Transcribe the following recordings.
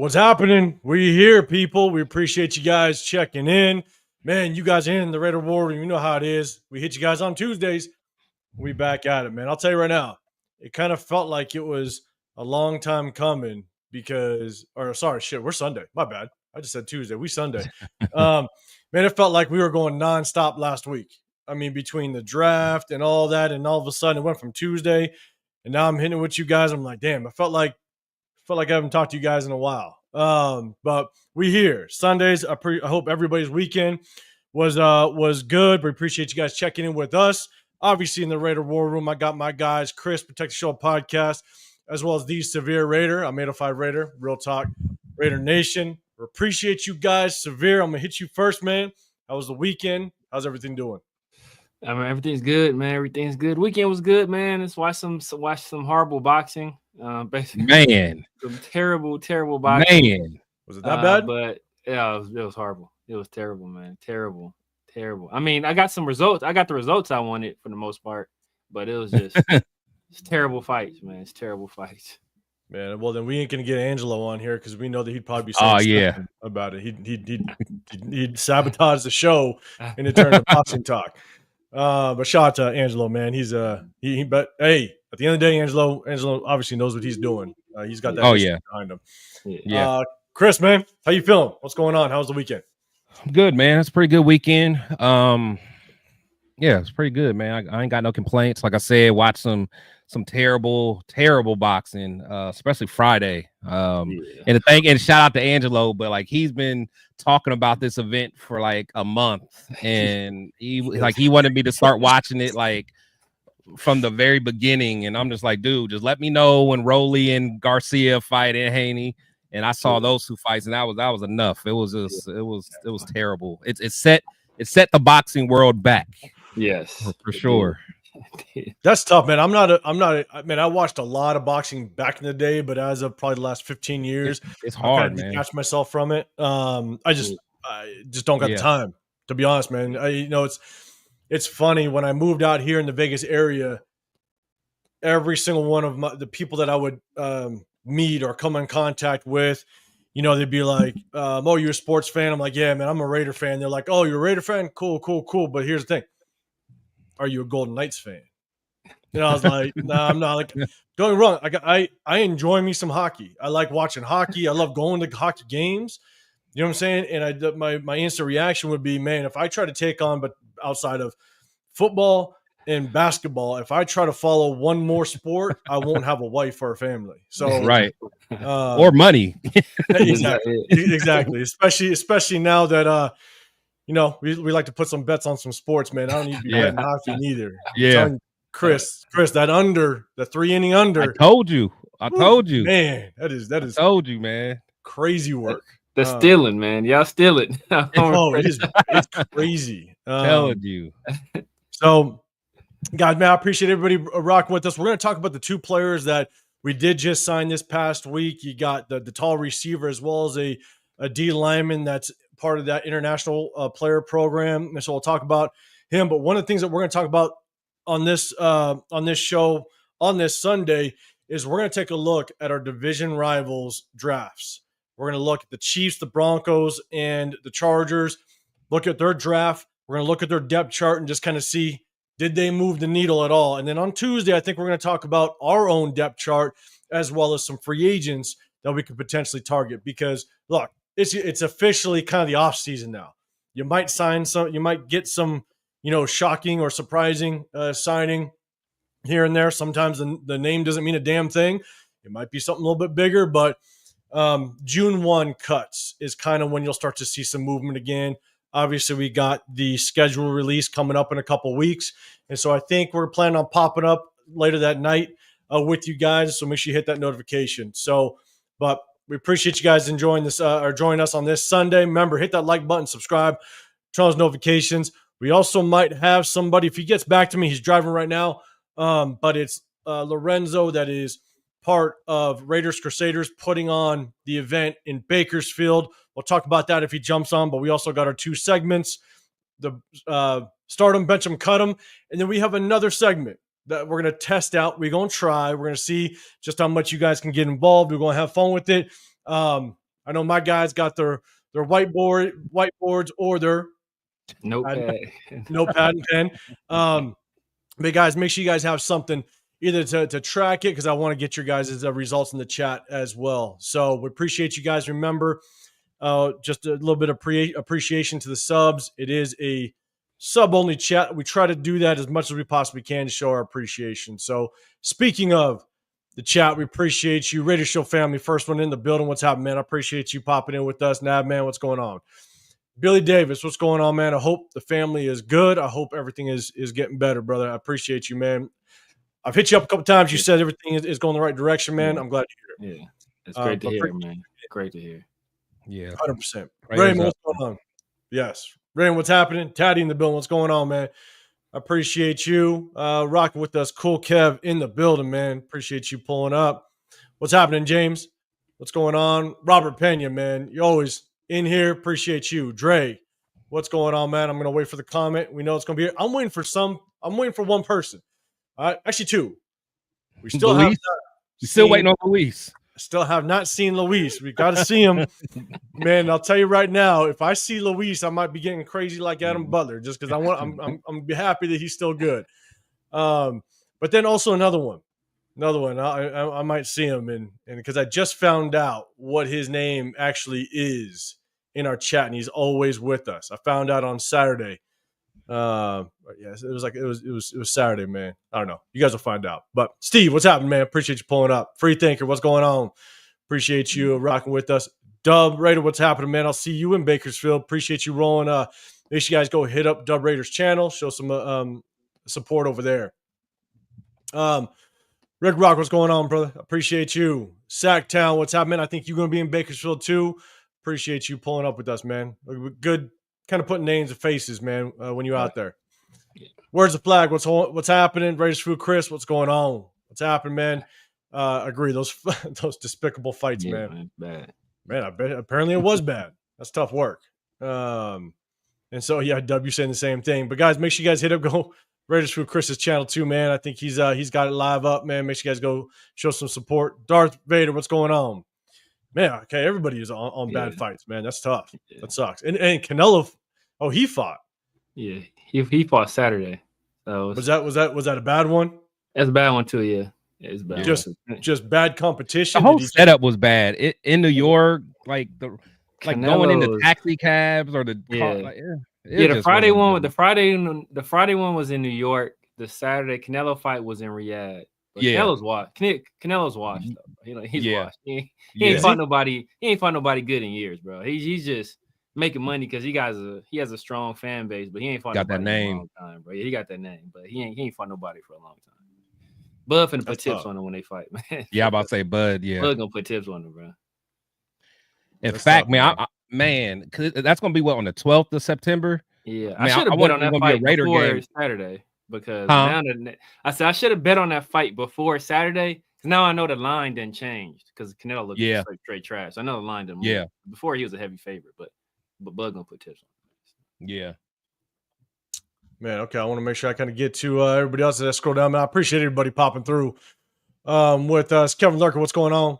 What's happening? We here, people. We appreciate you guys checking in. Man, you guys are in the Raider War. You know how it is. We hit you guys on Tuesdays. We back at it, man. I'll tell you right now, it kind of felt like it was a long time coming we're Sunday. My bad. I just said Tuesday. We Sunday. Um, man, it felt like we were going nonstop last week. I mean, between the draft and all that, and all of a sudden it went from Tuesday, and now I'm hitting it with you guys. I'm like, damn, I felt like I haven't talked to you guys in a while. But we here Sundays. I hope everybody's weekend was good. We appreciate you guys checking in with us. Obviously, in the Raider War Room, I got my guys, Chris, Protect the Show podcast, as well as the Severe Raider. I'm 805 Raider, Real Talk, Raider Nation. We appreciate you guys. Severe, I'm gonna hit you first, man. How was the weekend? How's everything doing? I mean, everything's good, man. Everything's good. Weekend was good, man. Let's watch some horrible boxing. Basically, Man, some terrible boxing. man, Was it that bad? But yeah, it was horrible. It was terrible, man. Terrible. I mean, I got some results. I got the results I wanted for the most part, but it was just it's terrible fights, man. It's terrible fights. Man, well then we ain't gonna get Angelo on here because we know that he'd probably be saying something about it. He'd sabotage the show and it turned to boxing talk. But shout out to Angelo, man. He's but hey, at the end of the day, Angelo obviously knows what he's doing. He's got that behind him. Yeah. Chris, man, how you feeling? What's going on? How's the weekend? I'm good, man. It's a pretty good weekend. Yeah, it's pretty good, man. I ain't got no complaints. Like I said, watch some terrible boxing, especially Friday. And shout out to Angelo, but like he's been talking about this event for like a month, and he wanted me to start watching it like from the very beginning, and I'm just like, dude, just let me know when Rowley and Garcia fight and Haney. And I saw those two fights, and that was enough. It was just it was terrible. It set the boxing world back. Yes, for sure. That's tough, man. I watched a lot of boxing back in the day, but as of probably the last 15 years, it's hard, man. Detach myself from it. I just don't got the time, to be honest, man. It's funny when I moved out here in the Vegas area. Every single one of the people that I would meet or come in contact with, they'd be like, "Oh, you're a sports fan?" I'm like, "Yeah, man, I'm a Raider fan." They're like, "Oh, you're a Raider fan? Cool. But here's the thing: are you a Golden Knights fan?" I was like, "Nah, I'm not." Like, don't get me wrong. I enjoy me some hockey. I like watching hockey. I love going to hockey games. You know what I'm saying? And my instant reaction would be, man, if I try to take on, but outside of football and basketball, if I try to follow one more sport, I won't have a wife or a family. So right, or money. Exactly. Especially now that we like to put some bets on some sports, man. I don't need to be betting hockey neither. Yeah, Chris, the 3-inning under. I told you, man. That is. I told you, man. Crazy work. The stealing, man. Y'all steal it. It's crazy. Telling you. So, guys, man, I appreciate everybody rocking with us. We're going to talk about the two players that we did just sign this past week. You got the tall receiver as well as a D lineman that's part of that international player program. And so we'll talk about him. But one of the things that we're going to talk about on this show on this Sunday is we're going to take a look at our division rivals drafts. We're going to look at the Chiefs, the Broncos, and the Chargers, look at their draft. We're going to look at their depth chart and just kind of see, did they move the needle at all? And then on Tuesday, I think we're going to talk about our own depth chart as well as some free agents that we could potentially target. Because, look, it's officially kind of the off season now. You might get some, shocking or surprising signing here and there. Sometimes the name doesn't mean a damn thing. It might be something a little bit bigger, but June 1 cuts is kind of when you'll start to see some movement again. Obviously, we got the schedule release coming up in a couple weeks. And so I think we're planning on popping up later that night with you guys. So make sure you hit that notification. But we appreciate you guys enjoying this or joining us on this Sunday. Remember, hit that like button, subscribe, turn on those notifications. We also might have somebody, if he gets back to me, he's driving right now, but it's Lorenzo that is part of Raiders Crusaders putting on the event in Bakersfield. We'll talk about that if he jumps on, but we also got our two segments, the start 'em, bench 'em, cut 'em, and then we have another segment that we're going to test out. We're going to try. We're going to see just how much you guys can get involved. We're going to have fun with it. I know my guys got their whiteboards or their Notepad. notepad and pen. But guys, make sure you guys have something either to track it, because I want to get your guys' results in the chat as well. So we appreciate you guys. Remember, just a little bit of appreciation to the subs. It is a sub-only chat. We try to do that as much as we possibly can to show our appreciation. So speaking of the chat, we appreciate you. Radio Show family, first one in the building. What's happening, man? I appreciate you popping in with us. Nav, man, what's going on? Billy Davis, what's going on, man? I hope the family is good. I hope everything is getting better, brother. I appreciate you, man. I've hit you up a couple times. You said everything is going the right direction, man. Yeah. I'm glad to hear it. Yeah, it's great to hear, man. Great to hear. Yeah, 100%. Raymond, what's going on? Yes. Raymond, what's happening? Taddy in the building. What's going on, man? I appreciate you rocking with us. Cool Kev in the building, man. Appreciate you pulling up. What's happening, James? What's going on? Robert Pena, man. You're always in here. Appreciate you. Dre, what's going on, man? I'm going to wait for the comment. We know it's going to be here. I'm waiting for one person. Actually, two. We still Luis? Waiting on Luis. Still have not seen Luis. We got to see him. Man, I'll tell you right now, if I see Luis, I might be getting crazy like Adam Butler, just because I'm be happy that he's still good. But then also another one. I might see him, and because I just found out what his name actually is in our chat, and he's always with us. I found out on Saturday. Yes, it was Saturday, man. I don't know. You guys will find out. But Steve, what's happening, man? Appreciate you pulling up. Free thinker, what's going on? Appreciate you rocking with us. Dub Raider, what's happening, man? I'll see you in Bakersfield. Appreciate you rolling. Make sure you guys go hit up Dub Raiders channel. Show some support over there. Rick Rock, what's going on, brother? Appreciate you. Sacktown, what's happening? I think you're going to be in Bakersfield too. Appreciate you pulling up with us, man. Good, kind of putting names and faces, man, when you're out there. Where's the flag? What's happening? Raiders Food Chris, what's going on? What's happening, man? Agree. Those despicable fights, man. Bad. Man, I bet apparently it was bad. That's tough work. And so yeah, W saying the same thing. But guys, make sure you guys hit up go Raiders Food Chris's channel too, man. I think he's got it live up, man. Make sure you guys go show some support. Darth Vader, what's going on? Man, okay, everybody is on bad fights, man. That's tough. Yeah. That sucks. And Canelo, he fought. Yeah, he fought Saturday. So was that a bad one? That's a bad one too. Yeah, it's bad. Just bad competition. The whole setup was bad. In New York, like going into taxi cabs or the car. The Friday one. The Friday one was in New York. The Saturday Canelo fight was in Riyadh. But Canelo's washed. Canelo's washed. Though. He's washed. He ain't fought nobody. He ain't fought nobody good in years, bro. He's just making money because he has a strong fan base, but he ain't fought nobody that name. In a long time, bro. Yeah, he got that name, but he ain't fought nobody for a long time. Bud finna put tips on him when they fight, man. Yeah, I'm about to say Bud. Yeah, Bud gonna put tips on him, bro. In fact, man, because that's gonna be what on the 12th of September. Yeah, I should have bet on that fight before Saturday because now I said I should have bet on that fight before Saturday because now I know the line didn't change because Canelo looked straight trash. I know the line didn't move. Yeah, before he was a heavy favorite, but Bud gonna put tips on him. Yeah. Man, okay. I want to make sure I kind of get to everybody else as I scroll down. Man, I appreciate everybody popping through with us. Kevin Lurker, what's going on?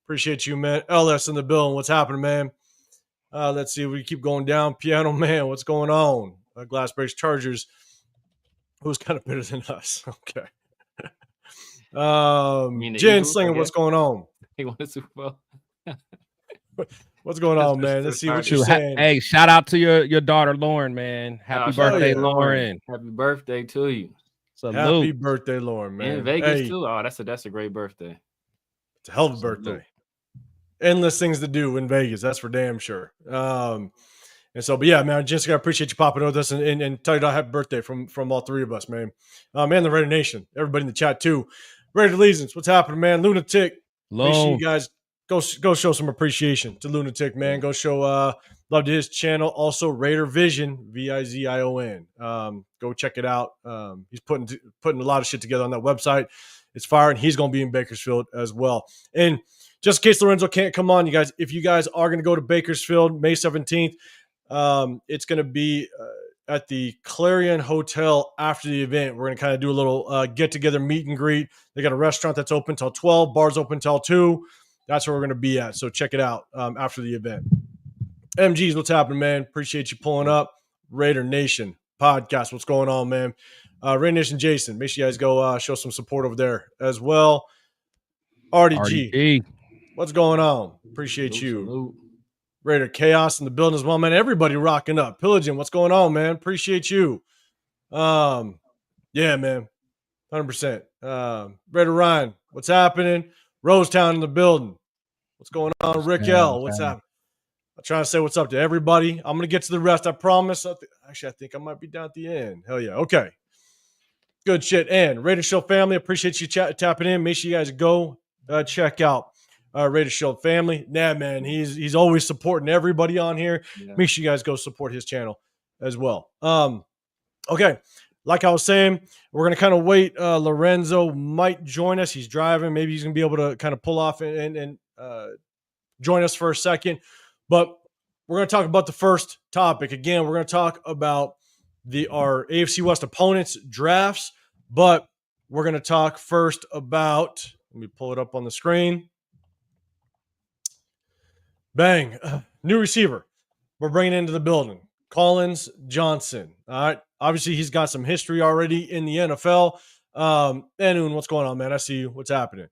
Appreciate you, man. LS in the building. What's happening, man? Let's see. We keep going down. Piano Man, what's going on? Glassbreaks Chargers. Who's kind of better than us? Okay. Jen Slinger, what's going on? He won the Super Bowl. What's going on, man? Let's see what you're saying. Hey, shout out to your daughter, Lauren, man. Happy birthday, Lauren. Happy birthday to you. Salute. Happy birthday, Lauren, man. In Vegas, too. Oh, that's a great birthday. It's a hell of a birthday. Endless things to do in Vegas. That's for damn sure. But yeah, man, Jessica, I appreciate you popping with us and tell you happy birthday from all three of us, man. Man, the Raider Nation, everybody in the chat too. Raider Legions, what's happening, man? Lunatic. Make sure you guys go show some appreciation to Lunatic, man. Go show love to his channel. Also, Raider Vision, Vizion. Go check it out. He's putting a lot of shit together on that website. It's fire, and he's going to be in Bakersfield as well. And just in case Lorenzo can't come on, you guys, if you guys are going to go to Bakersfield May 17th, it's going to be at the Clarion Hotel after the event. We're going to kind of do a little get-together meet and greet. They got a restaurant that's open till 12, bars open till 2. That's where we're going to be at. So check it out after the event. MGs, what's happening, man? Appreciate you pulling up. Raider Nation podcast. What's going on, man? Raider Nation Jason, make sure you guys go show some support over there as well. RDG. What's going on? Appreciate you. Raider Chaos in the building as well, man. Everybody rocking up. Pillaging, what's going on, man? Appreciate you. Yeah, man. 100%. Raider Ryan, what's happening? Rosetown in the building. What's going on? Rick L, what's happening? I'm trying to say what's up to everybody. I'm going to get to the rest, I promise. Actually, I think I might be down at the end. Hell yeah. Okay. Good shit. And Raider Show family, appreciate you tapping in. Make sure you guys go check out Raider Show family. Nah, man, he's always supporting everybody on here. Yeah. Make sure you guys go support his channel as well. Okay. Like I was saying, we're going to kind of wait. Lorenzo might join us. He's driving. Maybe he's going to be able to kind of pull off and join us for a second. But we're going to talk about the first topic. Again, we're going to talk about our AFC West opponents' drafts. But we're going to talk first about, let me pull it up on the screen. Bang. New receiver. We're bringing into the building. Collins Johnson. All right. Obviously, he's got some history already in the NFL. Anun, what's going on, man? I see you. What's happening?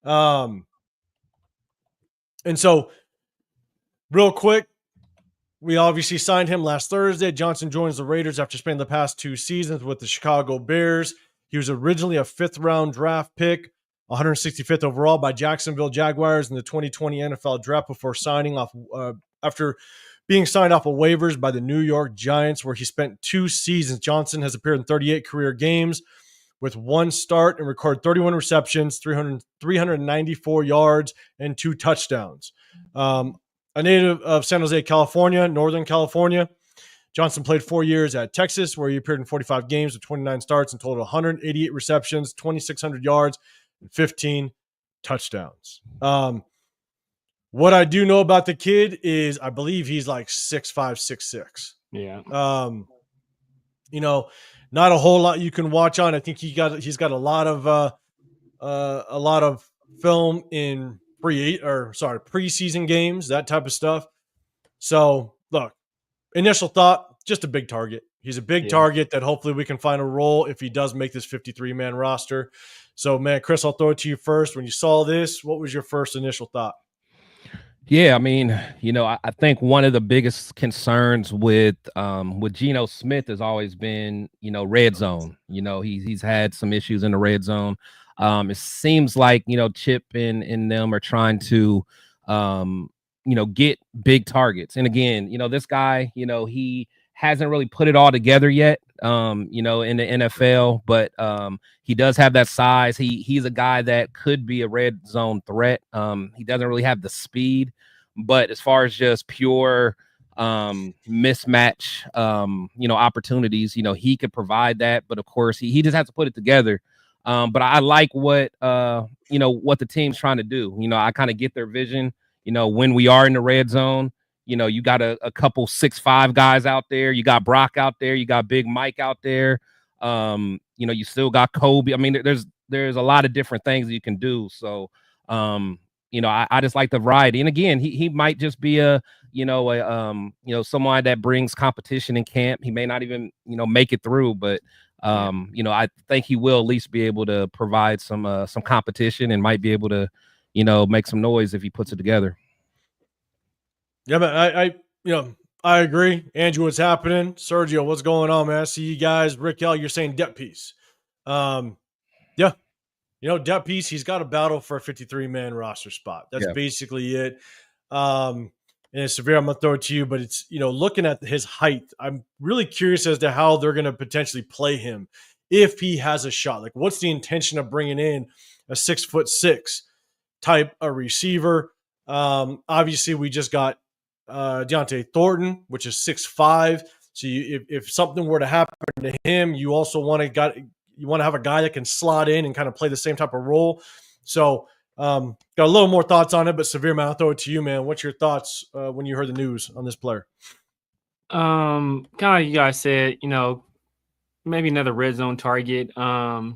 And so, real quick, we obviously signed him last Thursday. Johnson joins the Raiders after spending the past 2 seasons with the Chicago Bears. He was originally a 5th-round draft pick, 165th overall by Jacksonville Jaguars in the 2020 NFL Draft before signing off after being signed off of waivers by the New York Giants, where he spent 2 seasons. Johnson has appeared in 38 career games with 1 start and recorded 31 receptions, 394 yards, and 2 touchdowns. A native of San Jose, California, Northern California, Johnson played 4 years at Texas, where he appeared in 45 games with 29 starts and totaled 188 receptions, 2,600 yards, and 15 touchdowns. What I do know about the kid is I believe he's like 6'5", 6'6". Yeah. Not a whole lot you can watch on. I think he's got a lot of film in preseason games, that type of stuff. So look, initial thought, just a big target. He's a big target that hopefully we can find a role if he does make this 53-man roster. So, man, Chris, I'll throw it to you first. When you saw this, what was your first initial thought? Yeah, I mean, I think one of the biggest concerns with Geno Smith has always been, red zone. He's had some issues in the red zone. It seems like, Chip and them are trying to, get big targets. And again, this guy, he hasn't really put it all together yet, in the NFL, but he does have that size. He's a guy that could be a red zone threat. He doesn't really have the speed, but as far as just pure mismatch, opportunities, he could provide that. But of course, he just has to put it together. But I like what the team's trying to do. I kind of get their vision. When we are in the red zone, you got a couple 6'5" guys out there. You got Brock out there. You got Big Mike out there. You still got Kobe. I mean, there's a lot of different things you can do. So, I just like the variety. And again, he might just be someone that brings competition in camp. He may not even, make it through, but I think he will at least be able to provide some competition and might be able to, make some noise if he puts it together. Yeah, man, I agree. Andrew, what's happening? Sergio, what's going on, man? I see you guys. Rick L, you're saying depth piece. Depth piece, he's got a battle for a 53-man roster spot. That's basically it. And Severe, I'm going to throw it to you, but it's, looking at his height, I'm really curious as to how they're going to potentially play him if he has a shot. Like, what's the intention of bringing in a 6'6" type of receiver? Obviously, we just got Deontay Thornton, which is 6'5". So if something were to happen to him, you also want to have a guy that can slot in and kind of play the same type of role. So got a little more thoughts on it, but Severe, man, I'll throw it to you, man. What's your thoughts when you heard the news on this player? Kind of you guys said, maybe another red zone target.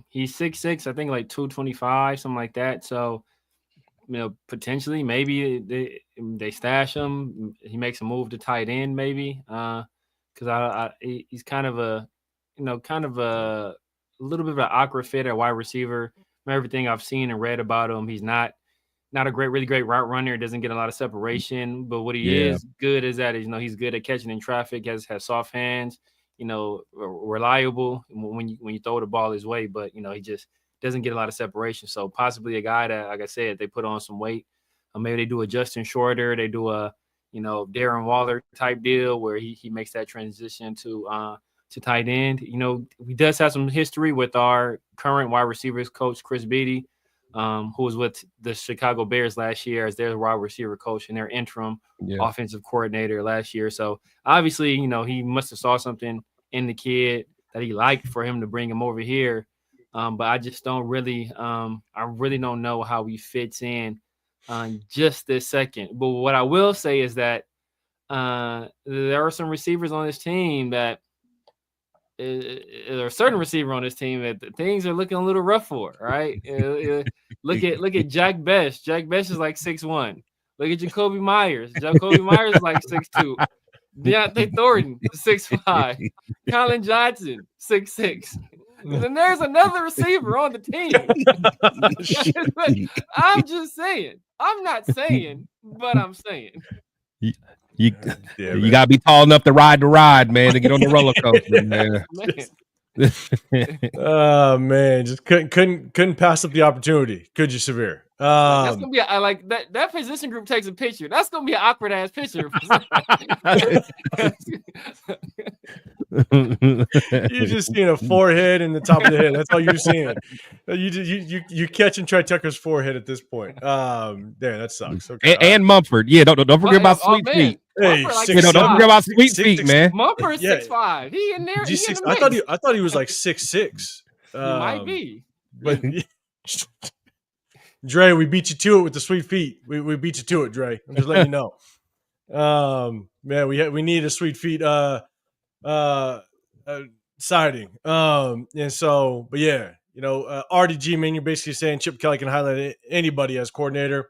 He's 6'6", I think like 225, something like that. So potentially maybe they stash him. He makes a move to tight end maybe, because he's kind of a little bit of an awkward fit at wide receiver. From everything I've seen and read about him, he's not a really great route runner. Doesn't get a lot of separation, but what he is good is that he's good at catching in traffic. Has soft hands. Reliable when you throw the ball his way, but he just doesn't get a lot of separation. So possibly a guy that, like I said, they put on some weight. Maybe they do a Justin Shorter. They do a Darren Waller type deal where he makes that transition to tight end. He does have some history with our current wide receivers coach, Chris Beatty, who was with the Chicago Bears last year as their wide receiver coach and their interim offensive coordinator last year. So obviously, he must have saw something in the kid that he liked for him to bring him over here. But I just don't really, I really don't know how he fits in just this second. But what I will say is that there are some receivers on this team that there are certain receiver on this team that things are looking a little rough for, right? Look at Jack Best. Jack Best is like 6'1". Look at Jacoby Myers. Jacoby Myers is like 6'2". Deontay Thornton, 6'5". Colin Johnson, 6'6". Then there's another receiver on the team. I'm just saying. I'm not saying, but I'm saying. You gotta be tall enough to ride the ride, man, to get on the roller coaster, man. Oh man, just couldn't pass up the opportunity, could you, Severe? That's gonna be like that position group takes a picture. That's gonna be an awkward ass picture. You're just seeing a forehead and the top of the head. That's all you're seeing. You catching Trey Tucker's forehead at this point. Damn, that sucks. Okay, and Mumford, don't forget about Sweet Feet. Hey, don't forget about Sweet Feet, man. Mumford is 6'5". He in there. I thought he was like 6'6". He might be, but. Dre, we beat you to it with the Sweet Feet. We beat you to it, Dre. I'm just letting you know. Man, we need a Sweet Feet sighting. And so, but yeah, RDG, man, you're basically saying Chip Kelly can highlight anybody as coordinator.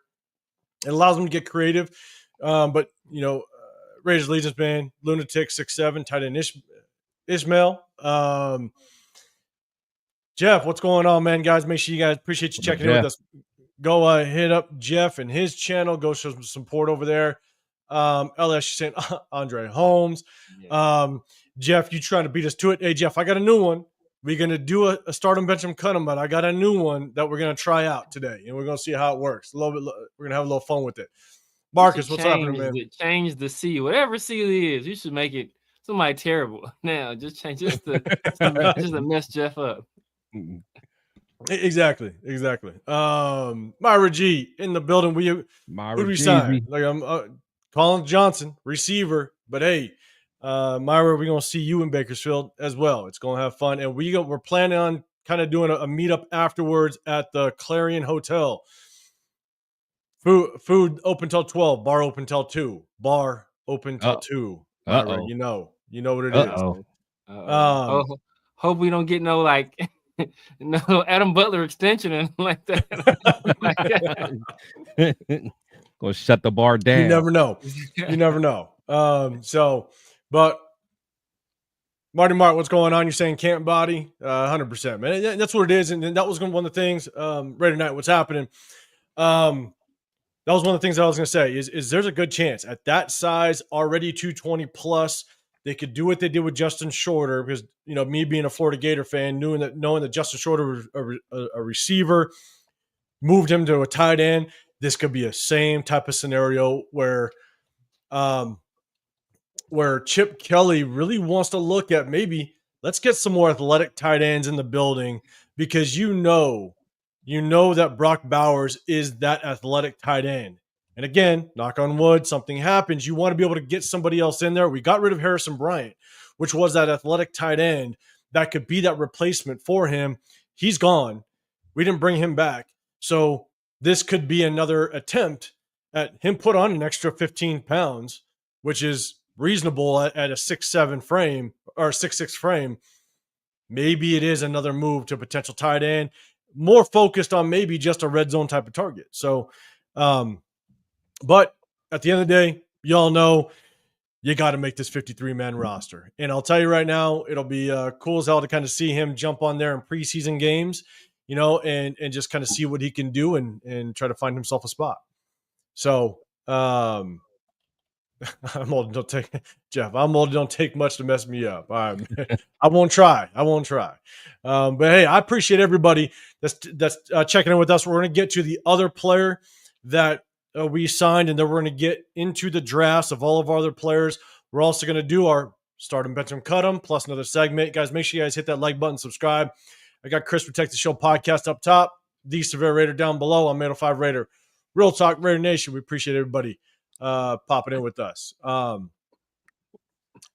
It allows them to get creative. But Raiders Legends, man, Lunatic 6'7", tight end Ishmael. Jeff, what's going on, man? Guys, make sure you guys appreciate you checking in with us. Go hit up Jeff and his channel. Go show some support over there. LS, she's saying Andre Holmes. Jeff, you trying to beat us to it? Hey, Jeff, I got a new one. We're going to do a start and bench them, cut them, but I got a new one that we're going to try out today, and we're going to see how it works. We're going to have a little fun with it. Marcus, what's happening, man? Change the C. Whatever C it is, you should make it somebody terrible. Now, just change just to mess Jeff up. Exactly. Myra G in the building. Who we signed? Like I'm Colin Johnson, receiver. But hey, Myra, we're gonna see you in Bakersfield as well. It's gonna have fun, and we're planning on kind of doing a meetup afterwards at the Clarion Hotel. Food open till 12. Bar open till 2. Bar open till 2. Myra, you know what it is. Hope we don't get no like. No Adam Butler extension and like that. Gonna shut the bar down. You never know. But Marty Mart, what's going on? You're saying camp body, 100%, man. That's what it is, and that was one of the things. Raider Night, what's happening? That was one of the things that I was going to say. Is there's a good chance at that size, already 220 plus. They could do what they did with Justin Shorter because, me being a Florida Gator fan, knowing that Justin Shorter was a receiver, moved him to a tight end. This could be a same type of scenario where Chip Kelly really wants to look at maybe let's get some more athletic tight ends in the building because you know that Brock Bowers is that athletic tight end. And again, knock on wood, something happens. You want to be able to get somebody else in there. We got rid of Harrison Bryant, which was that athletic tight end that could be that replacement for him. He's gone. We didn't bring him back. So this could be another attempt at him put on an extra 15 pounds, which is reasonable at a 6'7" frame or 6'6" frame. Maybe it is another move to potential tight end, more focused on maybe just a red zone type of target. So But at the end of the day, y'all know you got to make this 53-man roster. And I'll tell you right now, it'll be cool as hell to kind of see him jump on there in preseason games, and just kind of see what he can do and try to find himself a spot. So I'm old. Don't take Jeff. I'm old. Don't take much to mess me up. All right. I won't try. But hey, I appreciate everybody that's checking in with us. We're going to get to the other player that we signed, and then we're going to get into the drafts of all of our other players. We're also going to do our start 'em, bench 'em, cut 'em, plus another segment. Guys, make sure you guys hit that like button, subscribe. I got Chris Protect the Show podcast up top, the Severe Raider down below. I'm 805 Raider. Real Talk Raider Nation. We appreciate everybody popping in with us.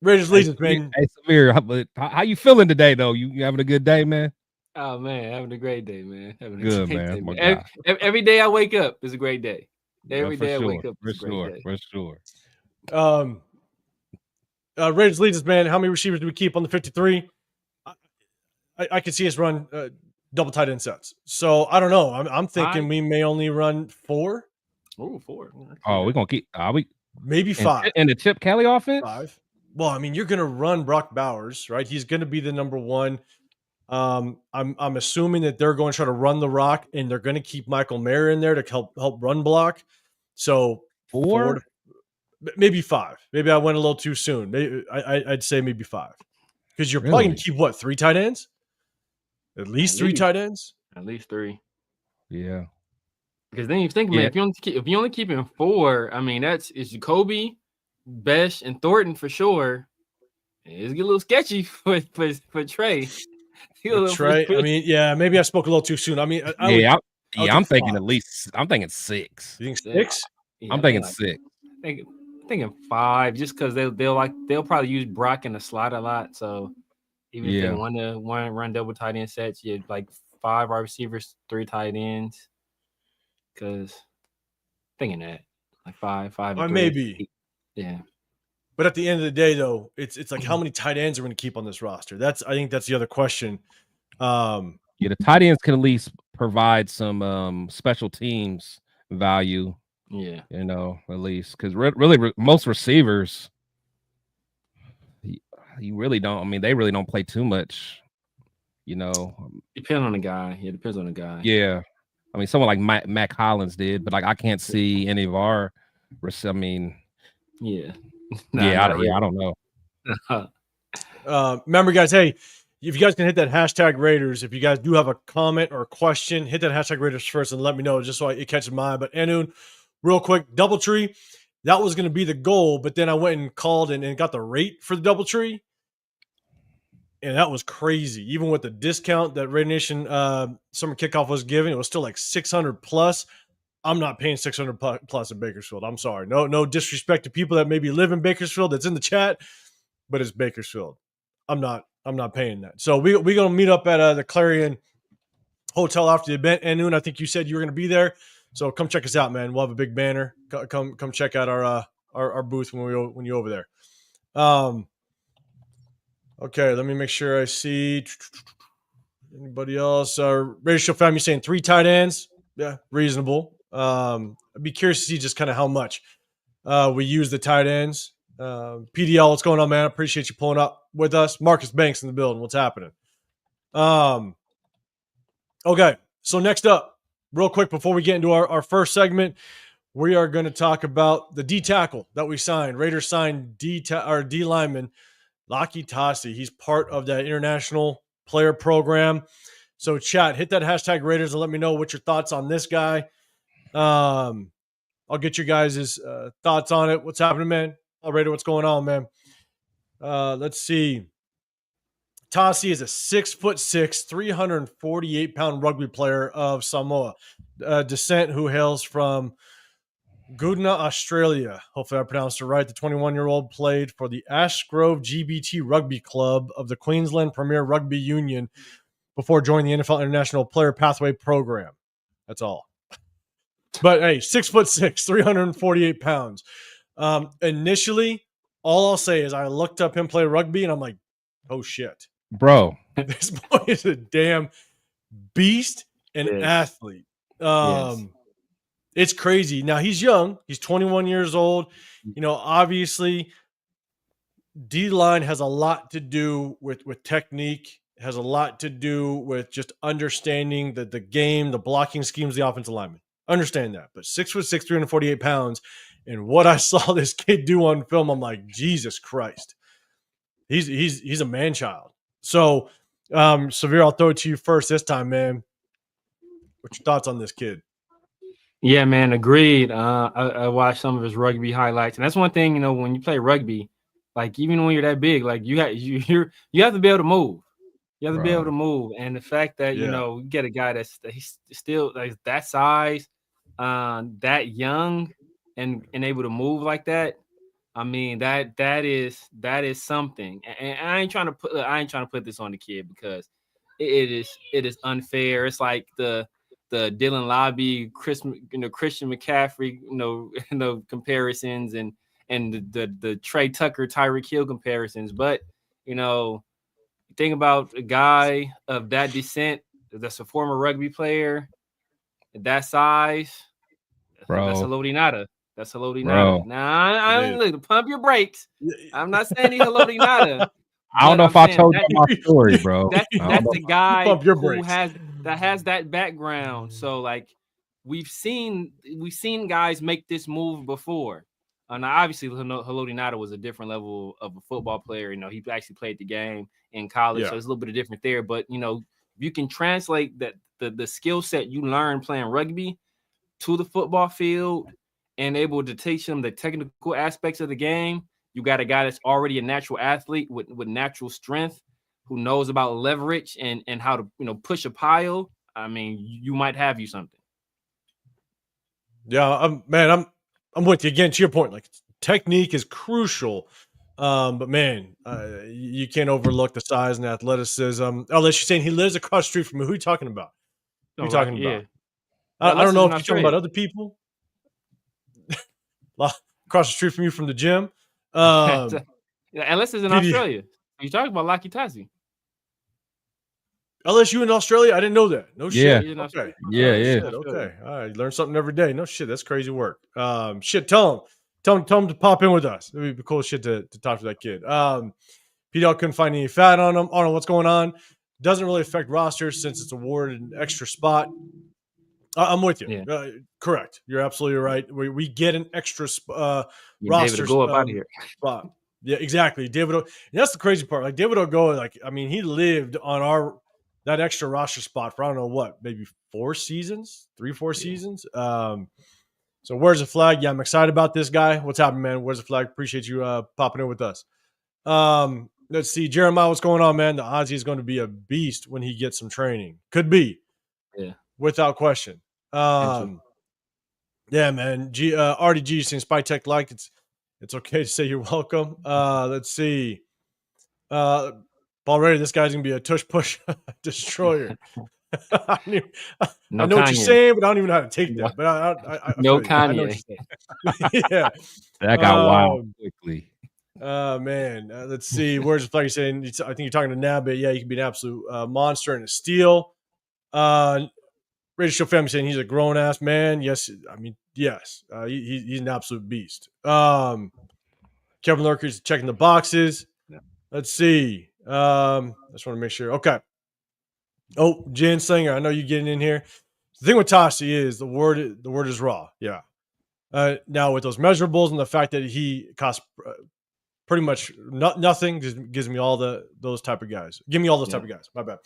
Raiders Legions, man. Hey, Samir, how you feeling today, though? You having a good day, man? Oh, man, having a great day, man. Good, man. Every day I wake up is a great day. Every day I wake up is a great day. For sure. Raiders Legions, man. How many receivers do we keep on the 53? I can see us run double tight end sets. So I don't know. I'm thinking we may only run 4. Oh, 4. Oh, we're gonna keep. Maybe 5. And the Chip Kelly offense. 5. Well, I mean, you're gonna run Brock Bowers, right? He's gonna be the number 1. I'm assuming that they're going to try to run the rock, and they're going to keep Michael Mayer in there to help run block. So 4, maybe 5. Maybe I went a little too soon. Maybe I'd say maybe 5, because you're probably going to keep 3 tight ends, at least 3 tight ends, at least 3. Yeah, because then you think, man, if you only keep him 4, I mean it's Jacoby, Besh, and Thornton for sure. It's get a little sketchy for Trey. Trey, I mean, yeah, maybe I spoke a little too soon. I mean, I'm thinking 5. At least. I'm thinking 6. You think 6? Yeah, I'm thinking 6. Thinking 5, just because they'll probably use Brock in the slot a lot. So even if they want to run double tight end sets, you like 5 wide receivers, 3 tight ends. Because thinking that like 5, or maybe, yeah. But at the end of the day, though, it's like how many tight ends are we going to keep on this roster? I think that's the other question. The tight ends can at least provide some special teams value. Yeah, at least, because really most receivers, you really don't. I mean, they really don't play too much. Depends on the guy. Yeah, depends on the guy. Yeah, I mean, someone like Mac Hollins did, but like I can't see any of our. I mean, yeah. I don't know. Remember, guys, hey, if you guys can hit that hashtag Raiders, if you guys do have a comment or a question, hit that hashtag Raiders first and let me know just so it catches my eye. But Anun, real quick, Doubletree, that was going to be the goal, but then I went and called and got the rate for the Doubletree, and that was crazy. Even with the discount that Raider Nation summer kickoff was giving, it was still like 600 plus. I'm not paying 600 plus in Bakersfield. I'm sorry. No disrespect to people that maybe live in Bakersfield that's in the chat, but it's Bakersfield. I'm not paying that. So we're going to meet up at the Clarion Hotel after the event. And Noon, I think you said you were going to be there. So come check us out, man. We'll have a big banner. Come check out our booth when you're over there. Okay, let me make sure I see anybody else. Radio Show family saying 3 tight ends. Yeah, reasonable. I'd be curious to see just kind of how much we use the tight ends. PDL, what's going on, man? I appreciate you pulling up with us. Marcus Banks in the building. What's happening? Okay, so next up, real quick before we get into our first segment, we are going to talk about the D tackle that we signed. Raiders signed D lineman Laki Tassi. He's part of that international player program. So chat, hit that hashtag Raiders and let me know what your thoughts on this guy. I'll get your guys' thoughts on it. What's happening, man? Raider, what's going on, man? Let's see. Tassi is a 6'6", 348-pound rugby player of Samoa descent who hails from Goodna, Australia. Hopefully I pronounced it right. The 21-year-old played for the Ashgrove GBT Rugby Club of the Queensland Premier Rugby Union before joining the NFL International Player Pathway Program. That's all. But hey, 6'6", 348 pounds. Initially, all I'll say is I looked up him play rugby and I'm like, oh shit. Bro. This boy is a damn beast and athlete. Yes. It's crazy. Now he's young. He's 21 years old. Obviously D-line has a lot to do with technique, has a lot to do with just understanding the game, the blocking schemes, the offensive lineman. Understand that. But 6'6", 348 pounds, and what I saw this kid do on film, I'm like, Jesus Christ. He's a man child. So, Severe, I'll throw it to you first this time, man. What's your thoughts on this kid? Yeah, man, agreed. I watched some of his rugby highlights, and that's one thing, when you play rugby, like even when you're that big, like you have to be able to move. You have to be able to move, and the fact that you get a guy that's he's still like that size, that young, and able to move like that. I mean that is something, and I ain't trying to put this on the kid because it is unfair. It's like the Dylan Lobby, Christian McCaffrey, comparisons, and the Trey Tucker, Tyreek Hill comparisons. But think about a guy of that descent that's a former rugby player, that size. Bro. That's Haloti Ngata. That's Haloti Ngata. Now, look, pump your brakes. I'm not saying he's Haloti Ngata. I don't know if I told you my story, bro. That's the guy who has that background. So, like, we've seen guys make this move before. Now, obviously, Haloti Ngata was a different level of a football player. He actually played the game in college, so it's a little bit different there. But you can translate that the skill set you learn playing rugby to the football field and able to teach them the technical aspects of the game. You got a guy that's already a natural athlete with natural strength, who knows about leverage and how to push a pile. I mean, you might have you something. Yeah, I'm with you again. To your point, like technique is crucial, but man, you can't overlook the size and athleticism. Unless you're saying he lives across the street from me. Who are you talking about? Who are you talking about? I don't know if you're talking about other people. Across the street from you from the gym. Unless it's in Australia. You talking about Lucky Tassie? LSU in Australia? I didn't know that. No shit. Okay. Yeah. Okay. All right. Learn something every day. No shit. That's crazy work. Shit. Tell him to pop in with us. It'd be cool shit to talk to that kid. P-Dog couldn't find any fat on him. I don't know what's going on. Doesn't really affect rosters since it's awarded an extra spot. I'm with you. Yeah. Correct. You're absolutely right. We get an extra roster go up out of here. Spot. Yeah, exactly. David, that's the crazy part. Like David Ogoa, he lived on that extra roster spot for I don't know what, maybe 4 seasons, 3-4 seasons. So where's the flag? Yeah, I'm excited about this guy. What's happening, man? Where's the flag? Appreciate you popping in with us. Let's see, Jeremiah, what's going on, man? The Ozzy is going to be a beast when he gets some training. Could be. Yeah. Without question. Yeah, man. RDG saying Spy Tech like it's okay to say you're welcome. Let's see. Already this guy's gonna be a tush push destroyer. I know what you're saying, but I don't even know how to take that. But I no Kanye. Yeah. That got wild quickly. Man. Let's see. Where's the flag? You're saying I think you're talking to Nabbit. Yeah, you can be an absolute monster and a steal. Radio Show Family saying he's a grown ass man. Yes, I mean yes. He's an absolute beast. Kevin Lurker's checking the boxes. Yeah. Let's see. I just want to make sure. Okay. Oh, Jen Singer, I know you're getting in here. The thing with Tassi is the word is raw. Yeah. Now with those measurables and the fact that he costs pretty much nothing, just gives me all those type of guys. Give me all those type of guys. My bad.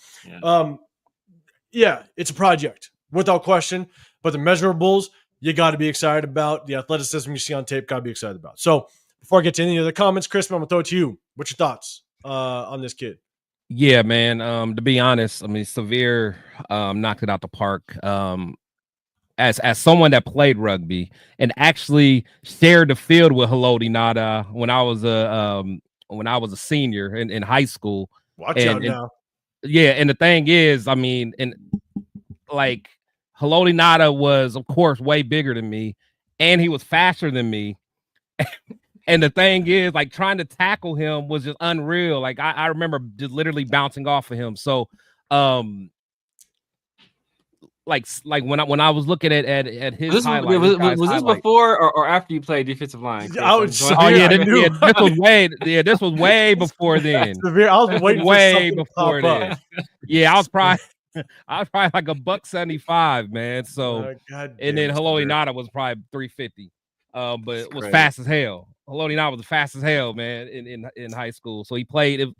Yeah, it's a project without question, but the measurables you got to be excited about. The athleticism you see on tape, got to be excited about. So before I get to any of the comments, Chris, I'm gonna throw it to you. What's your thoughts on this kid? Yeah, man. To be honest, I mean, Severe knocked it out the park. As someone that played rugby and actually shared the field with Haloti Ngata when I was a senior in high school. Watch out now. Yeah, and the thing is, I mean, and like Haloti Ngata was, of course, way bigger than me, and he was faster than me. And the thing is, like, trying to tackle him was just unreal. Like, I remember just literally bouncing off of him. So, like when I was looking at his highlight. Was this before or after you played defensive line? This was way before then. I was waiting way for before then. Yeah, I was probably like $175, man. So and then Haloti Ngata was probably 350. But it was fast as hell. Haloti Ngata was fast as hell, man, in high school. So he played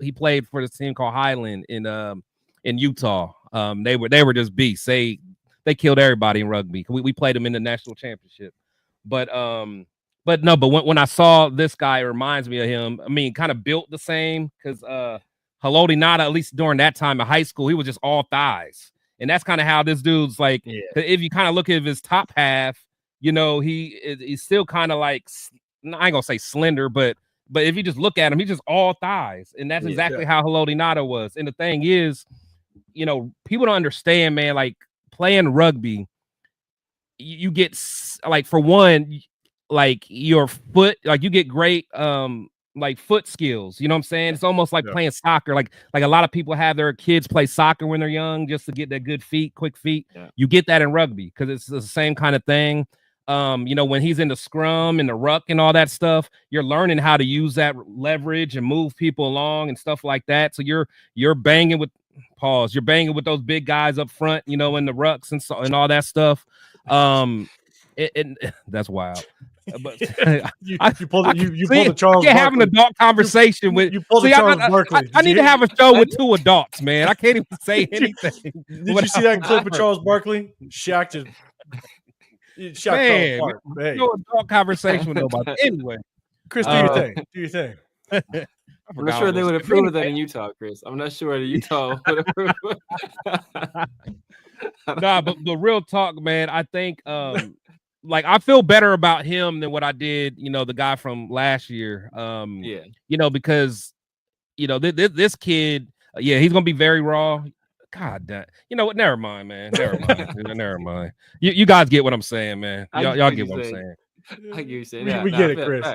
for this team called Highland in Utah. They were just beasts. They killed everybody in rugby. We played them in the national championship. But when I saw this guy, it reminds me of him. I mean, kind of built the same because Haloti Ngata, at least during that time in high school, he was just all thighs. And that's kind of how this dude's like. Yeah. If you kind of look at his top half, you know, he's still kind of like, I ain't gonna say slender, but if you just look at him, he's just all thighs. And that's exactly how Haloti Ngata was. And the thing is, you know, people don't understand, man, like playing rugby, you get like, for one, like your foot, like you get great like foot skills, you know what I'm saying? It's almost like playing soccer. Like a lot of people have their kids play soccer when they're young just to get that good feet, quick feet. You get that in rugby because it's the same kind of thing. You know, when he's in the scrum and the ruck and all that stuff, you're learning how to use that leverage and move people along and stuff like that. So you're banging with you're banging with those big guys up front, you know, in the rucks and all that stuff. That's wild. But you pulled the Charles Barkley. Having an adult conversation with you pulled the Charles Barkley. I need to have a show with two adults, man. I can't even say anything. Did you see that clip of Charles Barkley? Shaq fell apart. No adult conversation with nobody. Anyway, Chris, do you think? I'm not sure they would approve of that in Utah, Chris. I'm not sure that Utah would approve. Nah, but the real talk, man, I think like I feel better about him than what I did, you know, the guy from last year. You know, because you know, this kid, he's gonna be very raw. God damn. You know what? Never mind, man. Never mind. Never mind. You guys get what I'm saying, man. Y'all get what I'm saying. I get you saying. We get it, Chris.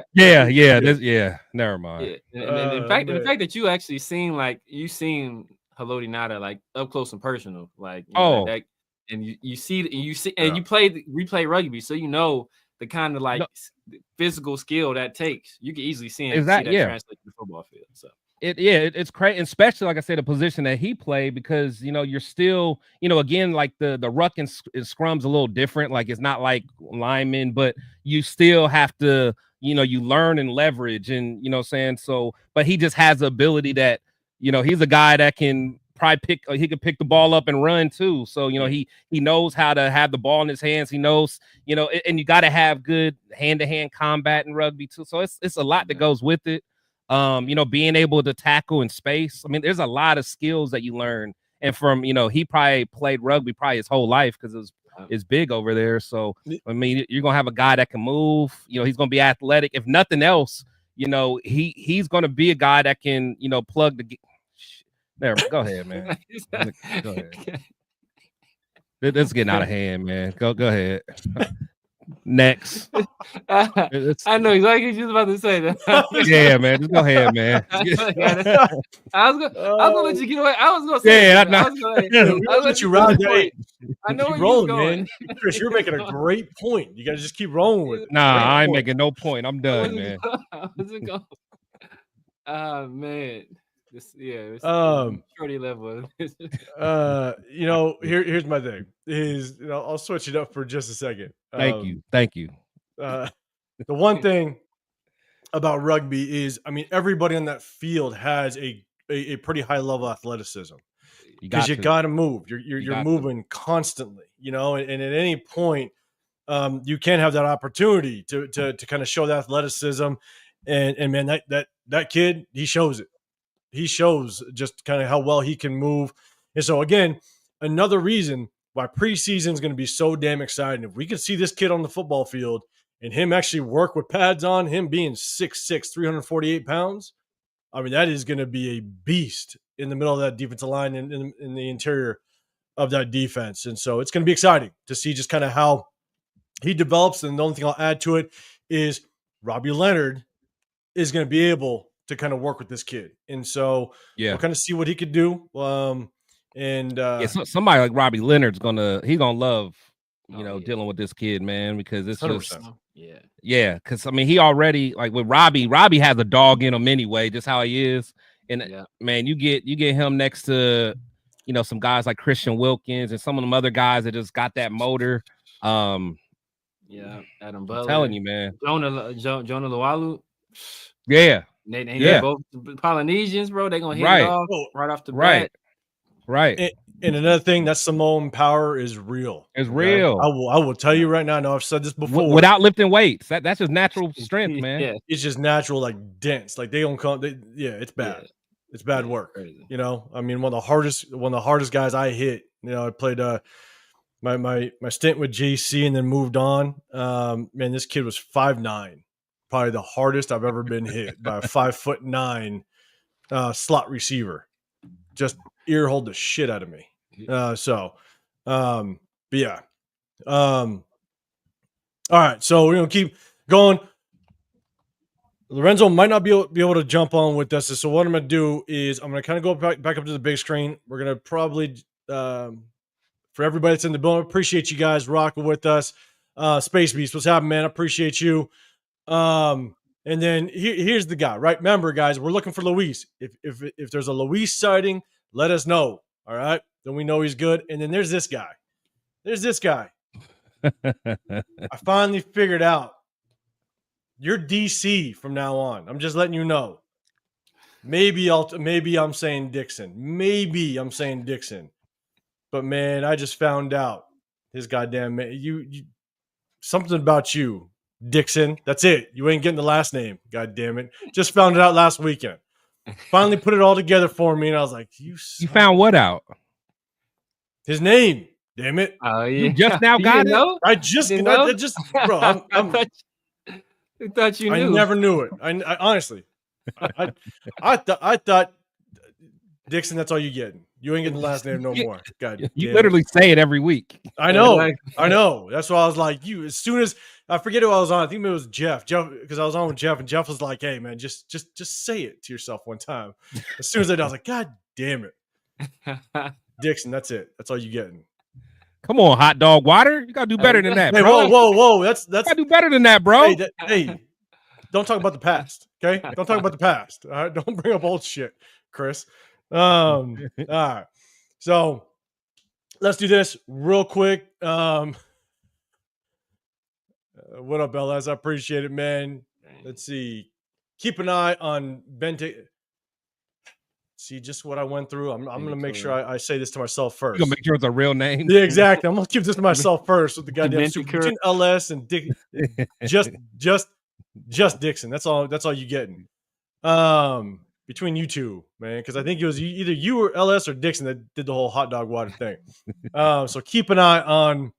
Never mind. Yeah. And the fact that you actually seen Haloti Ngata like up close and personal, like and you see and you replay rugby, so you know the kind of like physical skill that takes. You can easily see that translate to the football field. So it's crazy, especially like I said, the position that he played, because you know you're still, you know, again, like the ruck and scrum's a little different. Like it's not like linemen, but you still have to, you know, you learn and leverage, and you know what I'm saying. So, but he just has the ability that, you know, he's a guy that can probably he could pick the ball up and run too. So, you know, he knows how to have the ball in his hands. He knows, you know, and you got to have good hand-to-hand combat in rugby too. So it's a lot that goes with it. You know, being able to tackle in space. I mean, there's a lot of skills that you learn. And from, you know, he probably played rugby probably his whole life because it's big over there. So, I mean, you're going to have a guy that can move. You know, he's going to be athletic. If nothing else, you know, he's going to be a guy that can, you know, plug the there. Go ahead, man. Go ahead. This is getting out of hand, man. Go ahead. Next. I know exactly what you was about to say that. Yeah, man. Just go ahead, man. I was gonna let you get away. I was gonna say I was gonna let you ride that. I know where you're rolling, man. Chris, you're making a great point. You gotta just keep rolling with it. Nah, I ain't making no point. I'm done, man. Man. Shorty level. You know, here's my thing. Is, you know, I'll switch it up for just a second. Thank you. The one thing about rugby is, I mean, everybody on that field has a pretty high level of athleticism because you got to move. You're moving constantly, you know, and at any point, you can have that opportunity to kind of show that athleticism, and man, that kid, he shows it. He shows just kind of how well he can move. And so, again, another reason why preseason is going to be so damn exciting. If we can see this kid on the football field and him actually work with pads on, him being 6'6", 348 pounds, I mean, that is going to be a beast in the middle of that defensive line and in the interior of that defense. And so it's going to be exciting to see just kind of how he develops. And the only thing I'll add to it is Robbie Leonard is going to be able to kind of work with this kid. And so we'll kind of see what he could do. And somebody like Robbie Leonard's gonna love dealing with this kid, man, because it's 100%. Just because I mean he already, like with Robbie has a dog in him anyway, just how he is. And man, you get him next to some guys like Christian Wilkins and some of them other guys that just got that motor. Adam Butler. I'm telling you, man. Jonah Luwalu. Yeah. They both Polynesians, bro. They're gonna hit it off right off the bat. Right. And another thing, that Samoan power is real. It's real. I will tell you right now. I know I've said this before. Without lifting weights, that's just natural strength, man. Yeah. It's just natural, like dense. Like they don't come. It's bad. Yeah. It's bad work. Crazy. I mean, one of the hardest guys I hit. I played my stint with JC and then moved on. Man, this kid was 5'9", probably the hardest I've ever been hit by a 5'9" slot receiver. Just ear hold the shit out of me. But yeah. All right, so we're gonna keep going. Lorenzo might not be able to jump on with us. So what I'm going to do is I'm going to kind of go back up to the big screen. We're going to probably, for everybody that's in the building, appreciate you guys rocking with us. Space Beast, what's happening, man? I appreciate you. And then here's the guy, right? Remember, guys, we're looking for Luis. If there's a Luis sighting, let us know. All right? Then we know he's good. And then there's this guy. I finally figured out. You're DC from now on. I'm just letting you know. Maybe I'm saying Dixon. But man, I just found out his goddamn you something about you, Dixon. That's it. You ain't getting the last name. God damn it. Just found it out last weekend. Finally put it all together for me, and I was like, you found what out? His name. Damn it. Oh yeah. You just now got it? Know? I just bro, I thought you knew. I never knew it. I honestly, I thought Dixon. That's all you getting. You ain't getting the last name no more. God, you literally say it every week. I know. That's why I was like, you. As soon as I forget who I was on, I think it was Jeff, because I was on with Jeff, and Jeff was like, "Hey, man, just say it to yourself one time." As soon as I did, I was like, "God damn it, Dixon. That's it. That's all you getting." Come on, hot dog water. You gotta do better than that, hey, bro. Whoa. That's gotta do better than that, bro. Hey, don't talk about the past, okay? Don't talk about the past. All right, don't bring up old shit, Chris. All right. So let's do this real quick. What up, LS? I appreciate it, man. Let's see. Keep an eye on Bente. See just what I went through. I'm going to make sure I say this to myself first. You're going to make sure it's a real name? Yeah, exactly. I'm going to keep this to myself first with the goddamn Super LS and Dick. just Dixon. That's all you getting. Between you two, man, because I think it was either you or LS or Dixon that did the whole hot dog water thing. So keep an eye on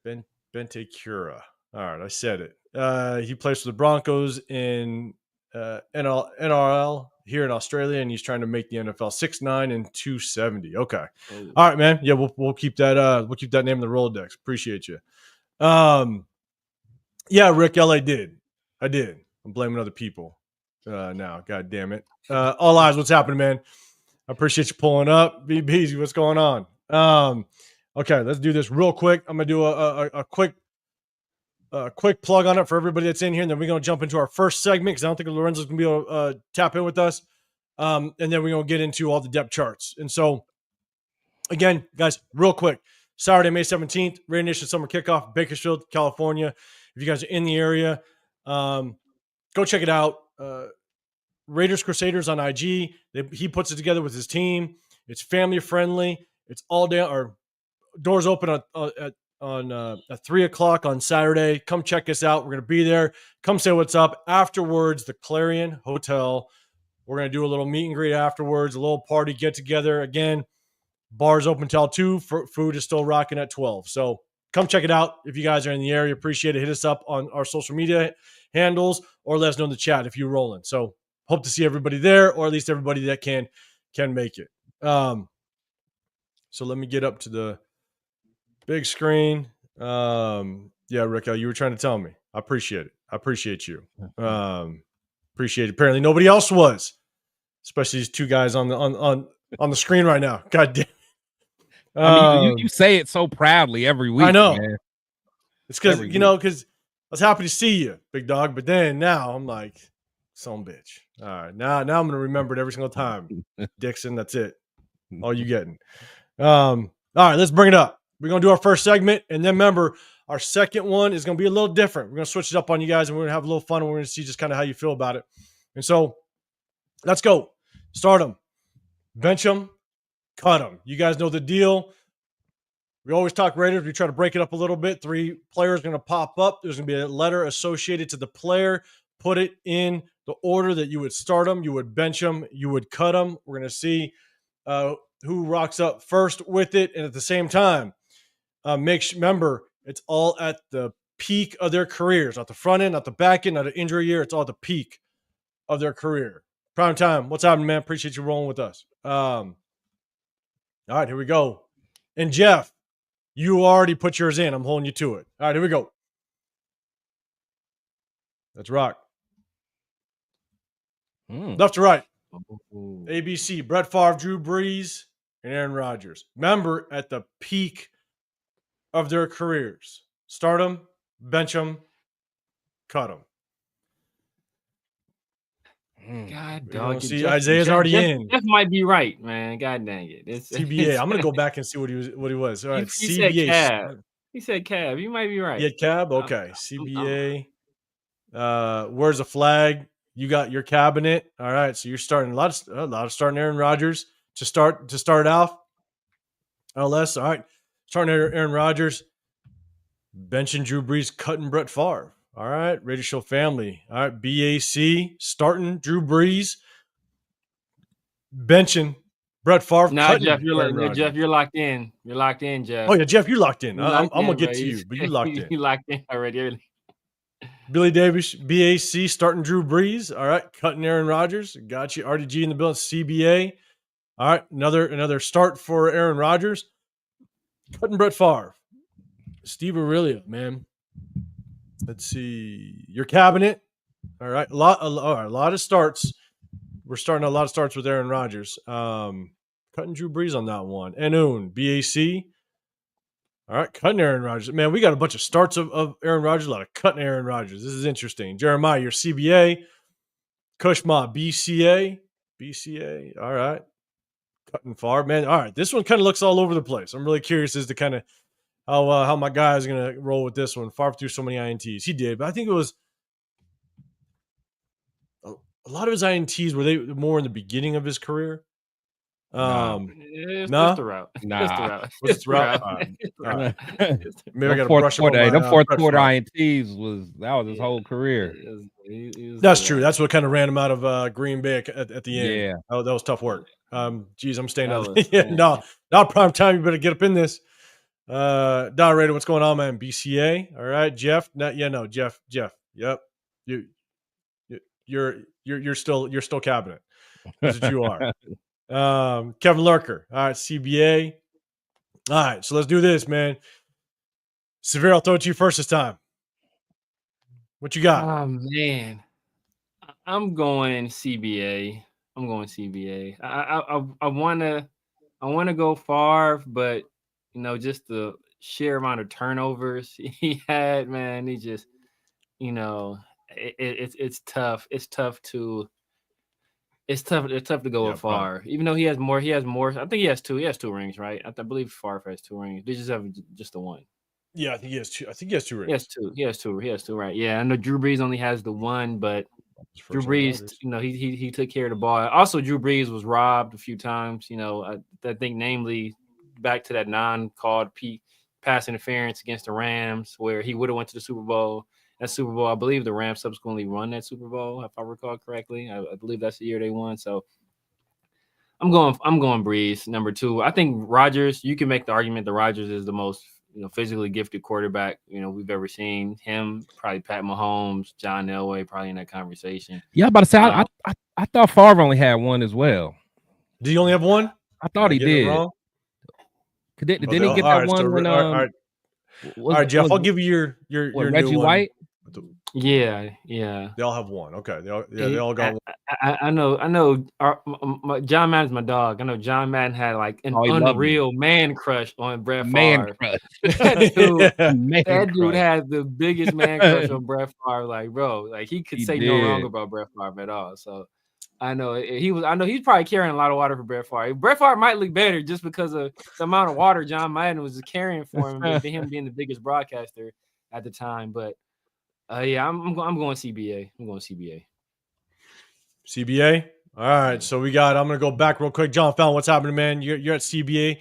Bente Cura. All right, I said it. He plays for the Broncos in NRL here in Australia, and he's trying to make the NFL. 6'9" and 270. Okay. Oh. All right, man. Yeah, we'll keep that name in the Rolodex. Appreciate you. Yeah, Rick, I did. I'm blaming other people now. God damn it. All eyes, what's happening, man? I appreciate you pulling up. Be busy. What's going on? Okay, let's do this real quick. I'm gonna do a quick plug on it for everybody that's in here, and then we're gonna jump into our first segment because I don't think Lorenzo's gonna be able to tap in with us. And then we're gonna get into all the depth charts. And so, again, guys, real quick, Saturday, May 17th, Raider Nation Summer Kickoff, Bakersfield, California. If you guys are in the area, go check it out. Raiders Crusaders on IG. He puts it together with his team. It's family friendly. It's all down, or doors open at 3:00 on Saturday. Come check us out. We're going to be there. Come say what's up. Afterwards, the Clarion Hotel. We're going to do a little meet and greet afterwards, a little party get together. Again, bars open till 2. Food is still rocking at 12. So come check it out. If you guys are in the area, appreciate it. Hit us up on our social media handles or let us know in the chat if you're rolling. So hope to see everybody there, or at least everybody that can make it. So let me get up to the big screen. Yeah, Rick, you were trying to tell me. I appreciate it. I appreciate you. Appreciate it. Apparently nobody else was, especially these two guys on on the screen right now. God damn. I mean, you say it so proudly every week. I know. Man. It's because because I was happy to see you, big dog. But then now I'm like, son of a bitch. All right, now I'm gonna remember it every single time. Dixon, that's it. All you getting. All right, let's bring it up. We're gonna do our first segment, and then remember, our second one is gonna be a little different. We're gonna switch it up on you guys, and we're gonna have a little fun, and we're gonna see just kind of how you feel about it. And so, let's go. Start them, bench them, cut them. You guys know the deal. We always talk Raiders. We try to break it up a little bit. 3 players going to pop up. There's going to be a letter associated to the player. Put it in the order that you would start them, you would bench them, you would cut them. We're going to see who rocks up first with it. And at the same time, remember, it's all at the peak of their careers. Not the front end, not the back end, not the injury year. It's all at the peak of their career. Prime time. What's happening, man? Appreciate you rolling with us. All right, here we go. And Jeff, you already put yours in. I'm holding you to it. All right, here we go. Let's rock. Left to right. ABC, Brett Favre, Drew Brees, and Aaron Rodgers. Remember, at the peak of their careers. Start them, bench them, cut them. God dog. See, Isaiah's already in. Jeff might be right, man. God dang it. It's CBA. I'm gonna go back and see what he was. All right, he CBA. Said Cab. He said Cab. You might be right. Yeah, Cab. Okay, CBA. Where's the flag? You got your cabinet. All right, so you're starting a lot of starting Aaron Rodgers to start off. LS. All right, starting Aaron Rodgers, benching Drew Brees, cutting Brett Favre. All right, Radio Show family. All right, BAC, starting Drew Brees, benching Brett Favre. Now, Jeff, you're locked in. You're locked in, Jeff. Oh, yeah, Jeff, you're locked in. I'm going to get to you, but you locked in. You locked in already. Billy Davis, BAC, starting Drew Brees. All right, cutting Aaron Rodgers. Got you. RDG in the building, CBA. All right, another start for Aaron Rodgers. Cutting Brett Favre. Steve Aurelio, man. Let's see your cabinet. All right, a lot of starts. We're starting a lot of starts with Aaron Rodgers. Cutting Drew Brees on that one. Enoon, BAC. All right, cutting Aaron Rodgers. Man, we got a bunch of starts of Aaron Rodgers, a lot of cutting Aaron Rodgers. This is interesting. Jeremiah, your CBA. Kushma, BCA. All right, cutting Favre, man. All right, this one kind of looks all over the place. I'm really curious as to kind of how my guy is going to roll with this one. Favre threw so many INTs. He did, but I think it was a lot of his INTs were they more in the beginning of his career. It's the route. It's the route. Maybe I got to brush up on the fourth quarter INTs was his whole career. That's true. That's what kind of ran him out of Green Bay at the end. Yeah, that was tough work. Geez, I'm staying out. No, not prime time. You better get up in this. Don Raider, what's going on, man? BCA. All right, Jeff. Jeff. Yep. You're still cabinet. That's what you are. Kevin Lurker. All right, CBA. All right, so let's do this, man. Severe, I'll throw it to you first this time. What you got? Oh man, I'm going CBA. I wanna go Favre, but just the sheer amount of turnovers he had, man. He just, it's tough. It's tough to go with Favre, even though he has more. I think he has two. He has 2 rings, right? I believe Favre has 2 rings. They just have just the one. Yeah, I think he has 2. I think he has 2 rings. He has two, right? Yeah, I know Drew Brees only has the one, but Drew Brees, he took care of the ball. Also, Drew Brees was robbed a few times. I think namely back to that non-called pass interference against the Rams, where he would have went to the Super Bowl. That Super Bowl, I believe the Rams subsequently won that Super Bowl, if I recall correctly. I believe that's the year they won. So I'm going Brees, number 2. I think Rodgers, you can make the argument that Rodgers is the most physically gifted quarterback we've ever seen. Him, probably Pat Mahomes, John Elway, probably in that conversation. Yeah, I'm about to say I thought Favre only had 1 as well. Did he only have 1? I thought he did. Didn't he get that one when all right, Jeff, I'll give you your Reggie new White. Yeah. They all have one. Okay. They all got one. I know. John Madden's my dog. I know John Madden had like an unreal man crush on Brett Favre. That dude had the biggest man crush on Brett Favre. Like, bro, like he could say no wrong about Brett Favre at all. So I know he's probably carrying a lot of water for Brett Favre. Brett Favre might look better just because of the amount of water John Madden was carrying for him, with him being the biggest broadcaster at the time. But yeah, I'm going CBA. I'm going CBA. CBA. All right. So I'm going to go back real quick. John Fallon, what's happening, man? You're at CBA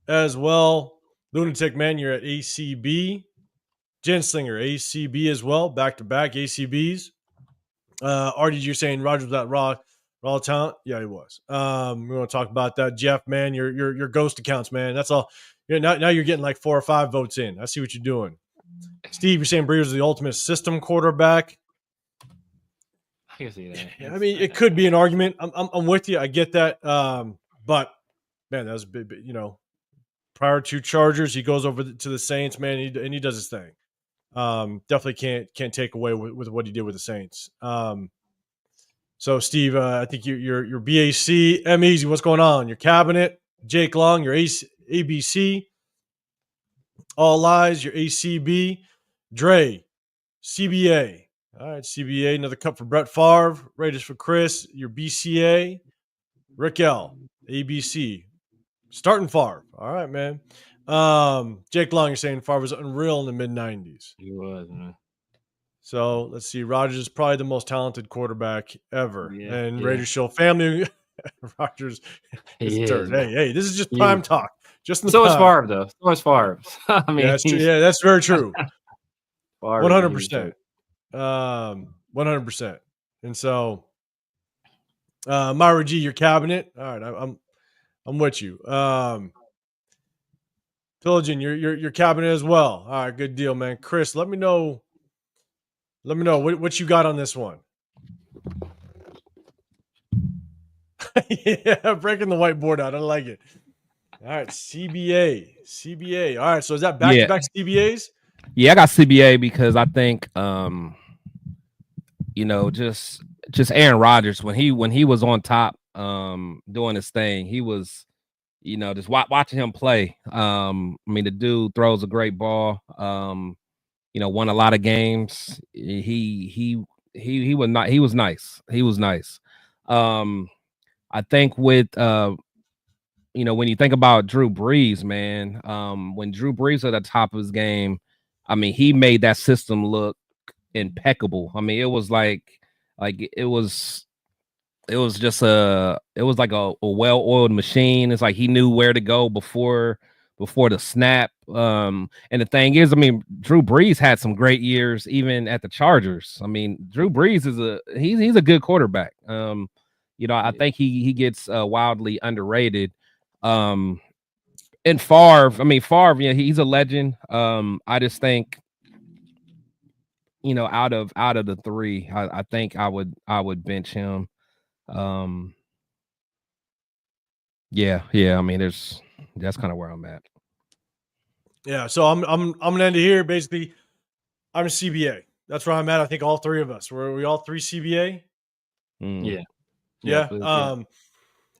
as well. Lunatic, man, you're at ACB. Genslinger, ACB as well. Back to back ACBs. Artie, you're saying Rogers was at raw talent? Yeah, he was. We're going to talk about that. Jeff, man, your ghost accounts, man. That's all. Now you're getting like 4 or 5 votes in. I see what you're doing. Steve, you're saying Breers is the ultimate system quarterback. I can see that. I mean, it could be an argument. I'm with you. I get that. But man, that was a big, prior to Chargers, he goes over to the Saints, man, and he does his thing. Definitely can't take away with what he did with the Saints. So Steve, I think your BAC, M Easy, what's going on? Your cabinet, Jake Long, your ABC, All Lies, your ACB, Dre, CBA. All right, CBA, another cup for Brett Favre, Raiders for Chris, your BCA, Rick L, ABC, starting Favre. All right, man. Jake Long, you're saying Favre was unreal in the mid-90s. He was, man. So let's see. Rodgers is probably the most talented quarterback ever. Raiders show family. Rodgers is dirt. Hey, this is just prime talk. Just so is Favre, though. So is Favre. I mean, that's true. Yeah, that's very true. 100%. 100%. And so, Myra G, your cabinet. All right, I'm with you. Pillaging, your cabinet as well. All right, good deal, man. Chris, let me know what you got on this one. Yeah, breaking the whiteboard out. I like it. All right, CBA. All right, so is that back-to-back CBAs? Yeah, I got CBA because I think just Aaron Rodgers when he was on top doing his thing, he was just watching him play. I mean, the dude throws a great ball. Won a lot of games. He was nice. He was nice. I think with when you think about Drew Brees, man, when Drew Brees was at the top of his game, I mean, he made that system look impeccable. I mean, it was like it was like a well-oiled machine. It's like he knew where to go before the snap. And the thing is, I mean, Drew Brees had some great years even at the Chargers. I mean, Drew Brees he's a good quarterback. I think he gets wildly underrated. And Favre, he's a legend. I just think, out of the three, I think I would bench him. Yeah. I mean, that's kind of where I'm at. Yeah. So I'm gonna end it here. Basically, I'm a CBA. That's where I'm at. I think all three of us. Were we all three CBA? Yeah.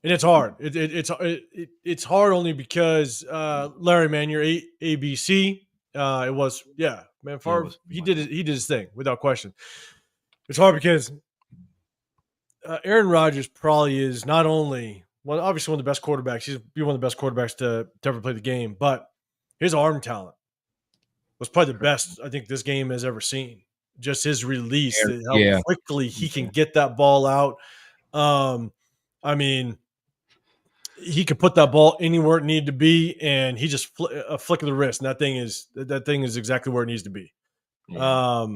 And it's hard. It's hard only because Larry, man, you're ABC. It was, man. Favre, he did his thing without question. It's hard because Aaron Rodgers probably is not only obviously one of the best quarterbacks. He's one of the best quarterbacks to ever play the game, but his arm talent was probably the best I think this game has ever seen. Just his release, how quickly he can get that ball out. I mean, he could put that ball anywhere it needed to be, and he just a flick of the wrist, and that thing is exactly where it needs to be. Yeah.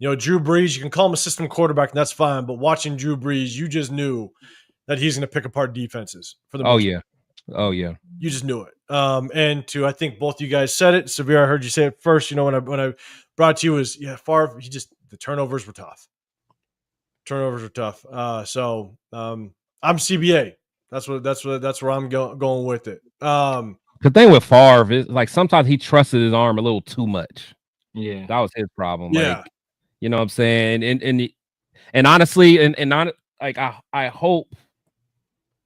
Drew Brees, you can call him a system quarterback, and that's fine. But watching Drew Brees, you just knew that he's going to pick apart defenses for the most part. Oh yeah. You just knew it. And I think both you guys said it. Severe, I heard you say it first. When I brought to you was Favre. The turnovers were tough. So I'm CBA. That's where I'm going with it. The thing with Favre is like sometimes he trusted his arm a little too much. Yeah, that was his problem. Yeah. You know what I'm saying? And honestly, like I hope.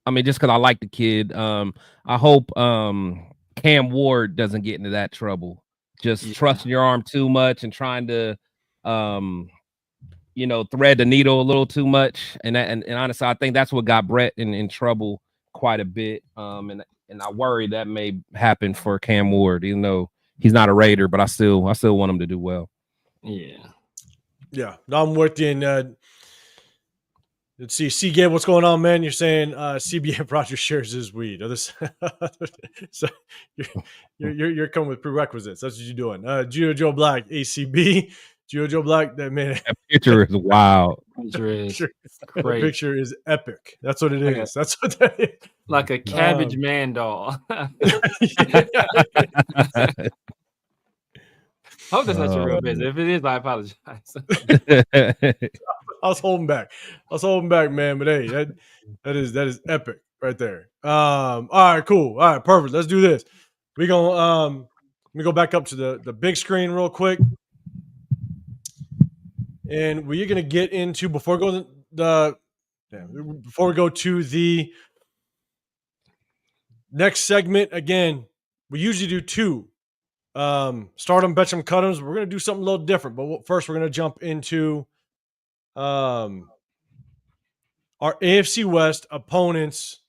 I mean, just because I like the kid, I hope Cam Ward doesn't get into that trouble. Just trusting your arm too much and trying to, thread the needle a little too much. And honestly, I think that's what got Brett in trouble quite a bit. And I worry that may happen for Cam Ward, even though he's not a Raider, but I still want him to do well. Yeah. I'm with you. And let's see, Seagate, what's going on, man? You're saying CBA Roger shares his weed. So you're coming with prerequisites. That's what you're doing. Gio Joe Black, ACB. Gio Joe Black, that man. That picture is wild. The picture is epic. That's what it is. That's what that is. Like a cabbage man doll. I hope that's not your real business. If it is, I apologize. I was holding back, man. But hey, that is epic right there. All right, cool. All right, perfect. Let's do this. We gonna let me go back up to the big screen real quick, and we're gonna get into before we go to the next segment. Again, we usually do two. Start them, bet them, cut them. We're gonna do something a little different. But first, we're gonna jump into our AFC West opponents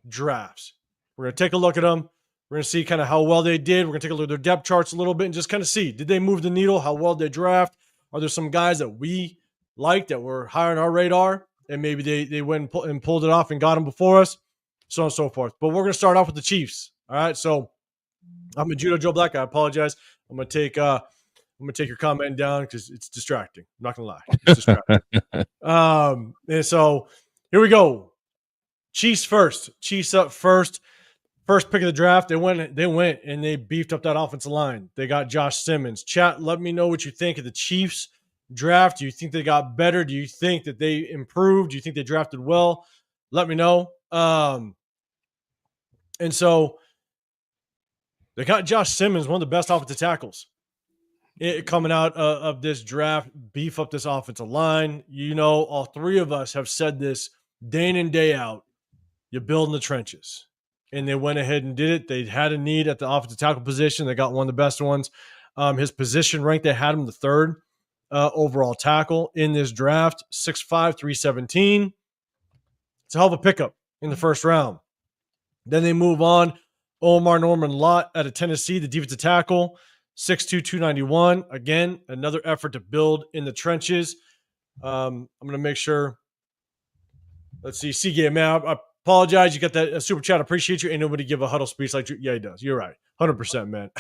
drafts. We're going to take a look at them. We're going to see kind of how well they did. We're going to take a look at their depth charts a little bit and just kind of see, did they move the needle? How well they draft? Are there some guys that we liked that were higher on our radar and maybe they went and pulled it off and got them before us, so on and so forth. But we're going to start off with the Chiefs. All right. So I'm a Judo Joe Black. I apologize. I'm going to take your comment down because it's distracting. I'm not gonna lie, it's distracting. And so here we go. Chiefs first. Chiefs up first. First pick of the draft. They went and they beefed up that offensive line. They got Josh Simmons. Chat, let me know what you think of the Chiefs draft. Do you think they got better? Do you think that they improved? Do you think they drafted well? Let me know. And so they got Josh Simmons, one of the best offensive tackles. Coming out of this draft, beef up this offensive line. You know, all three of us have said this day in and day out. You build in the trenches. And they went ahead and did it. They had a need at the offensive tackle position. They got one of the best ones. His position rank, they had him the third overall tackle in this draft, 6'5", 317. It's a hell of a pickup in the first round. Then they move on. Omar Norman Lott out of Tennessee, the defensive tackle, 6'2", 291. Again, another effort to build in the trenches. I'm going to make sure. Let's see. Seagate, man, I apologize. You got that super chat. Appreciate you. Ain't nobody give a huddle speech like you. Yeah, he does. You're right. 100%, man.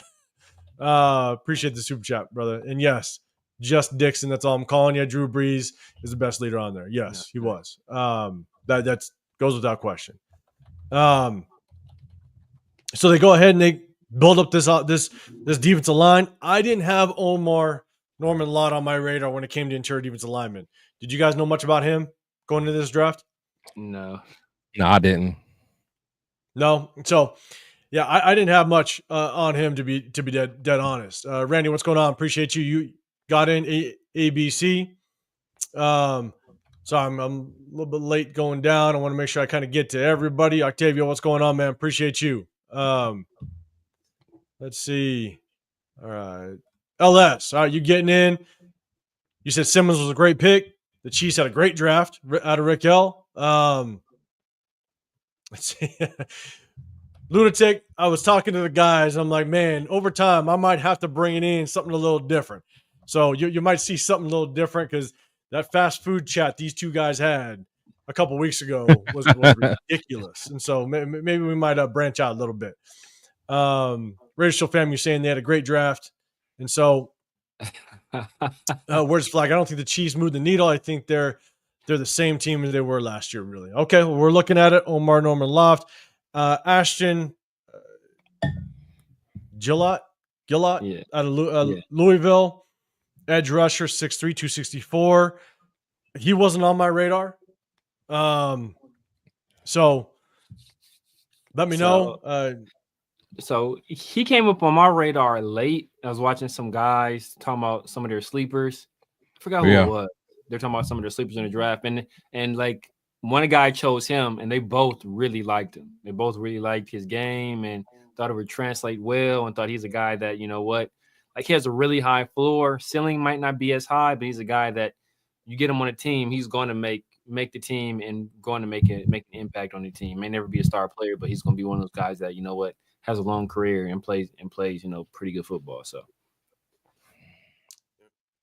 Appreciate the super chat, brother. And yes, just Dixon. That's all I'm calling you. Drew Brees is the best leader on there. Yes, he was. That goes without question. So they go ahead and they build up this defensive line. I didn't have Omar Norman Lott on my radar when it came to interior defensive linemen. Did you guys know much about him going into this draft? No, I didn't. No. So, yeah, I didn't have much on him to be dead honest. Randy, what's going on? Appreciate you. You got in ABC. So I'm a little bit late going down. I want to make sure I kind of get to everybody. Octavio, what's going on, man? Appreciate you. Let's see. All right. LS. All right, you getting in. You said Simmons was a great pick. The Chiefs had a great draft out of Rick L. Let's see. Lunatic, I was talking to the guys. I'm like, man, over time, I might have to bring it in something a little different. So you might see something a little different because that fast food chat these two guys had a couple weeks ago was ridiculous. And so maybe we might branch out a little bit. Racial family saying they had a great draft. And so where's Flag? I don't think the Chiefs moved the needle. I think they're the same team as they were last year, really. Okay, well, we're looking at it. Omar Norman Loft. Ashton Gillott out of Louisville. Edge rusher, 6'3", 264. He wasn't on my radar. So let me know. So he came up on my radar late. I was watching some guys talking about some of their sleepers. forgot who it was. They're talking about some of the sleepers in the draft, and like one guy chose him, and they both really liked him. They both really liked his game and thought it would translate well, and thought he's a guy that, you know what, like he has a really high floor. Ceiling might not be as high, but he's a guy that you get him on a team, he's going to make the team and going to make an impact on the team. May never be a star player, but he's going to be one of those guys that, you know what, has a long career and plays, you know, pretty good football. So.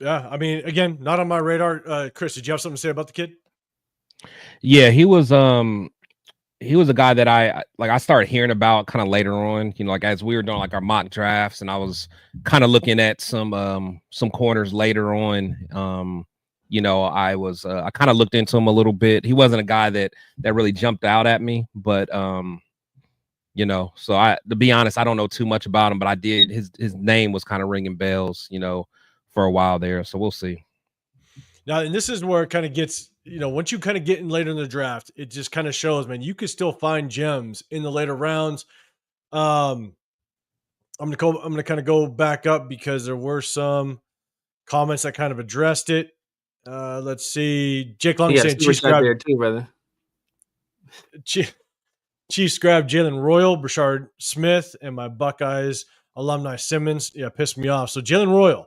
Yeah, I mean, again, not on my radar. Chris, did you have something to say about the kid? Yeah, he was a guy that I started hearing about kind of later on, you know, like as we were doing like our mock drafts, and I was kind of looking at some corners later on. You know, I kind of looked into him a little bit. He wasn't a guy that really jumped out at me, but you know, so to be honest, I don't know too much about him, but I did. His name was kind of ringing bells, you know, for a while there. So we'll see. Now, and this is where it kind of gets, you know, once you kind of get in later in the draft, it just kind of shows, man, you could still find gems in the later rounds. I'm gonna kind of go back up because there were some comments that kind of addressed it. Let's see. Jake Long saying Chiefs grabbed there too, brother. Chiefs grabbed Jalen Royal, Brashard Smith, and my Buckeyes alumni Simmons. Yeah, pissed me off. So Jalen Royal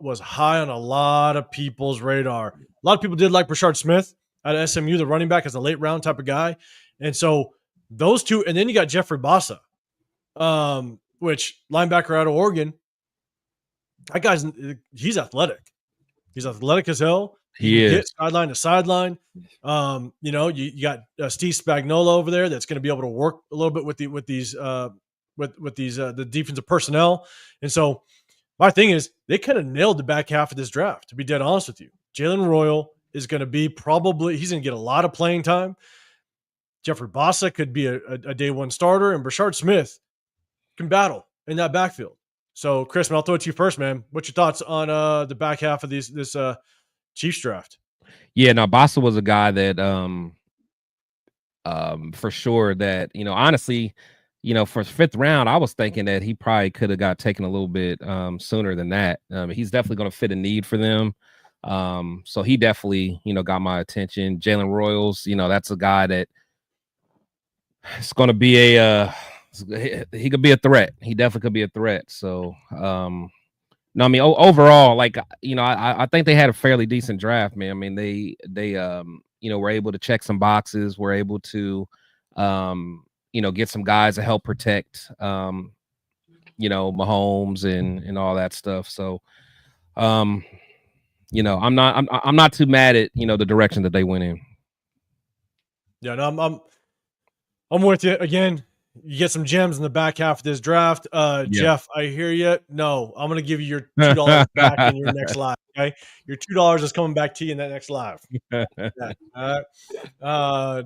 was high on a lot of people's radar. A lot of people did like Brashard Smith out of SMU, the running back, as a late round type of guy. And so those two, and then you got Jeffrey Bassa, which linebacker out of Oregon. That guy's, he's athletic. He's athletic as hell. He is. Get sideline to sideline. You know, you got Steve Spagnuolo over there that's going to be able to work a little bit with these the defensive personnel. And so my thing is, they kind of nailed the back half of this draft, to be dead honest with you. Jalen Royal is going to be he's going to get a lot of playing time. Jeffrey Bassa could be a day one starter, and Brashard Smith can battle in that backfield. So, Chris, I'll throw it to you first, man. What's your thoughts on the back half of this Chiefs draft? Yeah, no, Bassa was a guy that for sure that, you know, honestly, you know, for fifth round, I was thinking that he probably could have got taken a little bit sooner than that. He's definitely going to fit a need for them. So he definitely, you know, got my attention. Jalen Royals, you know, that's a guy that it's going to be he could be a threat. He definitely could be a threat. So, no, I mean, overall, like, you know, I think they had a fairly decent draft, man. I mean, they you know, were able to check some boxes, were able to, you know, get some guys to help protect, you know, Mahomes and all that stuff. So, you know, I'm not too mad at, you know, the direction that they went in. Yeah, no, I'm with you again. You get some gems in the back half of this draft. Jeff, I hear you. No, I'm going to give you your $2 back in your next live. Okay. Your $2 is coming back to you in that next live. Yeah.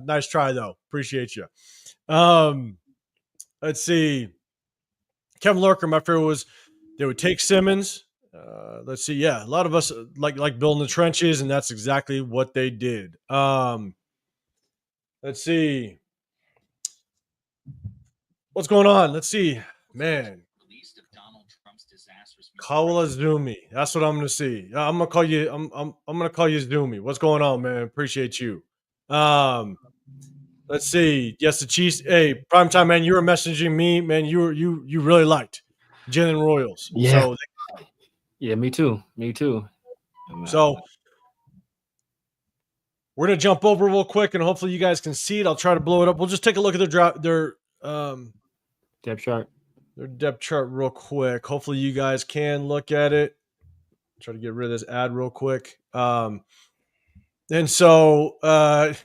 Nice try though. Appreciate you. Let's see. Kevin Lurker, my favorite was they would take Simmons. Let's see. Yeah. A lot of us like building the trenches, and that's exactly what they did. Let's see. What's going on? Let's see. Man. Kawala Zumi. That's what I'm gonna see. I'm gonna call you. I'm gonna call you Zumi. What's going on, man? Appreciate you. Let's see. Yes, the Chiefs. Hey, primetime man, you were messaging me, man. You really liked Jalen Royals. Yeah. So, yeah, me too. Me too. So we're gonna jump over real quick, and hopefully you guys can see it. I'll try to blow it up. We'll just take a look at their depth chart. Their depth chart real quick. Hopefully you guys can look at it. Try to get rid of this ad real quick. And so I'm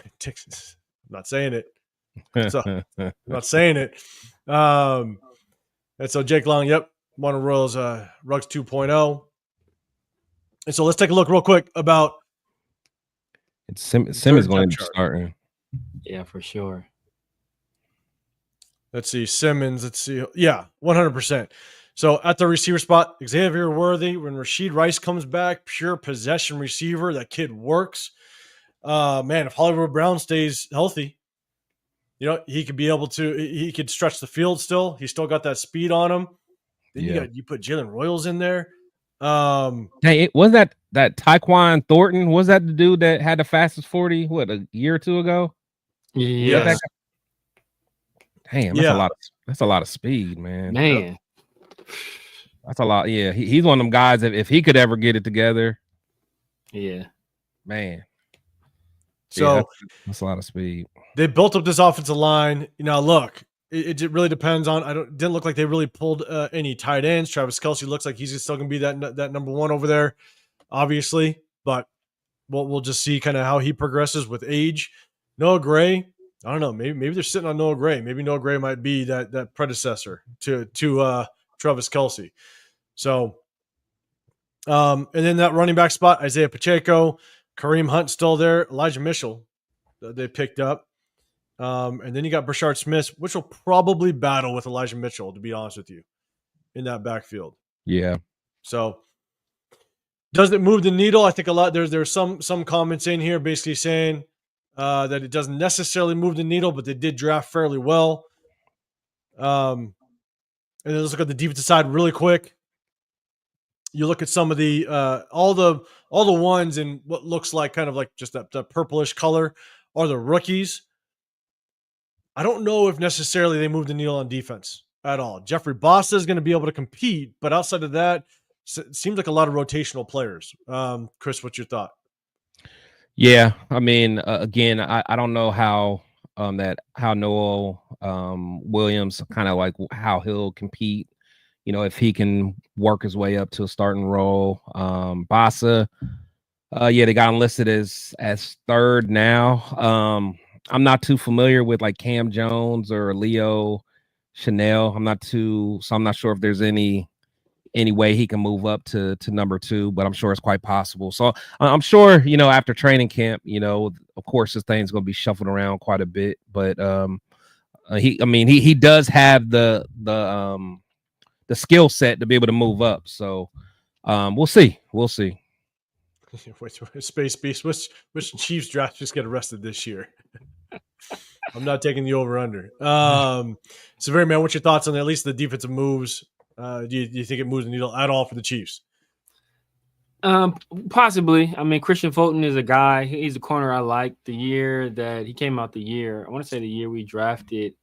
not saying it. So, I'm not saying it. And so Jake Long, yep, one of Royals Ruggs 2.0. And so let's take a look real quick about Simmons going to start. Yeah, for sure. Let's see, Simmons. Let's see. Yeah, 100%. So at the receiver spot, Xavier Worthy, when Rashid Rice comes back, pure possession receiver. That kid works. Man, if Hollywood Brown stays healthy, you know, he could stretch the field still. He's still got that speed on him. Then you put Jalen Royals in there. Hey, was that Tyquan Thornton? Was that the dude that had the fastest 40? What, a year or two ago? Yeah. Damn, that's a lot of speed, man. Man, that's a lot. Yeah, he's one of them guys. If he could ever get it together, yeah, man. So that's a lot of speed. They built up this offensive line. Look, it really depends on. Didn't look like they really pulled any tight ends. Travis Kelce looks like he's still going to be that number one over there, obviously. But we'll just see kind of how he progresses with age. Noah Gray, I don't know. Maybe they're sitting on Noah Gray. Maybe Noah Gray might be that predecessor to Travis Kelce. So, and then that running back spot, Isaiah Pacheco, Kareem Hunt still there, Elijah Mitchell they picked up. And then you got Brashard Smith, which will probably battle with Elijah Mitchell, to be honest with you, in that backfield. Yeah. So does it move the needle? I think a lot. There's some comments in here basically saying that it doesn't necessarily move the needle, but they did draft fairly well. And then let's look at the defensive side really quick. You look at some of the all the ones in what looks like kind of like just that purplish color are the rookies. I don't know if necessarily they moved the needle on defense at all. Jeffrey Bossa is going to be able to compete, but outside of that, it seems like a lot of rotational players. Chris, what's your thought? Yeah, I mean, again, I don't know how Noel Williams kind of like how he'll compete. If he can work his way up to a starting role. Bossa, they got him listed as third now. I'm not too familiar with like Cam Jones or Leo Chanel. I'm not sure if there's any way he can move up to number 2, but I'm sure it's quite possible. So I'm sure, after training camp, of course this thing's going to be shuffled around quite a bit, but he does have the skill set to be able to move up. So we'll see. Space Beast, which Chiefs draft just get arrested this year? I'm not taking the over/under. So, very man, what's your thoughts on at least the defensive moves? Do you think it moves the needle at all for the Chiefs? Possibly. I mean, Christian Fulton is a guy. He's a corner I like. The year that he came out, I want to say the year we drafted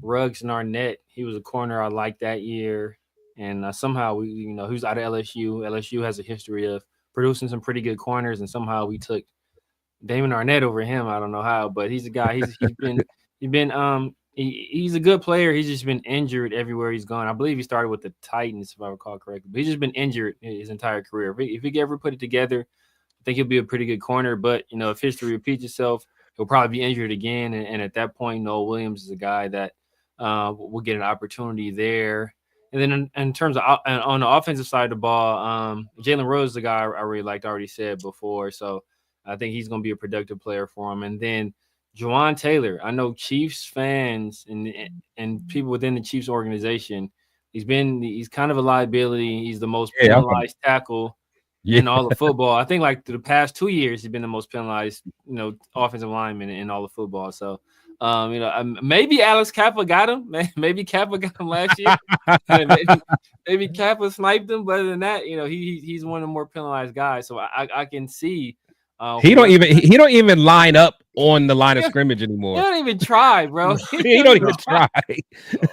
Ruggs and Arnett, he was a corner I liked that year. And somehow he was out of LSU. LSU has a history of producing some pretty good corners, and somehow we took Damon Arnett over him. I don't know how, but he's a guy. He's a good player. He's just been injured everywhere he's gone. I believe he started with the Titans, if I recall correctly. But he's just been injured his entire career. If he could ever put it together, I think he'll be a pretty good corner. But if history repeats itself, he'll probably be injured again. And at that point, Noel Williams is a guy that will get an opportunity there. And then in terms of on the offensive side of the ball, Jalen Rose is a guy I really liked. I already said before, so I think he's going to be a productive player for him. And then Juwan Taylor, I know Chiefs fans and people within the Chiefs organization, he's kind of a liability. He's the most penalized tackle in all of football. I think like the past 2 years, he's been the most penalized, offensive lineman in all of football. So, maybe Alex Kappa got him. Maybe Kappa got him last year. maybe Kappa sniped him. But other than that, he's one of the more penalized guys. So I can see. He don't even line up on the line of scrimmage anymore. He don't even try, bro. He don't even try.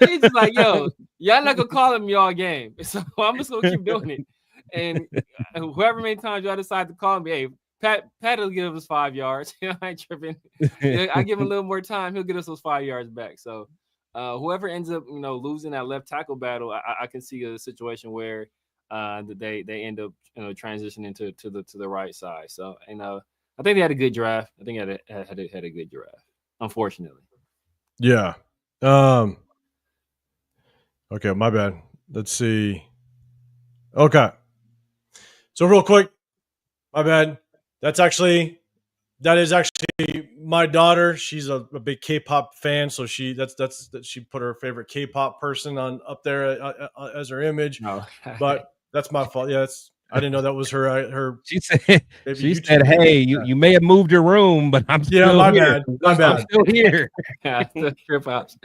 He's just like, yo, y'all not gonna call him y'all game, so I'm just gonna keep doing it. And whoever many times y'all decide to call me, hey, Pat will give us 5 yards. I ain't tripping. I give him a little more time, he'll get us those 5 yards back. So whoever ends up, losing that left tackle battle, I can see a situation where they end up transitioning to the right side. So I think they had a good draft. I think they had a good draft, unfortunately. Yeah. Okay, my bad. Let's see. Okay. So real quick, my bad. That is actually my daughter. She's a big K-pop fan, so she put her favorite K-pop person on up there as her image. Oh. But that's my fault. Yeah, I didn't know that was her. She said, "Hey, you may have moved your room, but I'm still my here. bad. I'm still here." Trip-hops.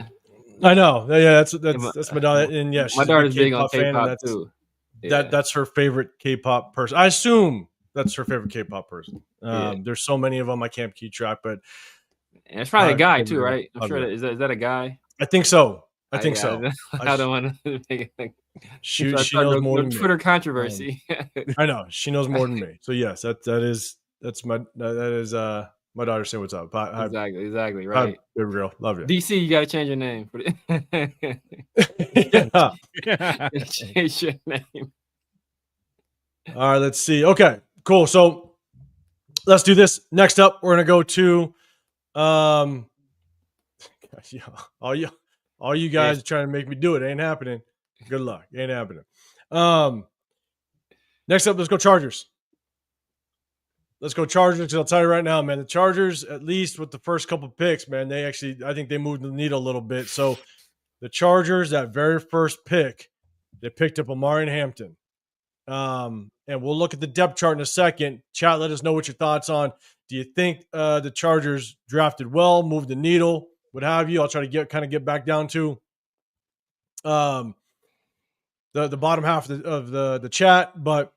I know. Yeah, that's my daughter, and yeah, she's my daughter's big on K-pop fan, K-pop too. That's her favorite K-pop person. I assume that's her favorite K-pop person. There's so many of them I can't keep track, but and it's probably a guy too, right? I'm sure is that a guy? I think so. I think so. I don't want to make it. She knows more than Twitter me. controversy. I know she knows more than me. So yes, that's my daughter saying what's up. Exactly right. Baby girl, love you. DC, you got to change your name. Change your name. All right, let's see. Okay, cool. So let's do this. Next up, we're gonna go to all you guys trying to make me do it. Ain't happening. Good luck. Ain't happening. Next up, let's go Chargers. Let's go Chargers, because I'll tell you right now, man, the Chargers, at least with the first couple picks, man, I think they moved the needle a little bit. So the Chargers, that very first pick, they picked up Omarion Hampton. And we'll look at the depth chart in a second. Chat, let us know what your thoughts on. Do you think the Chargers drafted well, moved the needle, what have you? I'll try to get back down to the bottom half of the chat. But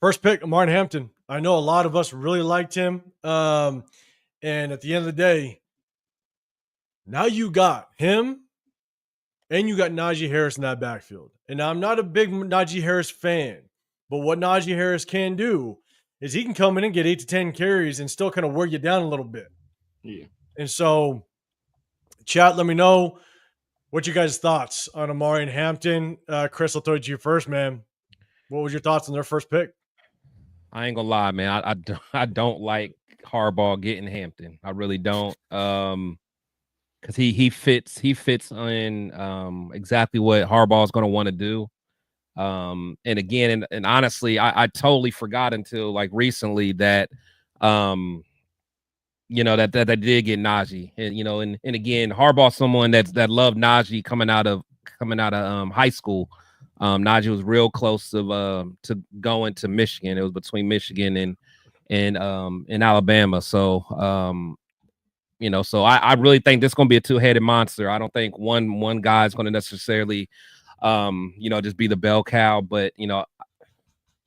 first pick, Omarion Hampton. I know a lot of us really liked him. And at the end of the day, now you got him and you got Najee Harris in that backfield. And I'm not a big Najee Harris fan, but what Najee Harris can do is he can come in and get 8 to 10 carries and still kind of wear you down a little bit. Yeah. And so, chat, let me know what you guys' thoughts on Omarion Hampton. Chris, I'll throw it to you first, man. What was your thoughts on their first pick? I ain't gonna lie, man. I don't like Harbaugh getting Hampton. I really don't. Because he fits in exactly what Harbaugh's gonna want to do. And again, and honestly, I totally forgot until like recently that that they did get Najee. And and again, Harbaugh's someone that loved Najee coming out of high school. Najee was real close to going to Michigan. It was between Michigan and Alabama. So so I really think this is going to be a two-headed monster. I don't think one guy is going to necessarily just be the bell cow, but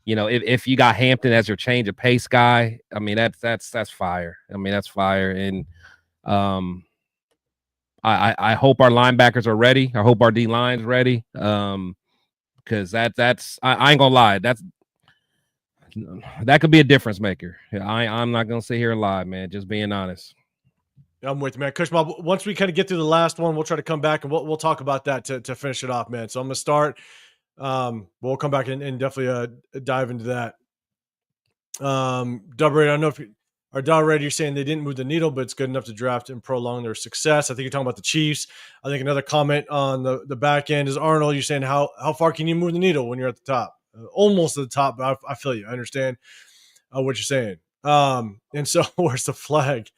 if you got Hampton as your change of pace guy, I mean that's fire. I mean that's fire, and I hope our linebackers are ready. I hope our D line's ready. Because that's I ain't gonna lie, that could be a difference maker. I'm not gonna sit here and lie, man. Just being honest. I'm with you, man. Kushma, once we kind of get through the last one, we'll try to come back and we'll talk about that to finish it off, man. So I'm gonna start. We'll come back and definitely dive into that. Double, I don't know if you're saying they didn't move the needle, but it's good enough to draft and prolong their success. I think you're talking about the Chiefs. I think another comment on the back end is Arnold. You're saying how far can you move the needle when you're at the top? Almost at the top, but I feel you. I understand what you're saying. And so where's the flag?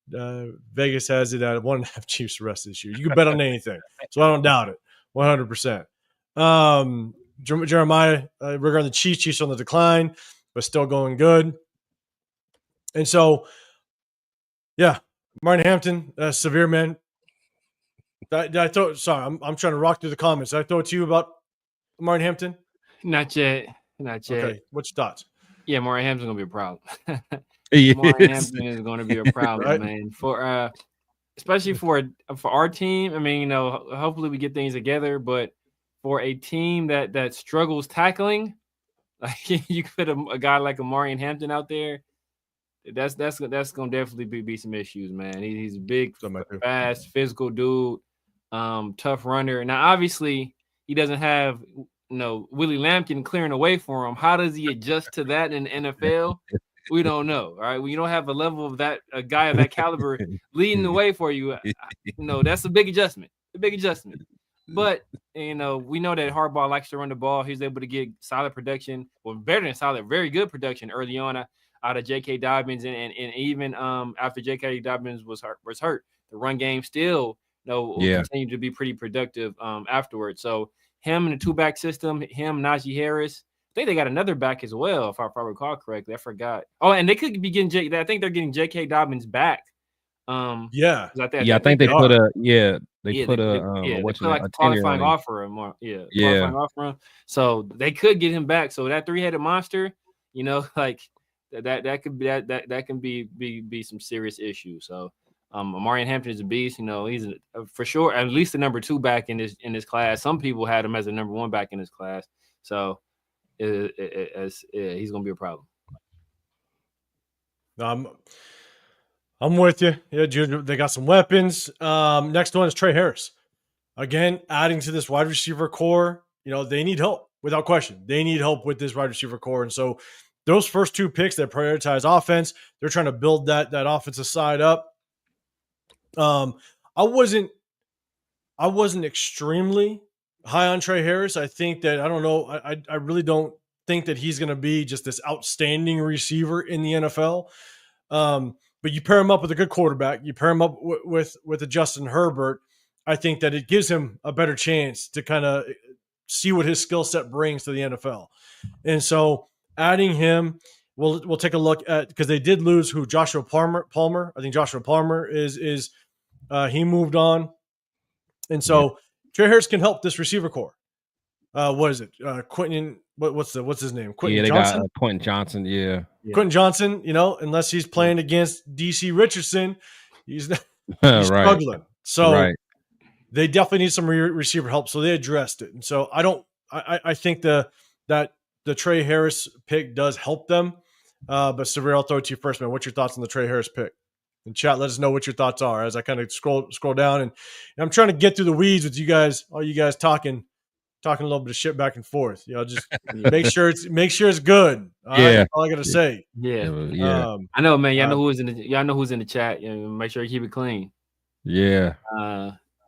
Vegas has it at 1.5 Chiefs the rest of this year. You can bet on anything, so I don't doubt it. 100%. Jeremiah, regarding the Chiefs on the decline, but still going good. And so, yeah, Martin Hampton, severe, man. I thought. Sorry, I'm trying to rock through the comments. Did I throw it to you about Martin Hampton? Not yet. Okay, what's your thoughts? Yeah, Martin Hampton's gonna be a problem. Yes. Martin Hampton is going to be a problem, right? Man. For especially for our team. I mean, hopefully we get things together, but for a team that struggles tackling, like you put a guy like Omarion Hampton out there, that's going to definitely be some issues, man. He's a big, fast, physical dude, tough runner. Now, obviously, he doesn't have Willie Lampkin clearing away for him. How does he adjust to that in the NFL? We don't know. All right. When you don't have a level of a guy of that caliber leading the way for you, that's a big adjustment. But, we know that Harbaugh likes to run the ball. He's able to get solid production, well, better than solid, very good production early on out of J.K. Dobbins. And even after J.K. Dobbins was hurt, the run game still continued to be pretty productive afterwards. So him in the two-back system, Najee Harris, I think they got another back as well, if I recall correctly. I forgot. Oh, and they could be getting I think they're getting J.K. Dobbins back Yeah, I think they put a they put like a qualifying offer more. Qualifying offer. So they could get him back. So that 3-headed monster, like that could be that can be some serious issues. So Amarian Hampton is a beast. He's for sure at least the number 2 back in this class. Some people had him as the number 1 back in this class. So he's gonna be a problem. I'm with you. Yeah, they got some weapons. Next one is Trey Harris. Again, adding to this wide receiver core. They need help without question. They need help with this wide receiver core, and so those first 2 picks that prioritize offense, they're trying to build that offensive side up. I wasn't extremely high on Trey Harris. I think that I don't know. I really don't think that he's going to be just this outstanding receiver in the NFL. But you pair him up with a good quarterback, you pair him up with a Justin Herbert, I think that it gives him a better chance to kind of see what his skill set brings to the NFL. And so adding him, we'll take a look at, because they did lose Joshua Palmer. I think Joshua Palmer is he moved on. And so Trey Harris can help this receiver core. What is it? Quentin, what's his name? Quentin Johnson? Got Quentin Johnson, yeah. Quentin Johnson, unless he's playing against DC Richardson, he's struggling. Right. So they definitely need some receiver help. So they addressed it. And so I think that the Trey Harris pick does help them. But Severe, I'll throw it to you first, man. What's your thoughts on the Trey Harris pick? In chat, let us know what your thoughts are as I kind of scroll down. And I'm trying to get through the weeds with you guys, all you guys talking a little bit of shit back and forth. Just make sure it's good. All right? That's all I got to say. Yeah. I know, man. Y'all know who's in the chat. Make sure you keep it clean. Yeah.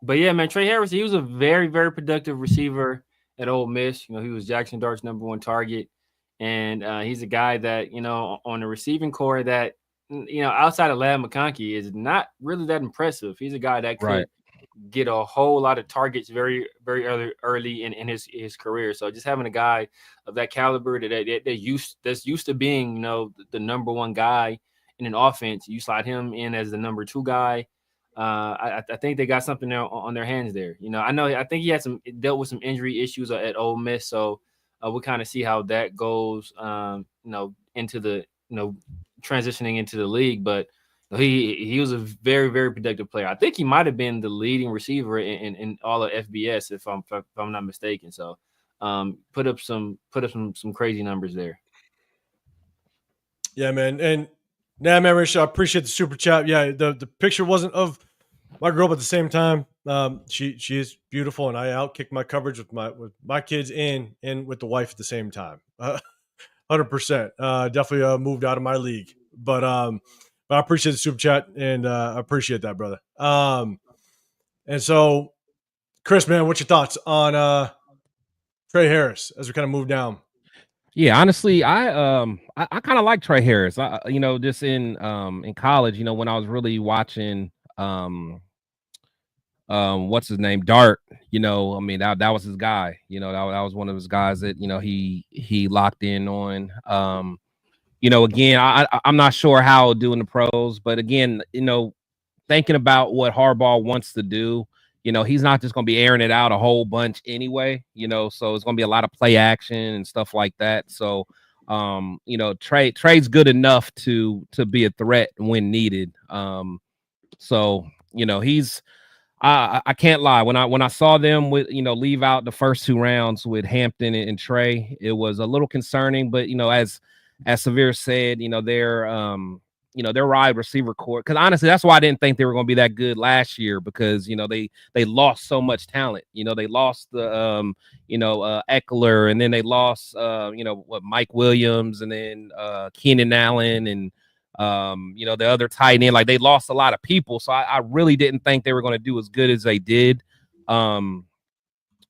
But yeah, man, Trey Harris, he was a very, very productive receiver at Ole Miss. He was Jackson Dart's number 1 target. And he's a guy that, on the receiving core that, outside of Ladd McConkey is not really that impressive. He's a guy that could get a whole lot of targets very, very early in his career. So just having a guy of that caliber that's used to being, the number 1 guy in an offense, you slide him in as the number 2 guy. I think they got something there on their hands there. I think he had dealt with some injury issues at Ole Miss. So we'll kind of see how that goes, into the, transitioning into the league. But he was a very, very productive player. I think he might have been the leading receiver in all of FBS, if I'm not mistaken. So put up some crazy numbers there. Yeah, man. And man, Rich, I appreciate the super chat. Yeah, the picture wasn't of my girl, but at the same time, she is beautiful, and I outkicked my coverage with my kids and with the wife at the same time. 100%. Definitely moved out of my league, but I appreciate the super chat, and I appreciate that, brother. And so, Chris, man, what's your thoughts on Trey Harris as we kind of move down? Yeah, honestly, I kind of like Trey Harris. Just in college, when I was really watching what's his name, Dart. That was his guy. That was one of his guys that he locked in on. Again, I'm not sure how he'll do in the pros, but again, thinking about what Harbaugh wants to do, he's not just going to be airing it out a whole bunch anyway, so it's going to be a lot of play action and stuff like that. So, Trey's good enough to be a threat when needed. He's, I can't lie. When I saw them leave out the first 2 rounds with Hampton and Trey, it was a little concerning, but as Severe said, their wide receiver core, because honestly, that's why I didn't think they were going to be that good last year, because they lost so much talent. They lost the Eckler, and then they lost Mike Williams, and then Keenan Allen, and the other tight end. Like, they lost a lot of people, so I really didn't think they were going to do as good as they did. So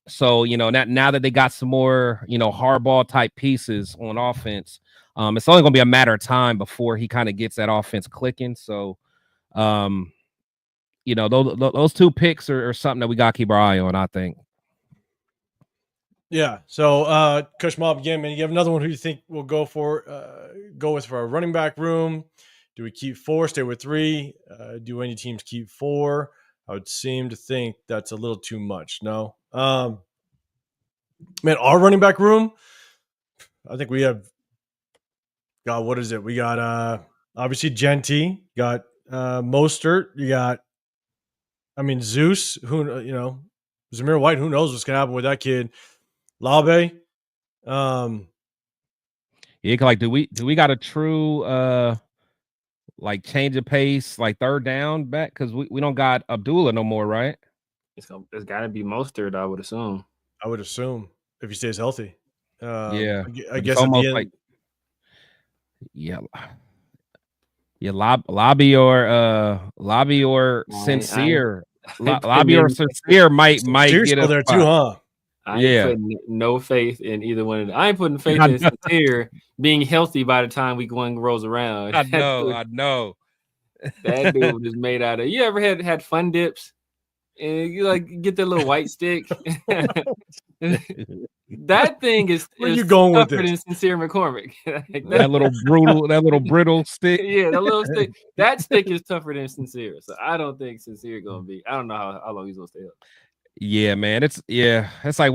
now that they got some more Harbaugh type pieces on offense, it's only going to be a matter of time before he kind of gets that offense clicking. So, those 2 picks are something that we got to keep our eye on, I think. Yeah. So, Kush Mob again, man, you have another one who you think will go with for a running back room? Do we keep 4, stay with 3? Do any teams keep 4? I would seem to think that's a little too much. No. Man, our running back room, I think we have, God, what is it? We got obviously Genty, got Mostert, you got, Zeus, who, Zamir White, who knows what's going to happen with that kid. Labe. Yeah, like do we got a true like change of pace, like third down back? Because we don't got Abdullah no more, right? It's got to be Mostert, I would assume. I would assume if he stays healthy. Yeah, I guess at the end, like Lobby or Sincere. Lobby or Sincere might get a there too, huh? I ain't putting no faith in either one of them. I ain't putting faith in Sincere being healthy by the time week 1 rolls around. I know. That dude is made out of. You ever had fun dips? And you like get that little white stick. That thing is you going tougher with than Sincere McCormick. that little brittle stick. Yeah, that little stick. That stick is tougher than Sincere. So I don't think Sincere gonna be. I don't know how long he's gonna stay up. Yeah, man. It's like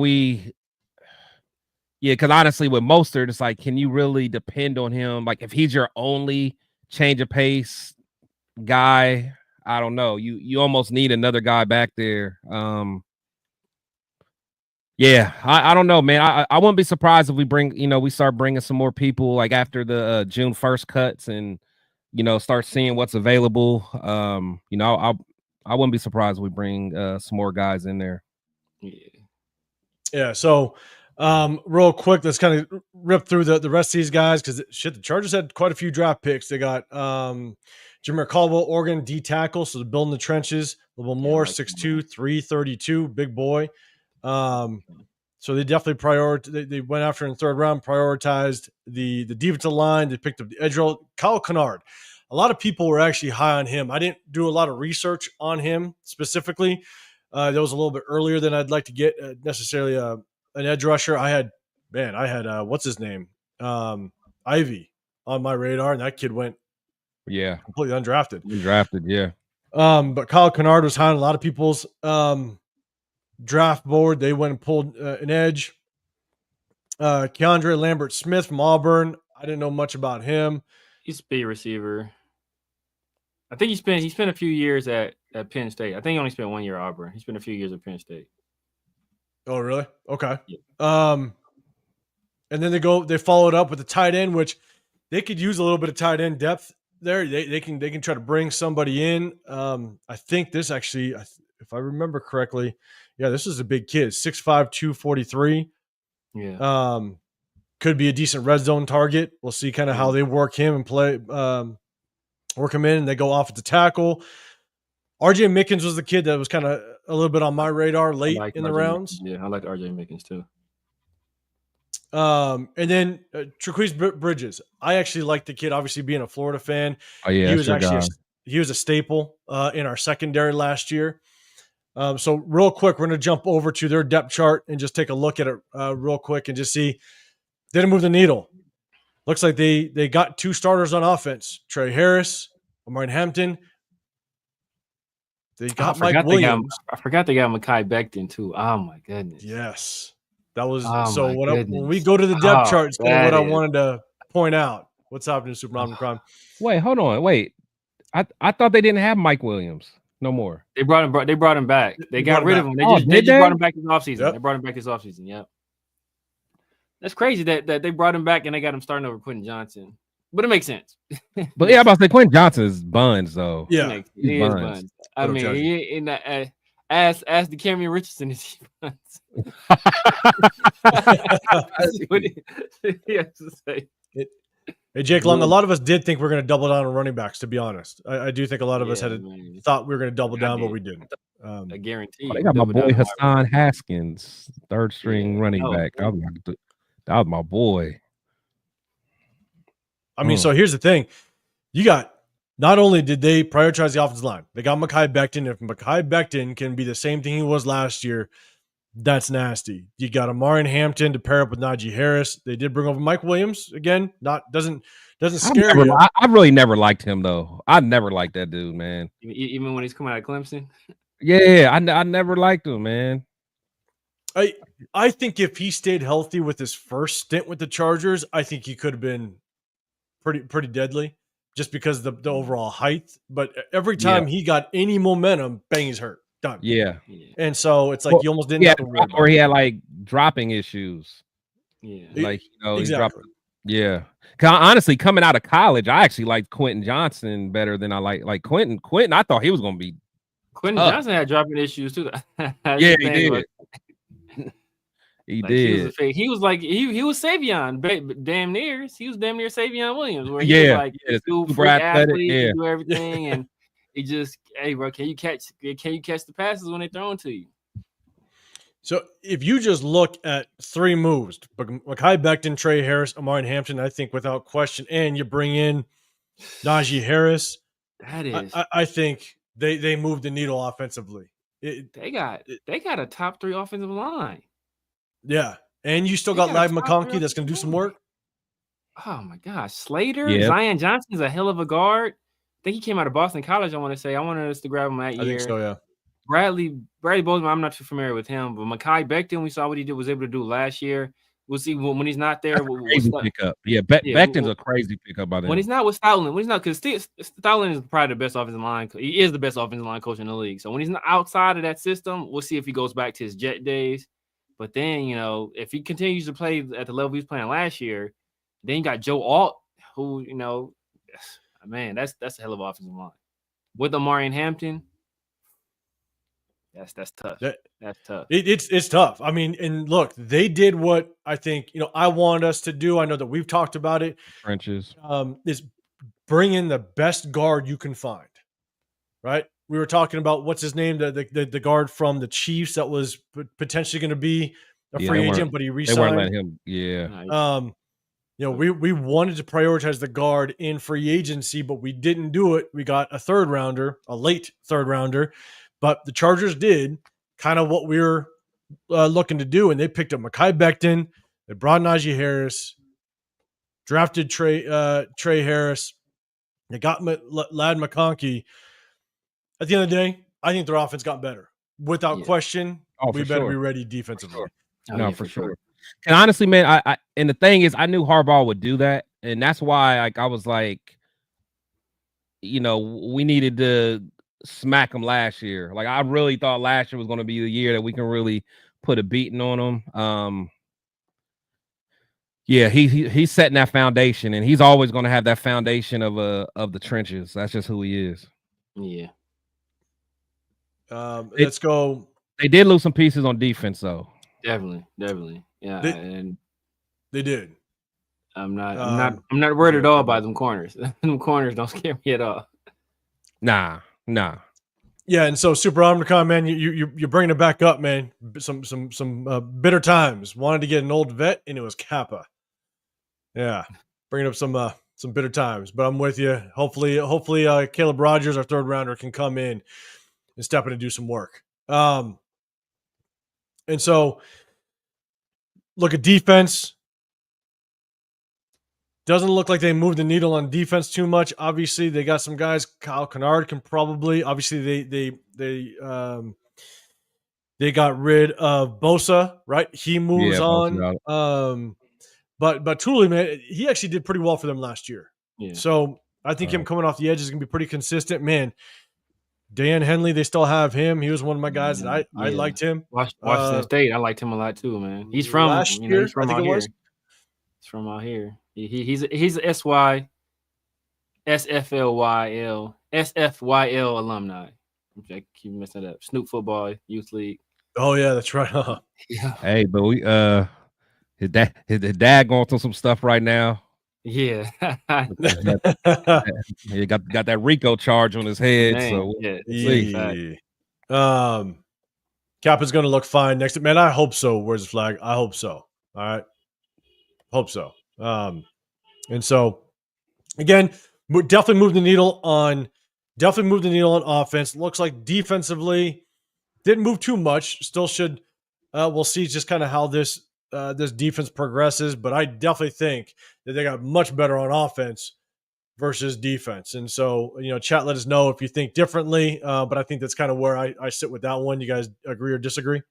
because honestly, with Mostert, it's like, can you really depend on him? Like, if he's your only change of pace guy, I don't know. You almost need another guy back there. Yeah, I don't know, man. I wouldn't be surprised if we start bringing some more people like after the June 1st cuts and start seeing what's available. I wouldn't be surprised if we bring some more guys in there. Yeah. So, real quick, let's kind of rip through the rest of these guys because the Chargers had quite a few draft picks. They got Jameer Caldwell, Oregon D tackle, so they're building the trenches. A little more, 6'2", 332, big boy. So they definitely they went after in the 3rd round, prioritized the defensive line. They picked up the edge roll. Kyle Kennard. A lot of people were actually high on him. I didn't do a lot of research on him specifically. That was a little bit earlier than I'd like to get necessarily an edge rusher. I had what's his name? Ivy on my radar, and that kid went completely undrafted. But Kyle Kennard was high on a lot of people's draft board. They went and pulled an edge. Keandre Lambert-Smith from Auburn. I didn't know much about him. He's a speed receiver. I think he spent a few years at Penn State. I think he only spent 1 year at Auburn. He spent a few years at Penn State. Oh, really? Okay. Yeah. And then they followed up with the tight end, which they could use a little bit of tight end depth there. They can try to bring somebody in. I think this actually, if I remember correctly, this is a big kid, 6'5", 243. Yeah. Could be a decent red zone target. We'll see kind of how they work him and play. Work him in, and they go off at the tackle. RJ Mickens was the kid that was kind of a little bit on my radar late in the rounds. Yeah, I like RJ Mickens too. And then Traquise Bridges. I actually like the kid, obviously being a Florida fan. Oh yeah, he was a staple in our secondary last year. So real quick, we're going to jump over to their depth chart and just take a look at it real quick and just see, didn't move the needle. Looks like they got 2 starters on offense, Trey Harris, Omarion Hampton. They got Mike Williams. I forgot they got Mekhi Becton too. Oh my goodness. Yes. That was when we we go to the depth chart, it's kind of what I wanted to point out. What's happening, Super Mountain Crime? Wait, hold on. Wait. I thought they didn't have Mike Williams no more. They brought him back. They got rid of him. They just brought him back this offseason. Yep. They brought him back this offseason. Yep. That's crazy that they brought him back and they got him starting over Quentin Johnson. But it makes sense. But yeah, I'm about to say Quentin Johnson is buns though. Yeah, he is buns. I mean, ask the Cameron Richardson is he buns. What he has to say. Hey, Jake Long, a lot of us did think we were going to double down on running backs, to be honest. I do think a lot of us thought we were going to double down, but we didn't. I guarantee. They got my boy Hassan Haskins, 3rd string running back. That was my boy. I mean, so here's the thing. You got, not only did they prioritize the offensive line, they got Mekhi Becton. If Mekhi Becton can be the same thing he was last year, That's nasty. You got Amari Hampton to pair up with Najee Harris. They did bring over Mike Williams again. Doesn't scare you. I really never liked him though. I never liked that dude, man. Even when he's coming out of Clemson. Yeah, I never liked him, man. I think if he stayed healthy with his first stint with the Chargers, I think he could have been pretty deadly, just because of the overall height. But every time he got any momentum, bang, he's hurt. Done. Yeah. And so it's like you almost didn't have to worry about or he had like dropping issues. Yeah. Like, exactly. he dropped, yeah. Honestly, coming out of college, I actually liked Quentin Johnson better than I like Quentin. Quentin, I thought he was gonna be Quentin Johnson had dropping issues too. Yeah, he did. He did. He was like he was Savion, damn near. He was damn near Savion Williams, where he was like super athlete, do everything, and he just, hey bro, can you catch the passes when they throw them to you? So if you just look at three moves, Mekhi Becton, Trey Harris, Amari Hampton, I think without question, and you bring in Najee Harris, that is, I think they moved the needle offensively. They got a top 3 offensive line. Yeah, and you still got Ladd McConkey that's going to do some work. Oh my gosh, Slater, Zion Johnson's a hell of a guard. I think he came out of Boston College. I wanted us to grab him that year. I think so, yeah. Bradley Bozeman, I'm not too familiar with him, but Mekhi Becton, we saw what he was able to do last year. We'll see when he's not there. Crazy pickup. Yeah, Becton's a crazy pickup by them. When he's not with Stoutland, because Stoutland is probably the best offensive line. He is the best offensive line coach in the league. So when he's not outside of that system, we'll see if he goes back to his Jet days. But then, if he continues to play at the level he was playing last year, then you got Joe Alt, who, man, that's a hell of an offensive line. With Amari Hampton, that's tough. That's tough. It's tough. I mean, and look, they did what I think, I want us to do. I know that we've talked about it. Trenches. Is bring in the best guard you can find, right? We were talking about what's his name, the guard from the Chiefs that was potentially going to be a free agent, but he re-signed. They weren't letting him. Yeah. We wanted to prioritize the guard in free agency, but we didn't do it. We got a late third rounder, but the Chargers did kind of what we were looking to do, and they picked up Mekhi Becton. They brought Najee Harris, drafted Trey Harris. They got Ladd McConkey. At the end of the day, I think their offense got better. Without question, we better be ready defensively. For sure. And honestly, man, I and the thing is, I knew Harbaugh would do that, and that's why I was like, we needed to smack him last year. Like, I really thought last year was going to be the year that we can really put a beating on him. Yeah, he's setting that foundation, and he's always going to have that foundation of the trenches. That's just who he is. Yeah. Let's go. They did lose some pieces on defense, though. Definitely. Yeah, and they did. I'm not worried at all about them corners. Them corners don't scare me at all. Nah. Yeah, and so Super Omnicom, man, you're bringing it back up, man. Some bitter times. Wanted to get an old vet, and it was Kappa. Yeah, bringing up some bitter times. But I'm with you. Hopefully, Caleb Rogers, our third rounder, can come in and step in and do some work. And so, look at defense. Doesn't look like they moved the needle on defense too much. Obviously, they got some guys. Kyle Kennard can probably. Obviously, they got rid of Bosa, right? He moves on. But Tooley, man, he actually did pretty well for them last year. Yeah. So I think him coming off the edge is going to be pretty consistent, man. Dan Henley, they still have him. He was one of my guys that I liked him. Washington State, I liked him a lot too, man. He's from last year. He's from out here. He's from out here. He's SFYL alumni. I keep messing it up. Snoop Football Youth League. Oh yeah, that's right. Yeah. Hey, but we his dad going through some stuff right now. Yeah. He got that RICO charge on his head. Man, so Kappa's going to look fine next. Man, I hope so. Where's the flag? I hope so. All right. Hope so. And so again, definitely moved the needle on offense. Looks like defensively didn't move too much. Still should We'll see just kind of how this defense progresses, but I definitely think that they got much better on offense versus defense. And so, chat, let us know if you think differently. But I think that's kind of where I sit with that one. You guys agree or disagree?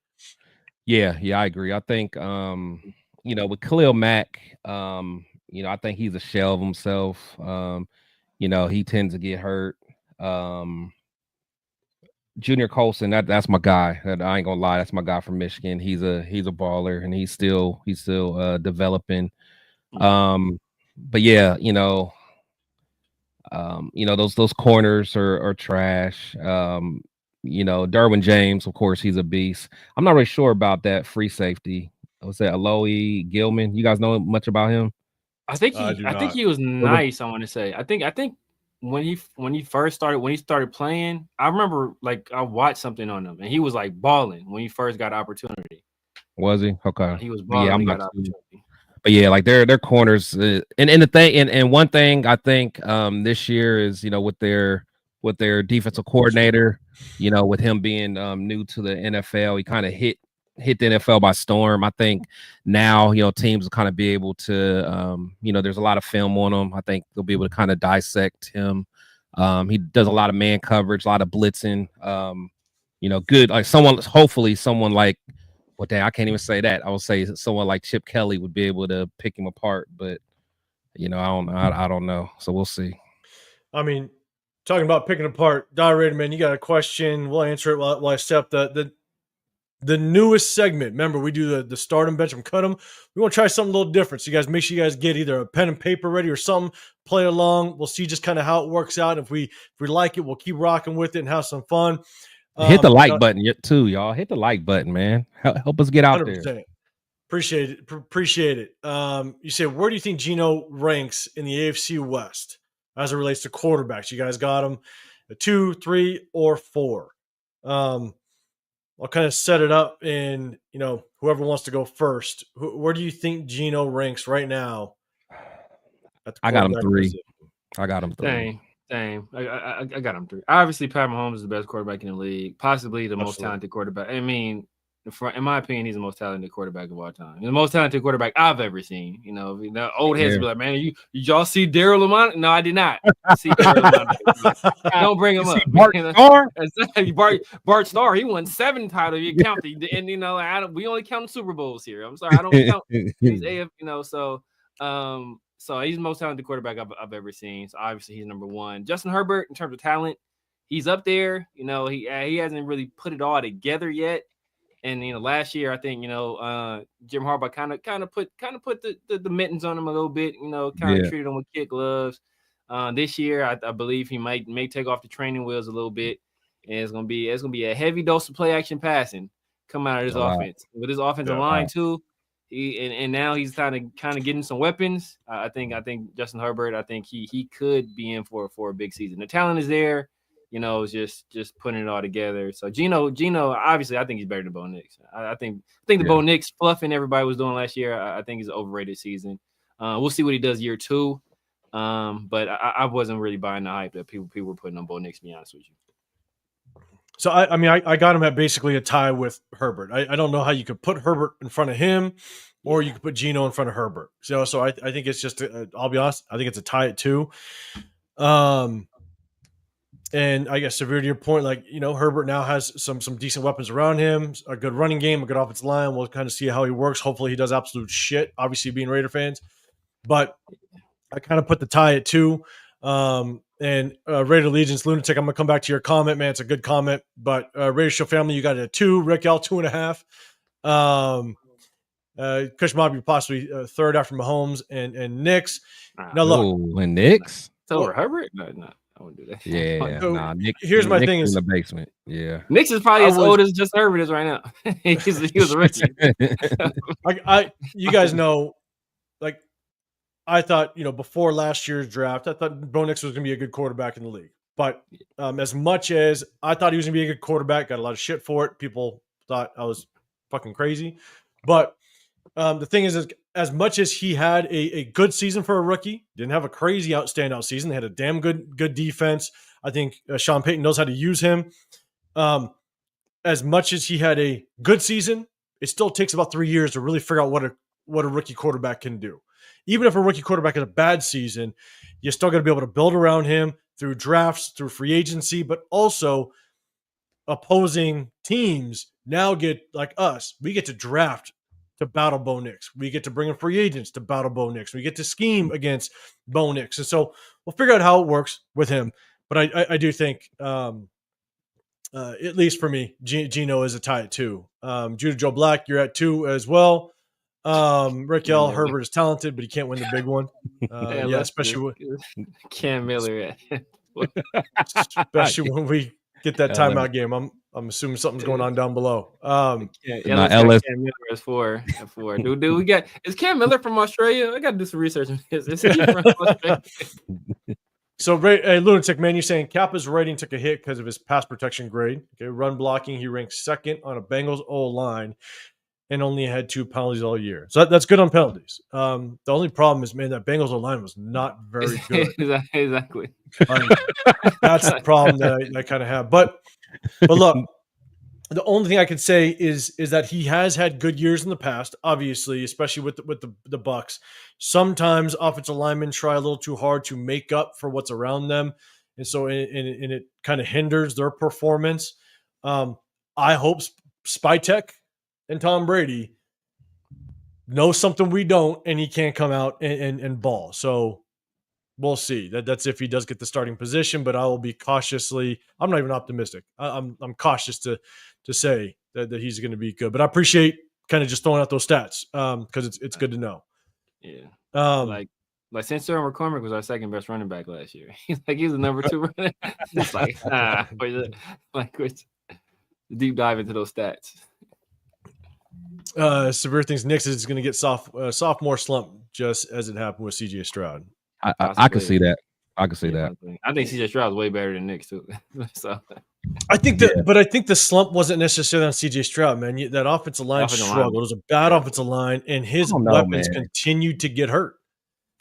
Yeah, I agree. I think, with Khalil Mack, I think he's a shell of himself. He tends to get hurt. Junior Colson, that's my guy. I ain't gonna lie, that's my guy from Michigan. He's a baller, and he's still developing. But yeah, those corners are trash. Derwin James, of course, he's a beast. I'm not really sure about that free safety. What's that, Aloy Gilman? You guys know much about him? I think he was nice. I want to say. I think when he started playing, I remember I watched something on him, and he was balling when he first got opportunity. Was he? Okay. He was balling. Yeah, when he got opportunity. But yeah, their corners, and the thing, and one thing I think this year is with their defensive coordinator, with him being new to the NFL, he kind of hit the NFL by storm. I think now teams will kind of be able to there's a lot of film on him. I think they'll be able to kind of dissect him. He does a lot of man coverage, a lot of blitzing. Good, hopefully someone like. Well, dang, I can't even say that. I would say someone like Chip Kelly would be able to pick him apart, but I don't know. So we'll see. I mean, talking about picking apart, Dilated Man, you got a question? We'll answer it while I step the newest segment. Remember, we do the start and bench them, cut them. We want to try something a little different. So you guys make sure you guys get either a pen and paper ready or something. Play along. We'll see just kind of how it works out. If we like it, we'll keep rocking with it and have some fun. Hit the like button too, y'all. Hit the like button, man. Help us get out 100%. There. Appreciate it. You say, where do you think Geno ranks in the AFC West as it relates to quarterbacks? You guys got him a 2, 3, or 4. I'll kind of set it up, and whoever wants to go first. Where do you think Geno ranks right now? I got him 3. I got him 3. Same. I got him 3. Obviously, Pat Mahomes is the best quarterback in the league, possibly the most talented quarterback. I mean, in my opinion, he's the most talented quarterback of all time. He's the most talented quarterback I've ever seen. The old heads be like, man, did y'all see Daryl Lamont? No, I did not see Daryl Lamont. Don't bring him up. Bart Starr, he won 7 titles. You count and we only count Super Bowls here. I'm sorry, I don't count these AF. So he's the most talented quarterback I've ever seen. So obviously he's number 1. Justin Herbert, in terms of talent, he's up there. He hasn't really put it all together yet. And last year I think Jim Harbaugh kind of put the mittens on him a little bit. Treated him with kid gloves. This year I believe he may take off the training wheels a little bit, and it's gonna be a heavy dose of play action passing come out of his offense with his offensive line too. And now he's kind of getting some weapons. I think Justin Herbert. I think he could be in for a big season. The talent is there. It's just putting it all together. So Geno, obviously, I think he's better than Bo Nix. I think the Bo Nix fluffing everybody was doing last year. I think he's an overrated season. We'll see what he does year 2. But I wasn't really buying the hype that people were putting on Bo Nix. To be honest with you. So I got him at basically a tie with Herbert. I don't know how you could put Herbert in front of him, or you could put Geno in front of Herbert. So I think it's just I'll be honest. I think it's a tie at 2. And I guess severe to your point, Herbert now has some decent weapons around him, a good running game, a good offensive line. We'll kind of see how he works. Hopefully he does absolute shit, obviously being Raider fans. But I kind of put the tie at 2. And Raider Allegiance Lunatic, I'm going to come back to your comment, man. It's a good comment. But Raider Show family, you got it at 2. Rick L, 2.5. Kush Mob, you're possibly 3rd after Mahomes and Knicks. Now, look. And Knicks? Over Herbert? No. I wouldn't do that. Yeah, Nick, here's my thing: is in the basement. Yeah, Knicks is probably as old as Justin Herbert is right now. he was a rookie. You guys know, I thought before last year's draft, I thought Bo Nix was going to be a good quarterback in the league. But as much as I thought he was going to be a good quarterback, got a lot of shit for it. People thought I was fucking crazy. But the thing is, as much as he had a good season for a rookie, didn't have a crazy standout season. They had a damn good defense. I think Sean Payton knows how to use him. As much as he had a good season, it still takes about 3 years to really figure out what a rookie quarterback can do. Even if a rookie quarterback has a bad season, you still got to be able to build around him through drafts, through free agency, but also opposing teams now get, like us, we get to draft to battle Bo Nix. We get to bring in free agents to battle Bo Nix. We get to scheme against Bo Nix. And so we'll figure out how it works with him. But I do think, at least for me, Gino is a tie at 2. Judah Joe Black, you're at 2 as well. Raquel Herbert is talented, but he can't win the big one. Especially with Cam Miller. Especially when we get that timeout game. I'm assuming something's going on down below. Cam Miller is 4. Dude, we got is Cam Miller from Australia? I got to do some research on this. Is he from Australia? So, Lunatic Man, you're saying Kappa's rating took a hit because of his pass protection grade. Okay, run blocking, he ranks 2nd on a Bengals O-line and only had 2 penalties all year. So that's good on penalties. The only problem is, man, that Bengals O-line was not very good. Exactly. That's the problem that I kind of have. But look, the only thing I can say is that he has had good years in the past, obviously, especially with the Bucs. Sometimes offensive linemen try a little too hard to make up for what's around them, and so it kind of hinders their performance. I hope Spytek and Tom Brady know something we don't, and he can't come out and ball. So we'll see. That's if he does get the starting position, but I will be cautiously. I'm not even optimistic. I'm cautious to say that he's going to be good. But I appreciate kind of just throwing out those stats because it's good to know. Yeah. Like Sensor McCormick was our 2nd best running back last year. He was the number 2 running. It's like deep dive into those stats. Severe things. Nix is going to get sophomore slump just as it happened with CJ Stroud. I can see that. I can see that. I think CJ Stroud is way better than Nix too. So I think but I think the slump wasn't necessarily on CJ Stroud, man. That offensive line struggled. It was a bad offensive line, and his weapons continued to get hurt.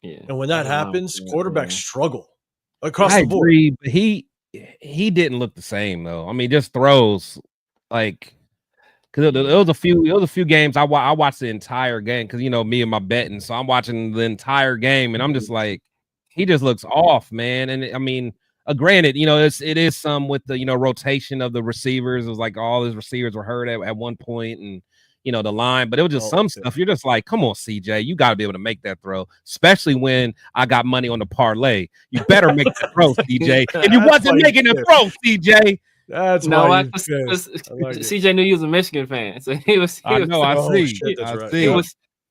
Yeah, and when that happens, quarterbacks struggle across the board. Agree, but he didn't look the same though. I mean, just throws like. Because there was a few games I watched the entire game because me and my betting, so I'm watching the entire game and I'm just like, he just looks off, man. And I mean, granted, it is some with the rotation of the receivers. It was like all his receivers were hurt at one point, and the line, but it was just stuff. You're just like, come on, CJ, you got to be able to make that throw, especially when I got money on the parlay. You better make the throw, CJ. And you wasn't making the throw, CJ. That's CJ knew he was a Michigan fan, so he was. I see.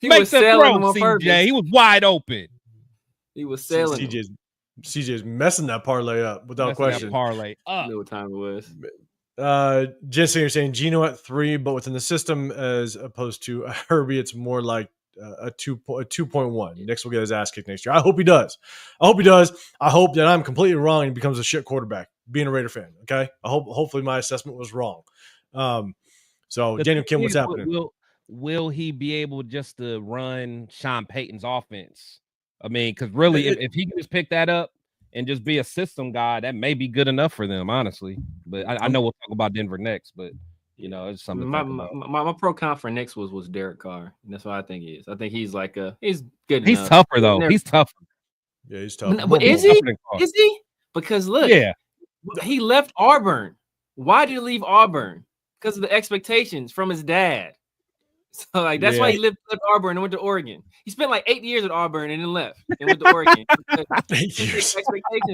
He was selling him on purpose. CJ, he was wide open. He was selling. CJ's messing that parlay up without question. That parlay up. I knew what time it was. Jensen, you're saying Gino at 3, but within the system as opposed to Herbie, it's more like a 2.1. Nix will get his ass kicked next year. I hope he does. I hope that I'm completely wrong and he becomes a shit quarterback. Being a Raider fan, okay. Hopefully my assessment was wrong. So Daniel Kim, what's happening? Will he be able just to run Sean Payton's offense? I mean, because really, if he can just pick that up and just be a system guy, that may be good enough for them, honestly. But I know we'll talk about Denver next, but it's something. My pro con for next was Derek Carr. And that's what I think he is. I think he's he's good. He's tougher though. He's tougher. Yeah, he's tough. But is he? Is he? Because look, he left Auburn. Why did he leave Auburn? Because of the expectations from his dad. So that's why he left Auburn and went to Oregon. He spent 8 years at Auburn and then left and went to Oregon. Expectations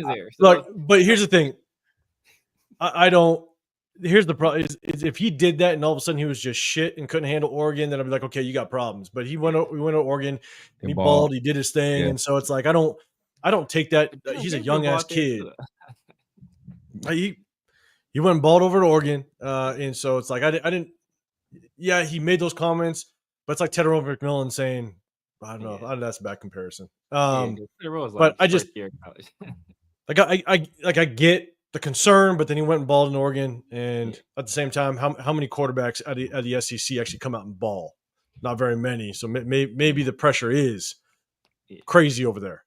there. So, but here's the thing. I don't. Here's the problem: is if he did that and all of a sudden he was just shit and couldn't handle Oregon, then I'd be like, okay, you got problems. But we went to Oregon and he balled. He did his thing, and so it's like I don't take that. He's a young ass kid. He went and balled over to Oregon, and so it's like I didn't. Yeah, he made those comments, but it's like Ted McMillan saying, I don't know. That's a bad comparison. But I just I get the concern, but then he went and balled in Oregon, and at the same time, how many quarterbacks at the SEC actually come out and ball? Not very many. So maybe the pressure is crazy over there,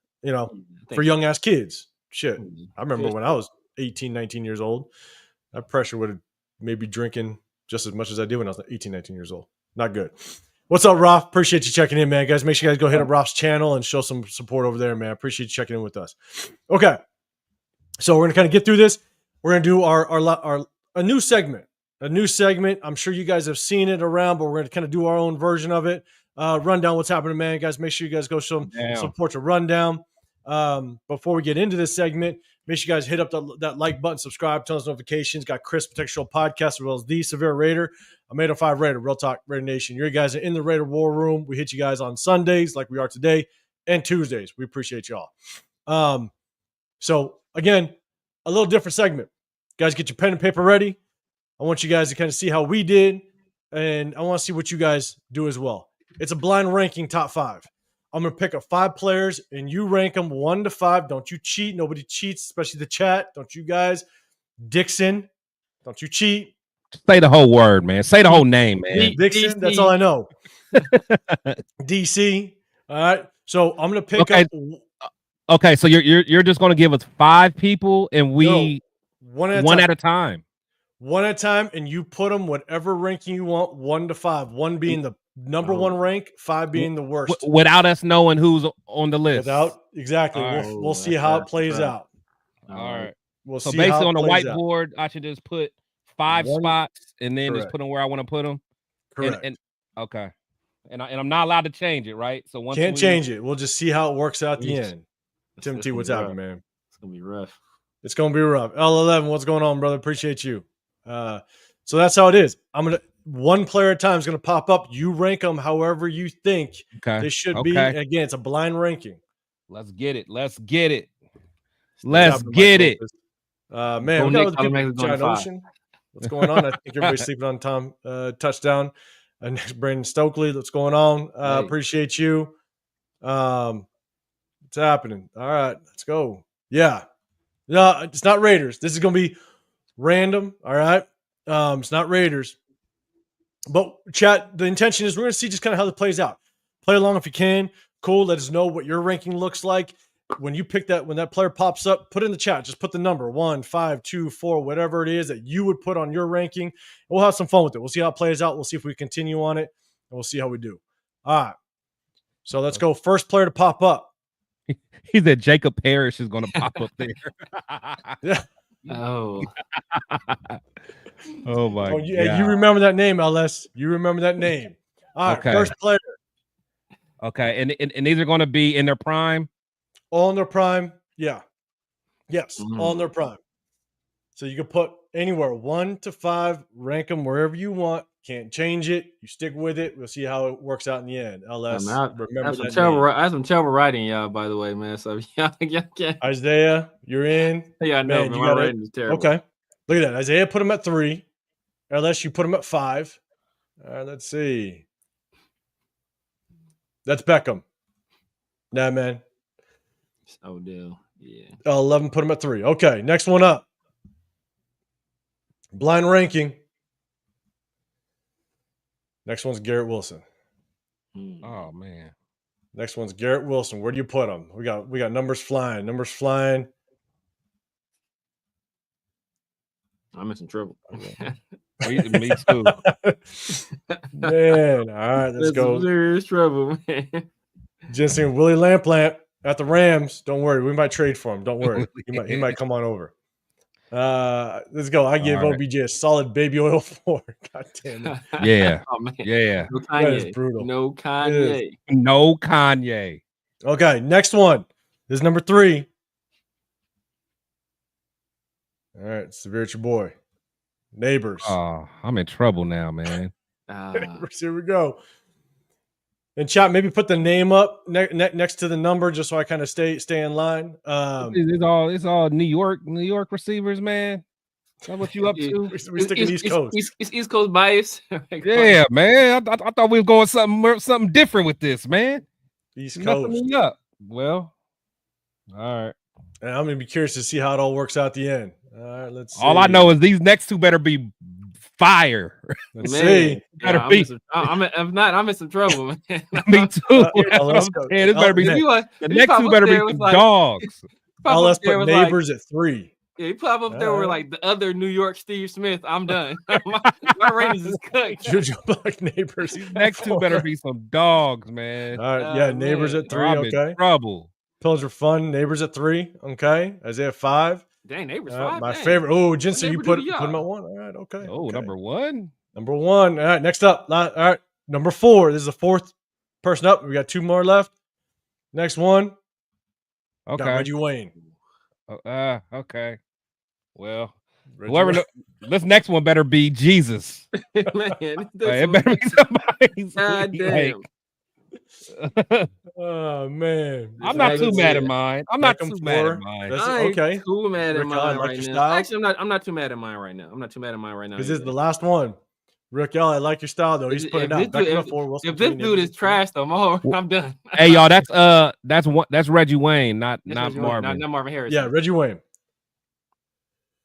for young ass kids. Shit, I remember when I was 18, 19 years old, that pressure would have maybe drinking just as much as I did when I was 18, 19 years old. Not good. What's up, Ralph? Appreciate you checking in, man. Guys, make sure you guys go hit up Ralph's channel and show some support over there, man. Appreciate you checking in with us. Okay. So we're going to kind of get through this. We're going to do a new segment. A new segment. I'm sure you guys have seen it around, but we're going to kind of do our own version of it. Rundown what's happening, man. Guys, make sure you guys go show some support to Rundown. Before we get into this segment, make sure you guys hit up that like button, subscribe, turn on notifications. Got Chris Protect Show podcast as well as the Severe Raider, a 805 Raider, Real Talk Raider Nation. You guys are in the Raider War Room. We hit you guys on Sundays like we are today and Tuesdays. We appreciate y'all. So again, a little different segment. Guys, get your pen and paper ready. I want you guys to kind of see how we did, and I want to see what you guys do as well. It's a blind ranking top 5. I'm going to pick up 5 players, and you rank them 1 to 5. Don't you cheat. Nobody cheats, especially the chat. Don't you guys. Dixon, don't you cheat. Say the whole word, man. Say the whole name, man. Dixon, DC. that's all I know. DC. All right. So I'm going to pick up. Okay, so you're just going to give us 5 people, and we one at a time. One at a time, and you put them whatever ranking you want, 1 to 5. 1 being the number 1 rank, 5 being the worst. Without us knowing who's on the list. Exactly. We'll see how it plays out. All right. We'll so see basically how on the whiteboard, I should just put 5 spots and then just put them where I want to put them. Correct. And okay. And I'm not allowed to change it, right? So once can't change it. We'll just see how it works out at the end. Tim T, what's happening, man? It's gonna be rough. It's gonna be rough. L11, what's going on, brother? Appreciate you. So that's how it is. I'm gonna 1 player at a time is gonna pop up. You rank them however you think they should be. And again, it's a blind ranking. Let's get it. Man, we got other people. John Ocean. What's going on? I think everybody's sleeping on Tom touchdown. Next, Brandon Stokely. What's going on? Appreciate you. What's happening? All right, let's go. Yeah. No, it's not Raiders. This is gonna be random. All right. It's not Raiders. But chat, the intention is we're gonna see just kind of how it plays out. Play along if you can. Cool. Let us know what your ranking looks like. When you pick that, when that player pops up, put it in the chat. Just put the number 1, 5, 2, 4, whatever it is that you would put on your ranking. We'll have some fun with it. We'll see how it plays out. We'll see if we continue on it, and we'll see how we do. All right. So let's go. First player to pop up. He said Jacob Parrish is going to pop up there. Yeah. Oh. Oh my God. You remember that name, LS. You remember that name. All right. Okay. First player. Okay. And these are going to be in their prime. All in their prime, yeah. Yes, all in their prime. So you can put anywhere 1 to 5, rank them wherever you want. Can't change it. You stick with it. We'll see how it works out in the end. LS, remember that. I have some trouble writing, y'all. By the way, man. So yeah. Isaiah, you're in. Yeah, I know. Man, my writing is terrible. Okay, look at that. Isaiah put him at 3. LS, you put him at 5. All right, let's see. That's Beckham. Nah, man. Odell, yeah. 11 put him at 3. Okay, next one up. Blind ranking. Next one's Garrett Wilson. Oh man. Next one's Garrett Wilson. Where do you put him? We got numbers flying. I'm in some trouble. Me too. Man, all right, let's go. Serious trouble, man. Jensen Willie Lamplant at the Rams. Don't worry, we might trade for him. Don't worry, he might come on over. Let's go. I give OBJ a solid baby oil 4. God damn it. Yeah. Oh, man. Yeah. No Kanye. That is brutal. No Kanye. No Kanye. Okay, next one. This is number 3. All right, Severe, it's your boy. Neighbors. Oh, I'm in trouble now, man. Neighbors, here we go. And chat, maybe put the name up next to the number just so I kind of stay in line. It's all New York receivers, man. Is that what you up to? We're sticking East Coast. It's East Coast bias. Yeah, man. I thought we were going something different with this, man. East Coast. Me up. Well, all right. And I'm gonna be curious to see how it all works out at the end. All right, let's see. All I know is these next 2 better be fire. Let's see. I'm in some trouble, man. Me too. This better be the next 2 better be some dogs. Let's put Neighbors at 3. Yeah, he pop up there with like the other New York Steve Smith. I'm done. my ratings is cooked. Juju Buck Neighbors. These next two better be some dogs, man. All right, yeah, Neighbors man. at 3. I'm okay. in trouble. Pillars are fun. Neighbors at 3. Okay. Isaiah 5. Dang, Neighbors 5. My dang. favorite. Oh, Jensen, you put do him at 1. All right. Okay. Oh, okay. number 1. Number 1. All right. Next up. All right. Number 4. This is the 4th person up. We got 2 more left. Next one. Okay. Got Reggie Wayne. Okay. Well, whoever this next one better be Jesus. Man, it better be somebody. God damn. Oh man, I'm not too mad at mine. I'm not too mad at mine. Okay, too mad at mine like right now. style. Actually, I'm not too mad at mine right now. I'm not too mad at mine right now. This is the last one. Rick L, I like your style though. He's putting it out. If this dude is trash though, I'm done. Hey y'all, that's Reggie Wayne, not Marvin. Not Marvin Harris. Yeah, Reggie Wayne.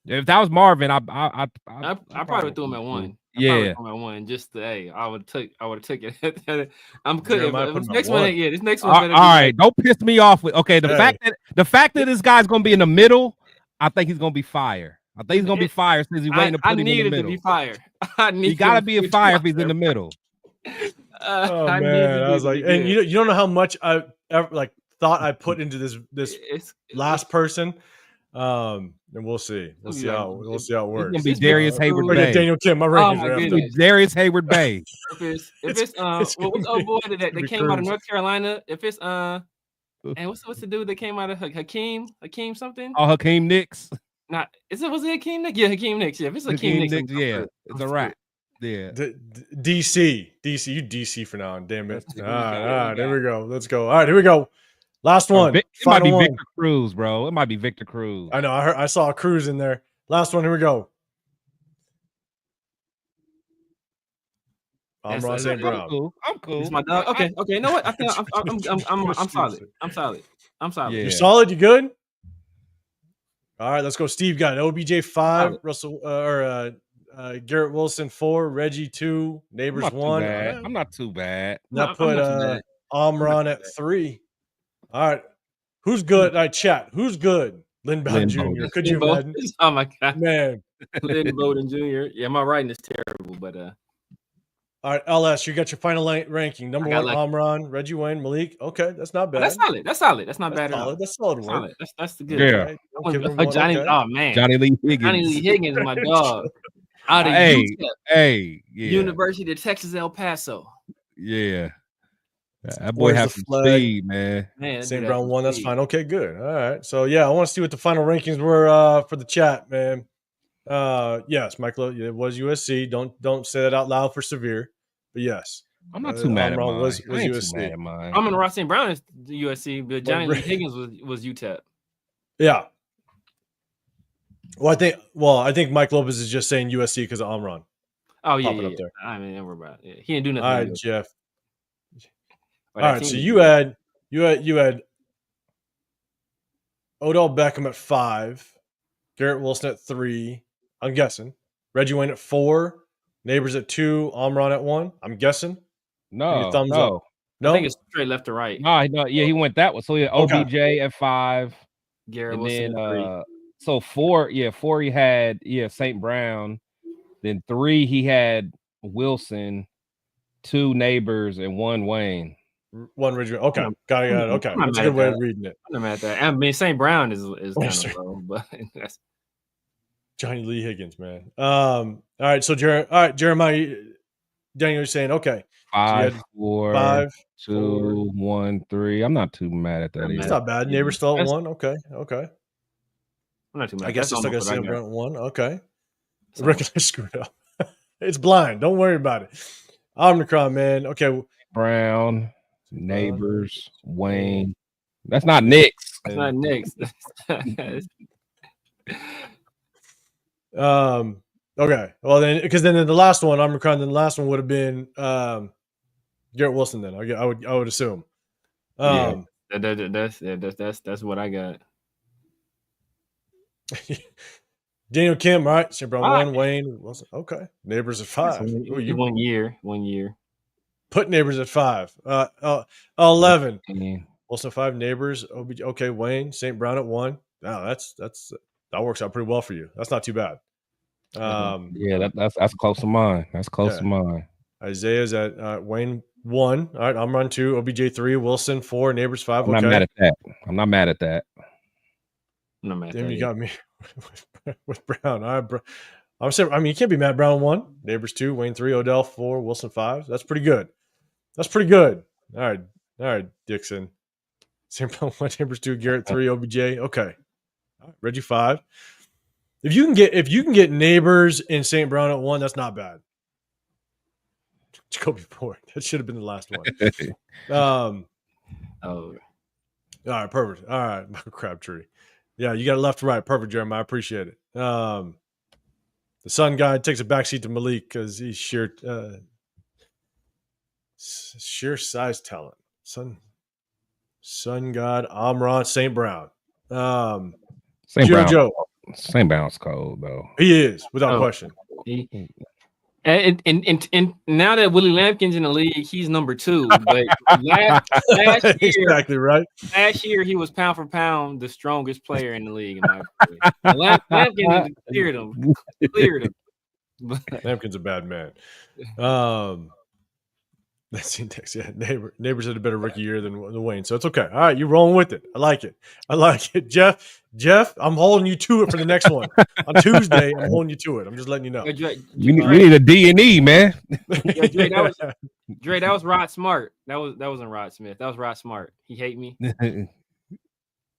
If that was Marvin, I probably threw him at 1. Yeah, at 1. Just I would have took it. I'm cooking. This next one, this next one. All right, don't piss me off with. Okay, the fact that this guy's gonna be in the middle, I think he's gonna be fire. I think he's gonna be fire since he's waiting to put him in the middle. To be fire. He gotta be a fire if he's in the middle. Oh man, I was like, and you don't know how much I ever thought I put into this last person. And we'll see. We'll see how it works. It's gonna be Darius Hayward Bay. Daniel Kim, my rankings. Darius Hayward Bay. If it's what's old boy that came out of North Carolina? If it's and what's the dude that came out of Hakeem something? Oh, Hakeem Nicks. Was it Hakeem Nicks? Yeah, Hakeem Nicks. Yeah, if it's Hakeem Nicks, yeah, it's a wrap. Yeah. DC, you DC for now. Damn it. All right, there we go. Let's go. All right, here we go. Last one. It might be Victor Cruz, bro. It might be Victor Cruz. I know. I saw a Cruz in there. Last one. Here we go. I'm Ross St. Brown. I'm cool. It's my dog. Okay. You know what? I think I'm solid. I'm solid. Yeah. You're solid. You good? All right. Let's go. Steve got it. OBJ 5. Russell Garrett Wilson 4. Reggie 2. Neighbors 1. I'm not too bad. That put Amron at 3. All right. Who's good? All right, chat. Who's good? Lynn Bowden Jr. Could you imagine? Oh my god. Man. Lynn Bowden Jr. Yeah, my writing is terrible, but all right, LS, you got your final ranking. Number 1, Amron, Reggie Wayne, Malik. Okay, that's not bad. That's solid. That's not bad at all. That's solid work. That's the good. Yeah. Johnny, oh man. Johnny Lee Higgins. Johnny Lee Higgins, my dog. Out of UTEP. University of Texas, El Paso. Yeah. That boy has some speed, man. St. Brown 1. That's fine. Okay, good. All right. So I want to see what the final rankings were for the chat, man. Yes, Michael, it was USC. Don't say that out loud for severe, but yes, I'm not too mad at mine. Was USC. I'm in Ross St. Brown is USC, but Johnny Lee Higgins was UTEP. Yeah. Well, I think Mike Lopez is just saying USC because of Amron. Oh yeah. I mean, don't worry about it. He didn't do nothing. All right, Jeff. All right, so you had Odell Beckham at 5, Garrett Wilson at 3. I'm guessing Reggie Wayne at 4, Neighbors at 2, Amron at 1. I'm guessing. No, thumbs up. No, I think it's straight left to right. No, yeah, he went that way. So yeah, OBJ at 5, Garrett Wilson at 3. So 4, he had St. Brown. Then 3, he had Wilson, 2 Neighbors, and 1 Wayne. 1 Reggie. Okay, got it. Okay, that's a good way of reading it. I'm at that. I mean, St. Brown is kind of low, but that's Johnny Lee Higgins, man. All right, so Jeremiah, Daniel, you're saying okay. 5, so 4, 5, 2, 1, 3. I'm not too mad at that. It's not bad. Neighbors still at 1. Okay. I'm not too mad. I guess it's like a St. Brown 1. Okay. I reckon I screwed up. It's blind. Don't worry about it. Omnicron, man. Okay. Brown, Neighbors, Wayne. That's not Knicks. That's not Knicks. Okay. Well then, because then the last one, Omnicron, then the last one would have been Garrett Wilson. Then I would assume. That's what I got. Daniel Kim, all right. St. Brown 1, Wayne Wilson. Okay. Neighbors at 5. Ooh, 1 year. Put Neighbors at 5. 11. Wilson 5, Neighbors. OBJ. Okay, Wayne. St. Brown at 1. Wow, that's That works out pretty well for you. That's not too bad. That's close to mine. That's close to mine. Isaiah's at Wayne 1. All right, I'm run 2. OBJ 3. Wilson 4. Neighbors 5. I'm not mad at that. I'm not mad at that. Damn, you got me with Brown. All right, I'm saying, I mean, you can't be mad. Brown 1. Neighbors 2. Wayne 3. Odell 4. Wilson 5. That's pretty good. All right, Dixon. St. Brown 1. Neighbors 2. Garrett 3. OBJ. Okay. All right, Reggie 5. If you can get Neighbors and St. Brown at 1, that's not bad. Jacoby Ford. That should have been the last one. All right, perfect. All right, Crabtree. Yeah, you got it left to right. Perfect, Jeremiah. I appreciate it. The Sun guy takes a backseat to Malik because he's sheer size talent. Sun God, Amron, St. Brown. Joe. St. Brown's cold though. He is, without question. And now that Willie Lampkin's in the league, he's number 2. But last year, exactly right. Last year, he was pound for pound the strongest player in the league. In my opinion. Lampkin cleared him. Lampkin's a bad man. That's index. Yeah, Neighbors had a better rookie year than Wayne, so it's okay. All right, you're rolling with it. I like it. Jeff, I'm holding you to it for the next one on Tuesday. I'm holding you to it. I'm just letting you know. We need a D&E, man. Dre, that was Rod Smart. That wasn't Rod Smith. That was Rod Smart. He hate me.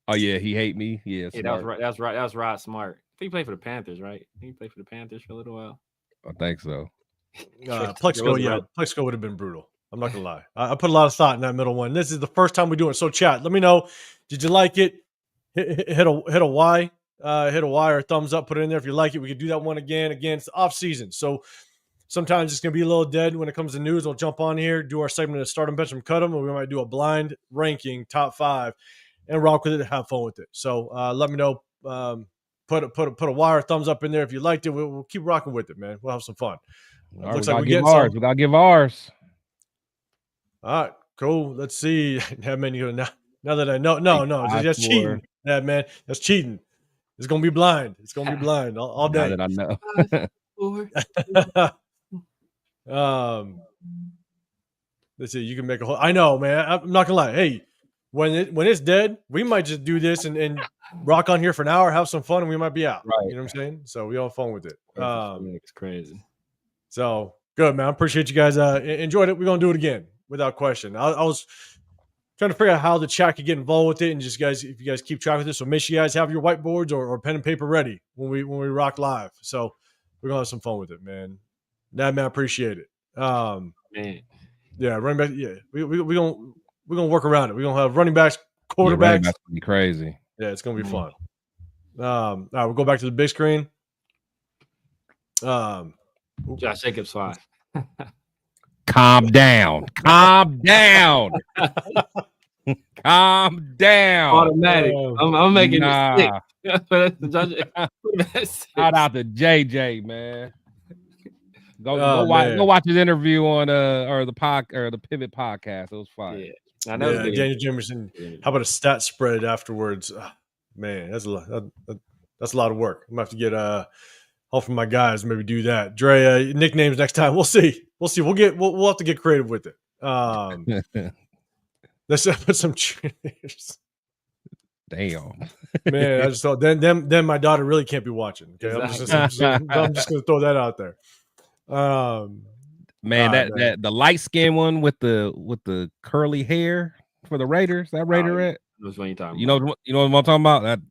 Oh yeah, he hate me. Yeah, that was Rod Smart. I think he played for the Panthers, right? He played for the Panthers for a little while. I think so. Plexico would have been brutal. I'm not gonna lie. I put a lot of thought in that middle one. This is the first time we do it. So chat, let me know. Did you like it? Hit a Y or a thumbs up. Put it in there if you like it. We could do that one again. Again, it's the off season, so sometimes it's gonna be a little dead when it comes to news. We'll jump on here, do our segment of start them, bench them, cut them, and we might do a blind ranking top 5 and rock with it and have fun with it. So let me know. Put a Y or thumbs up in there if you liked it. We'll keep rocking with it, man. We'll have some fun. Looks like we gotta give ours. All right, cool. Let's see. How many now that I know? No, that's cheating. Yeah, man, that's cheating. It's gonna be blind. It's gonna be blind all day. Now that I know. Let's see. You can make a whole. I know, man. I'm not gonna lie. Hey, when it's dead, we might just do this and rock on here for an hour, have some fun, and we might be out. Right. You know what I'm saying? So we all have fun with it. It's crazy. So good, man. I appreciate you guys. Enjoyed it. We're gonna do it again without question. I was trying to figure out how the chat could get involved with it, and just guys, if you guys keep track of this, so make sure you guys have your whiteboards or pen and paper ready when we rock live. So we're gonna have some fun with it, man. Man, I appreciate it. Man, yeah, running back. Yeah, we're gonna work around it. We're gonna have running backs, quarterbacks. That's gonna be crazy. Yeah, it's gonna be fun. All right, we'll go back to the big screen. Josh Jacobs 5. Calm down. Calm down. Automatic. I'm making it sick. Shout out to JJ, man. Go watch his interview on the Pivot podcast. It was fun. Yeah. I know. Daniel Jamerson. How about a stat spread afterwards? Man, that's a lot of work. I'm gonna have to get help from my guys. Maybe do that. Dre, nicknames next time. We'll see. We'll have to get creative with it. Let's put some cheerleaders. Damn, man. I just thought then my daughter really can't be watching. Okay, exactly. I'm just gonna throw that out there. Man, that the light skinned one with the curly hair for the Raiders. That Raider at? That's what you're talking about. You know what I'm talking about? That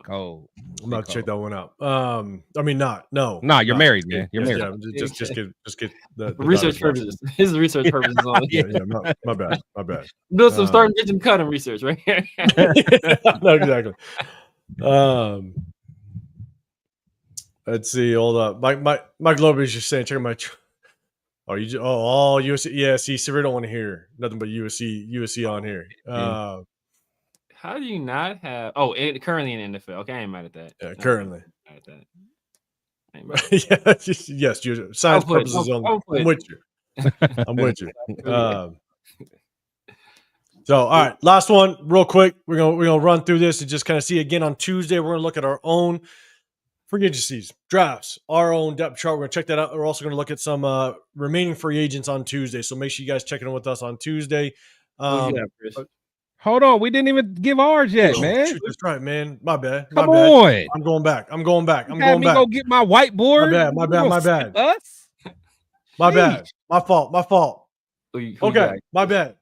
cold. I'm about to check that one out. I mean, you're married, man. You're married. Yeah, just get the research purposes. His research purposes on it. Yeah, my bad. Do some starting bitch and cut him research right here. No, exactly. Let's see. Hold up. Mike Loeb is just saying, check my. All USC. Yeah, see, Siri don't want to hear nothing but USC on here. How do you not have? Currently in the NFL. Okay, I ain't mad at that. Yeah, currently. Yes, science purposes only. I'm with you. I'm with you. So, all right, last one, real quick. We're gonna run through this and just kind of see again on Tuesday. We're gonna look at our own free agencies, drafts, our own depth chart. We're gonna check that out. We're also gonna look at some remaining free agents on Tuesday. So make sure you guys check in with us on Tuesday. Chris? Hold on, we didn't even give ours yet, man. Shoot, that's right, man. My bad. Come on. I'm going back. I'm going back. Go get my whiteboard. My bad. Us? My bad. My fault. Who Okay, my bad.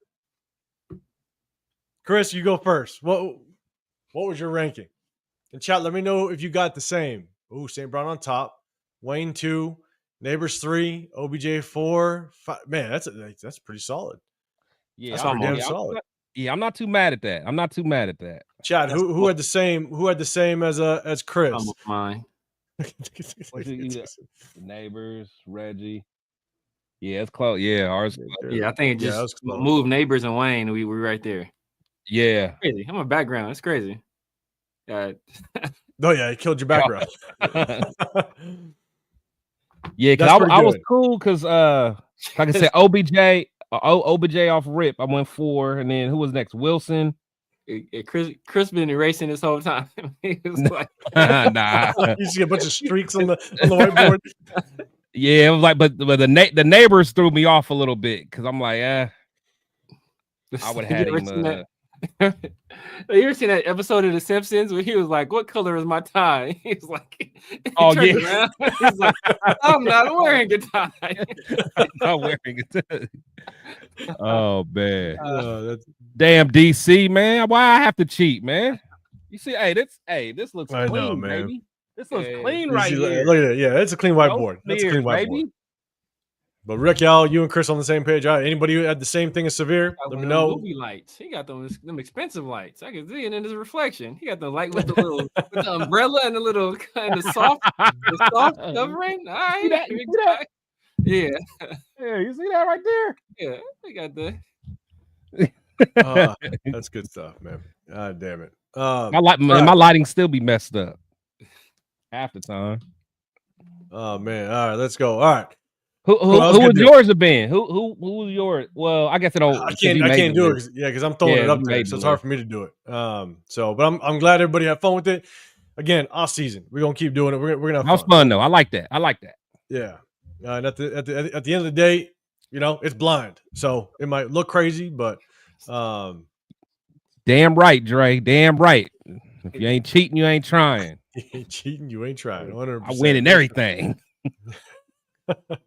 Chris, you go first. What was your ranking? In chat, let me know if you got the same. Ooh, St. Brown on top. Wayne 2. Neighbors 3. OBJ 4. 5. Man, that's pretty solid. Yeah, that's pretty damn solid. I'm not too mad at that. Chad, who had the same? Who had the same as Chris? I'm mine. Neighbors, Reggie. Yeah, it's close. Yeah, ours. Yeah, I think it just moved Neighbors and Wayne. We were right there. Yeah, crazy. I'm a background. It's crazy. Oh yeah, it killed your background. Yeah, because I was cool because like I said, OBJ off rip. I went 4, and then who was next? Wilson. Chris been erasing this whole time. He was like, nah. You see a bunch of streaks on the whiteboard. Yeah, it was like, but the neighbors threw me off a little bit because I'm like, I would have had him. You ever seen that episode of The Simpsons where he was like, "What color is my tie?" He was like, "Oh yeah." He's like, "I'm not wearing a tie." I'm not wearing it. Oh man, damn DC man, why I have to cheat, man? You see, this looks clean, know, man. Baby. This looks clean right here. Look at it. Yeah, it's a clean whiteboard. That's a clean whiteboard. Baby. But Rick, y'all, you and Chris on the same page. All right, anybody who had the same thing as Severe, let me know. Movie lights. He got them expensive lights. I can see it in his reflection. He got the light with the umbrella and the little kind of soft covering. All right, see that? Yeah. Yeah, you see that right there? Yeah, we got the. That's good stuff, man. God damn it. My lighting still be messed up half the time. Oh man! All right, let's go. All right. Who would yours have been? Who was yours? Well, I guess it don't. I can't do it. Because I'm throwing it up there, so it's hard for me to do it. But I'm glad everybody had fun with it. Again, off season, we're gonna keep doing it. We're gonna have fun. That was fun though. I like that. Yeah. And at the end of the day, it's blind, so it might look crazy, but damn right, Dre. Damn right. If you ain't cheating, you ain't trying. You ain't cheating, you ain't trying. 100%. I win in everything.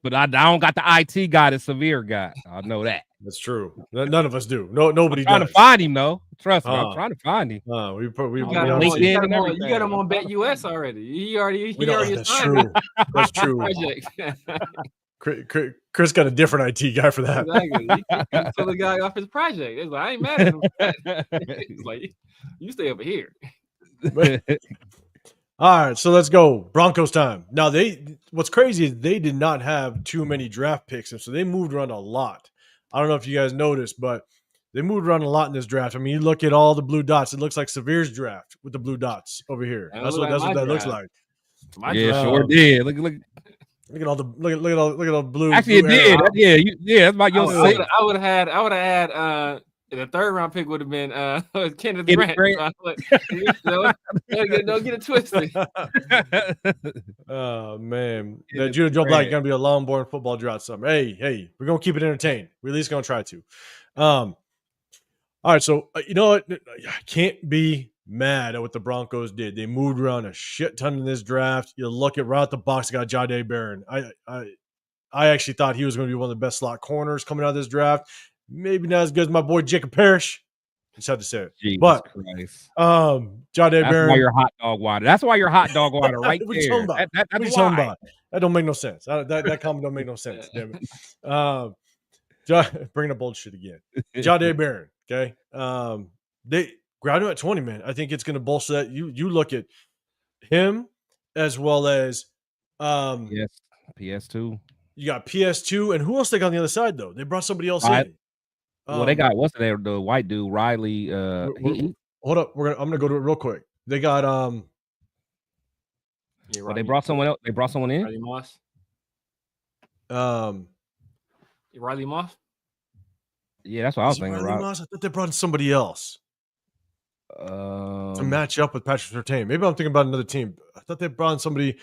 But I don't got the IT guy that Severe got. I know that. That's true. None of us do. Nobody trying does. to find him though. Trust me, I'm trying to find him. You got him on Bet US already. He already that's true. That's true. Chris got a different IT guy for that. Exactly. He told the guy off his project. It's like, I ain't mad at him. It's like, you stay over here. All right, so let's go. Broncos time. Now, what's crazy is they did not have too many draft picks, and so they moved around a lot. I don't know if you guys noticed, but they moved around a lot in this draft. I mean, you look at all the blue dots. It looks like Severe's draft with the blue dots over here. That's what that looks like. Sure did. Look at all the blue. Actually, blue it did. Yeah, that's about your. I would have had. The third round pick would have been Kenneth Grant. Don't get it twisted. Oh man, that Judah Joe Black gonna be a long-born football drought summer. Hey, we're gonna keep it entertained. We're at least gonna try to. All right, so you know what? I can't be mad at what the Broncos did. They moved around a shit ton in this draft. You look at right out the box, they got Jahdae Barron. I actually thought he was going to be one of the best slot corners coming out of this draft. Maybe not as good as my boy Jacob Parrish. Just had to say it. Jesus but Christ. Jahdae Barron. That's why you're hot dog water. That's why you're hot dog water right there. That's why. That don't make no sense. That comment don't make no sense. Damn it. Bringing up bullshit again. Jahdae Barron. Okay. They grabbed him at 20, man. I think it's going to bolster that. You look at him as well as yes, PS2. You got PS2, and who else they got on the other side though? They brought somebody else in. Well, they got what's the white dude Riley. Hold up, I'm gonna go to it real quick. They got they brought someone else. They brought someone in. Riley Moss. Riley Moss. Yeah, that's what I was thinking. Riley Moss? I thought they brought in somebody else to match up with Patrick Surtain. Maybe I'm thinking about another team. I thought they brought in somebody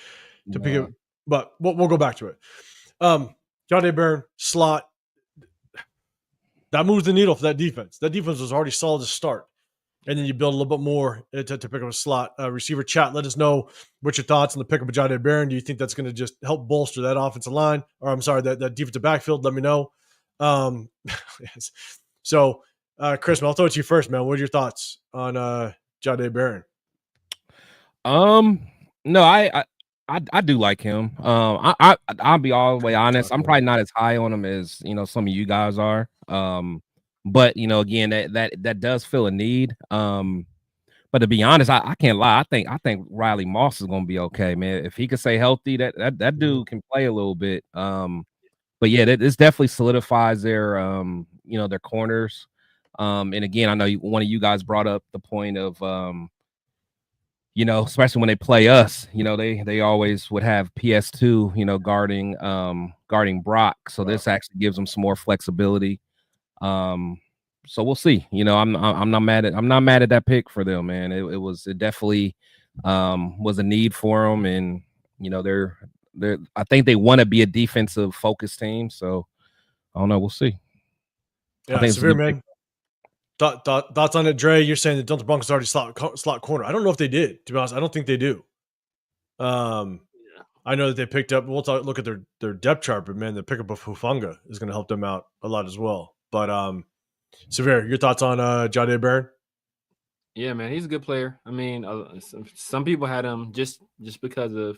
to pick it, but we'll go back to it. Johnny Barron, slot. That moves the needle for that defense. That defense was already solid to start. And then you build a little bit more to pick up a slot receiver. Chat, let us know what your thoughts on the pickup of Johnny Barron. Do you think that's going to just help bolster that offensive line? Or I'm sorry, that defensive backfield? Let me know. Yes. So, Chris, I'll throw it to you first, man. What are your thoughts on Johnny Barron? No, I do like him. I'll be all the way honest. I'm probably not as high on him as some of you guys are. But again, that does fill a need. But to be honest, I can't lie. I think Riley Moss is gonna be okay, man. If he could stay healthy, that dude can play a little bit. But yeah, this definitely solidifies their their corners. And again, I know one of you guys brought up the point of especially when they play us, they always would have PS2, guarding Brock. So this actually gives them some more flexibility. So we'll see. I'm not mad at that pick for them, man. It definitely was a need for them, and they're I think they want to be a defensive focused team. So I don't know. We'll see. Yeah, I think severe, man. Thoughts on it, Dre? You're saying that Delta Broncos already slot corner. I don't know if they did. To be honest, I don't think they do. I know that they picked up. We'll look at their depth chart, but man, the pickup of Hufanga is going to help them out a lot as well. But Severe, your thoughts on Jahdae Barron? Yeah, man, he's a good player. I mean, some people had him just because of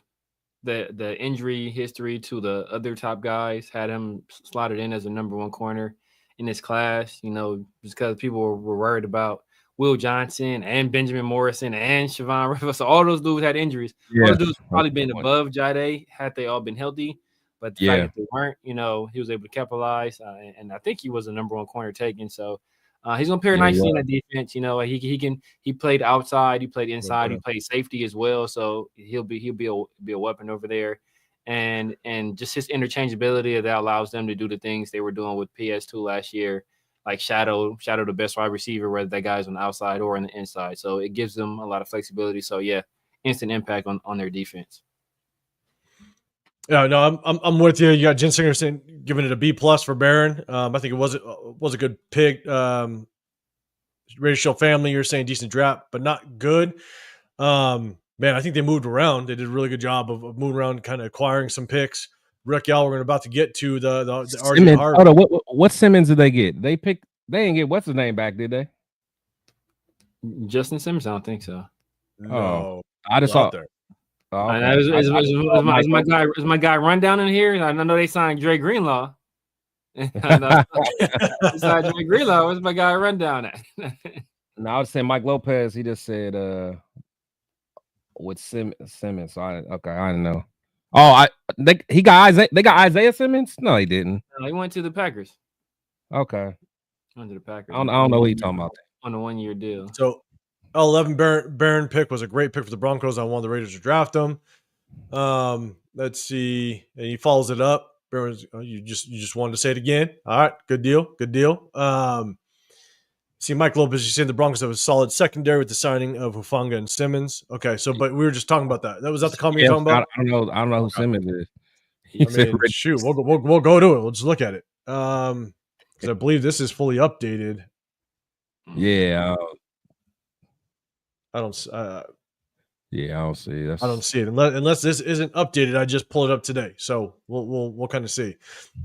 the injury history to the other top guys, had him slotted in as a number one corner in this class, just because people were worried about Will Johnson and Benjamin Morrison and Siobhan Rivers. So all those dudes had injuries. Yeah, all those dudes probably been above Jahdae had they all been healthy. But the fact that they weren't, he was able to capitalize. And I think he was the number one corner taken. So he's going to pair nicely in that defense. He played outside, he played inside, he played safety as well. So he'll be a weapon over there. And just his interchangeability that allows them to do the things they were doing with PS2 last year, like shadow the best wide receiver, whether that guy's on the outside or on the inside. So it gives them a lot of flexibility. So yeah, instant impact on their defense. Yeah, no, I'm with you. You got Jen Singer saying giving it a B+ for Barron. I think it was a good pick. Radio Show family, you're saying decent draft, but not good. Man, I think they moved around. They did a really good job of moving around, kind of acquiring some picks. Rick, y'all, we're about to get to the RJ Harvey. Hold on, what Simmons did they get? They didn't get what's his name back, did they? Justin Simmons, I don't think so. No, I just saw there. Oh, okay. Is my guy Rundown in here? I know they signed Dre Greenlaw. Besides Dre Greenlaw, where's my guy Rundown at? No, I was saying Mike Lopez. He just said with Simmons. So I didn't know. Oh, they got Isaiah Simmons? No, he didn't. No, he went to the Packers. Okay. Went to the Packers. I don't know what you're talking about. On a 1-year deal. So 11 Barron pick was a great pick for the Broncos. I wanted the Raiders to draft him. Let's see. And he follows it up. Barron, you just wanted to say it again. All right, good deal. See, Mike Lopez, you saying the Broncos have a solid secondary with the signing of Hufanga and Simmons. Okay, so but we were just talking about that. Was that the comment you're talking about? I don't know who Simmons is. Shoot, we'll go to it. We'll just look at it. Because I believe this is fully updated. Yeah. I don't see it. I don't see it unless this isn't updated. I just pulled it up today, so we'll kind of see.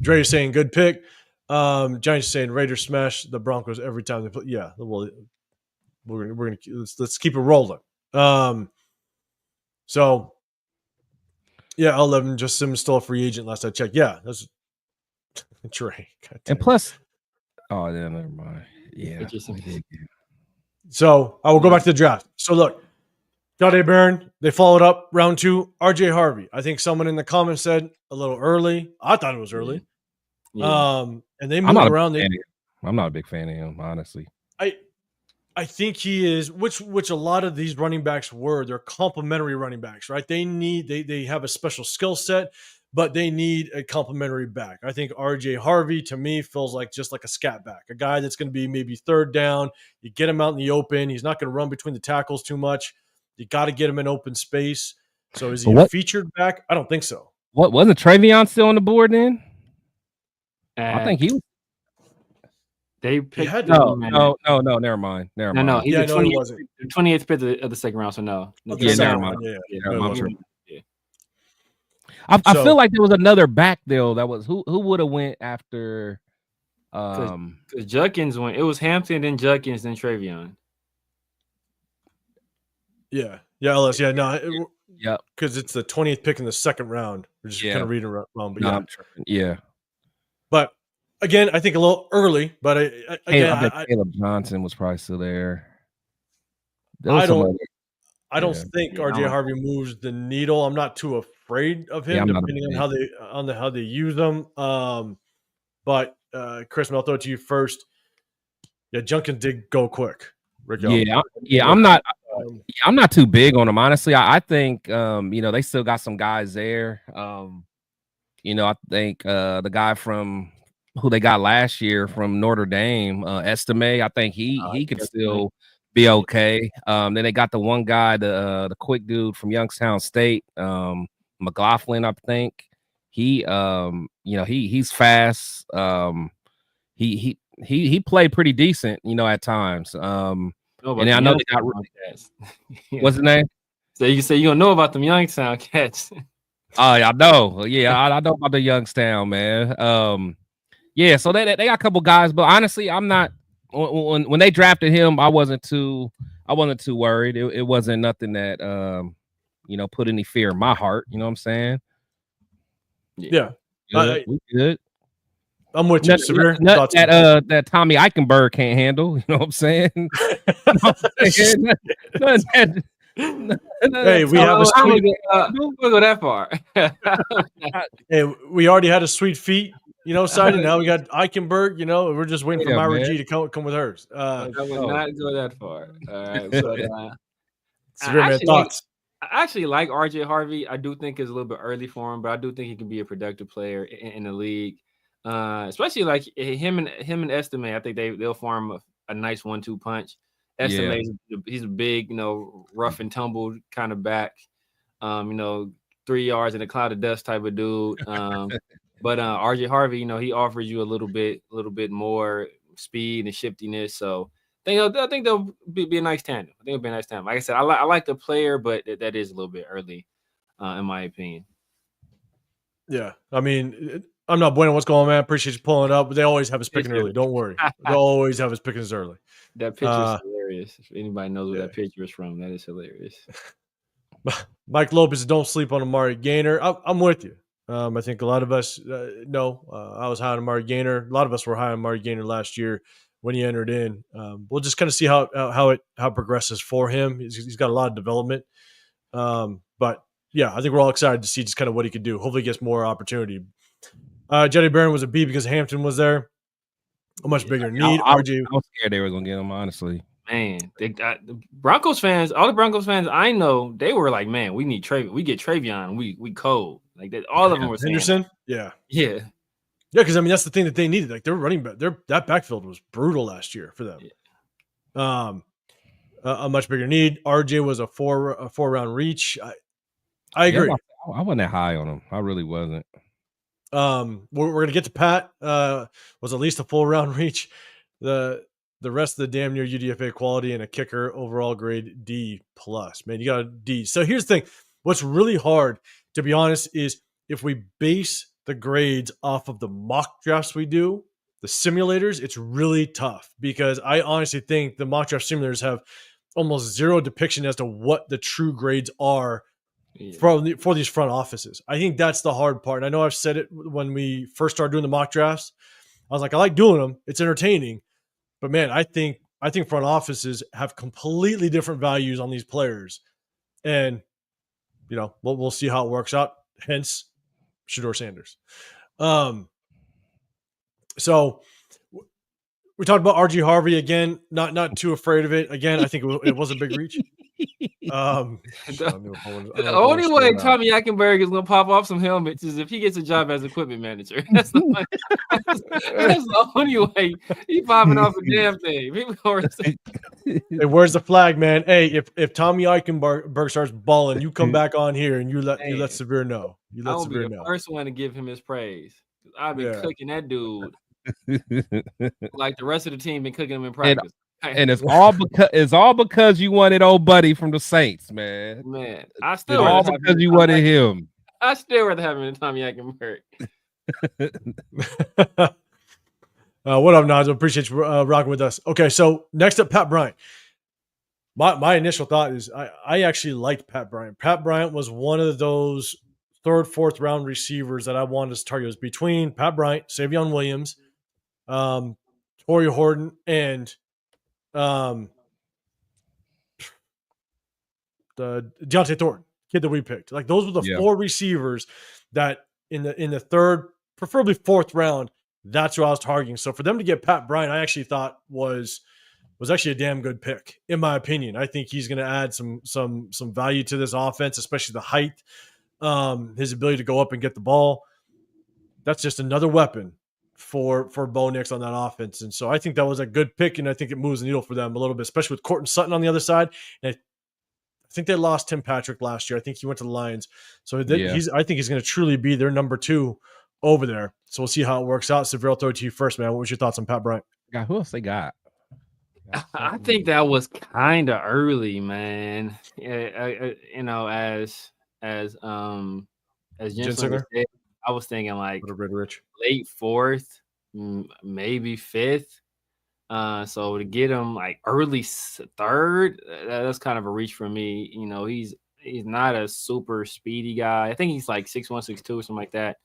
Dre is saying good pick. Giants saying Raiders smash the Broncos every time they play. Yeah, well, we're gonna let's keep it rolling. So yeah, 11 just Simmons still a free agent last I checked. Yeah, that's Dre. And plus, never mind. Yeah. So I will go back to the draft. So look, Jahdae Barron, they followed up round 2. RJ Harvey. I think someone in the comments said a little early. I thought it was early. Yeah. And they moved around. I'm not a big fan of him, honestly. I think he is, which a lot of these running backs were. They're complementary running backs, right? They have a special skill set, but they need a complimentary back. I think RJ Harvey, to me, feels like just like a scat back, a guy that's going to be maybe third down. You get him out in the open. He's not going to run between the tackles too much. You got to get him in open space. So is he a featured back? I don't think so. What wasn't Travion still on the board then? I think he was. They picked no. Never mind. No, he's the 28th pick of the second round. So no. Never mind. Yeah. I feel like there was another back though. That was who would have went after. Because Judkins went. It was Hampton, then Judkins, then Travion. Yeah, Ellis. Yeah, no. Yeah, because it's the 20th pick in the second round. We're just kind of reading wrong, but yeah. But again, I think a little early. But I bet Caleb Johnson was probably still there. I don't think RJ Harvey moves the needle. I'm not too afraid of him, depending on how they use them. But Chris, I'll throw it to you first. Yeah, Junkins did go quick. I'm not too big on him, honestly. I think they still got some guys there. I think the guy from who they got last year from Notre Dame, Estime, I think he could still be okay. Then they got the one guy, the quick dude from Youngstown State, McLaughlin, I think. He's fast. He played pretty decent, at times. And I know they got what's his name? So you say you don't know about them Youngstown cats. I know. Yeah, I know about the Youngstown, man. So they got a couple guys, but honestly, I'm not. When they drafted him, I wasn't too worried. It wasn't nothing that put any fear in my heart. You know what I'm saying? Yeah, we good. I'm with you. Severe that Tommy Eichenberg can't handle. You know what I'm saying? Hey, we have a sweet. We'll go that far. Hey, we already had a sweet feet, side, and now we got Eichenberg. We're just waiting for Myra G to come with hers. I will not go that far. All right, but Severe, man, thoughts. I actually like RJ Harvey. I do think it's a little bit early for him, but I do think he can be a productive player in the league. Especially like him and Estime. I think they'll form a nice 1-2 punch. Estime, he's a big, rough and tumble kind of back. 3 yards in a cloud of dust type of dude. But RJ Harvey, he offers you a little bit more speed and shiftiness. So I think they'll be a nice tandem. I think it'll be a nice tandem. Like I said, I like the player, but that is a little bit early, in my opinion. Yeah, I mean, I'm not bueno. What's going on, man? Appreciate you pulling it up. But they always have us picking early. Don't worry. They always have us picking us early. That picture is hilarious. If anybody knows where that picture is from, that is hilarious. Mike Lopez, don't sleep on Amari Gainer. I'm with you. I think a lot of us know I was high on Amari Gainer. A lot of us were high on Amari Gainer last year when he entered in. We'll just kind of see how it progresses for him. He's got a lot of development. But yeah, I think we're all excited to see just kind of what he could do. Hopefully he gets more opportunity. Jetty Barron was a B because Hampton was there. A much bigger need. I was scared they were going to get him, honestly. Man, the Broncos fans, all the Broncos fans I know, they were like, man, we need Travion. We get Travion. We cold. Like that. All of them were saying Henderson? Yeah. Yeah. Yeah, because, that's the thing that they needed. Like, their running back, that backfield was brutal last year for them. Yeah. A much bigger need. RJ was a four-round reach. I agree. I wasn't that high on him. I really wasn't. We're gonna get to Pat. Was at least a full round reach. The rest of the damn near UDFA quality and a kicker overall grade D plus. Man, you got a D. So here's the thing. What's really hard, to be honest, is if we base the grades off of the mock drafts we do, the simulators, it's really tough because I honestly think the mock draft simulators have almost zero depiction as to what the true grades are for these front offices. I think that's the hard part. And I know I've said it when we first started doing the mock drafts. I was like, I like doing them. It's entertaining. But man, I think front offices have completely different values on these players. And, we'll see how it works out. Hence, Shedeur Sanders. So we talked about RG Harvey again. Not too afraid of it. Again, I think it was a big reach. The only way Tommy Eichenberg is gonna pop off some helmets is if he gets a job as equipment manager. That's the only way he's popping off a damn thing. Hey, where's the flag, man? Hey, if Tommy Eichenberg starts balling, you come back on here and you let Severe know. You let Severe know. The first one to give him his praise. I've been cooking that dude like the rest of the team been cooking him in practice. And it's all because you wanted old buddy from the Saints, man. Man, I still all because you wanted him. I still rather have him than Tommy Eichenberg. What up, Nazo? Appreciate you rocking with us. Okay, so next up, Pat Bryant. My initial thought is I actually liked Pat Bryant. Pat Bryant was one of those third, fourth round receivers that I wanted to target. It was between Pat Bryant, Savion Williams, Torrey Horton, and the Deontay Thornton, kid that we picked. Like those were the four receivers that in the third, preferably fourth round, that's who I was targeting. So for them to get Pat Bryant, I actually thought was actually a damn good pick, in my opinion. I think he's going to add some value to this offense, especially the height, his ability to go up and get the ball. That's just another weapon for Bo Nix on that offense. And so I think that was a good pick, and I think it moves the needle for them a little bit, especially with Courtland Sutton on the other side. And I think they lost Tim Patrick last year. I think he went to the Lions. So I think he's going to truly be their number 2 over there. So we'll see how it works out. Severe, I'll throw it to you first, man. What was your thoughts on Pat Bryant? Who else they got? I think that was kind of early, man. As Jensen said, I was thinking like late 4th, maybe 5th. So to get him like early 3rd, that's kind of a reach for me. He's not a super speedy guy. I think he's like 6'1", 6'2", or something like that.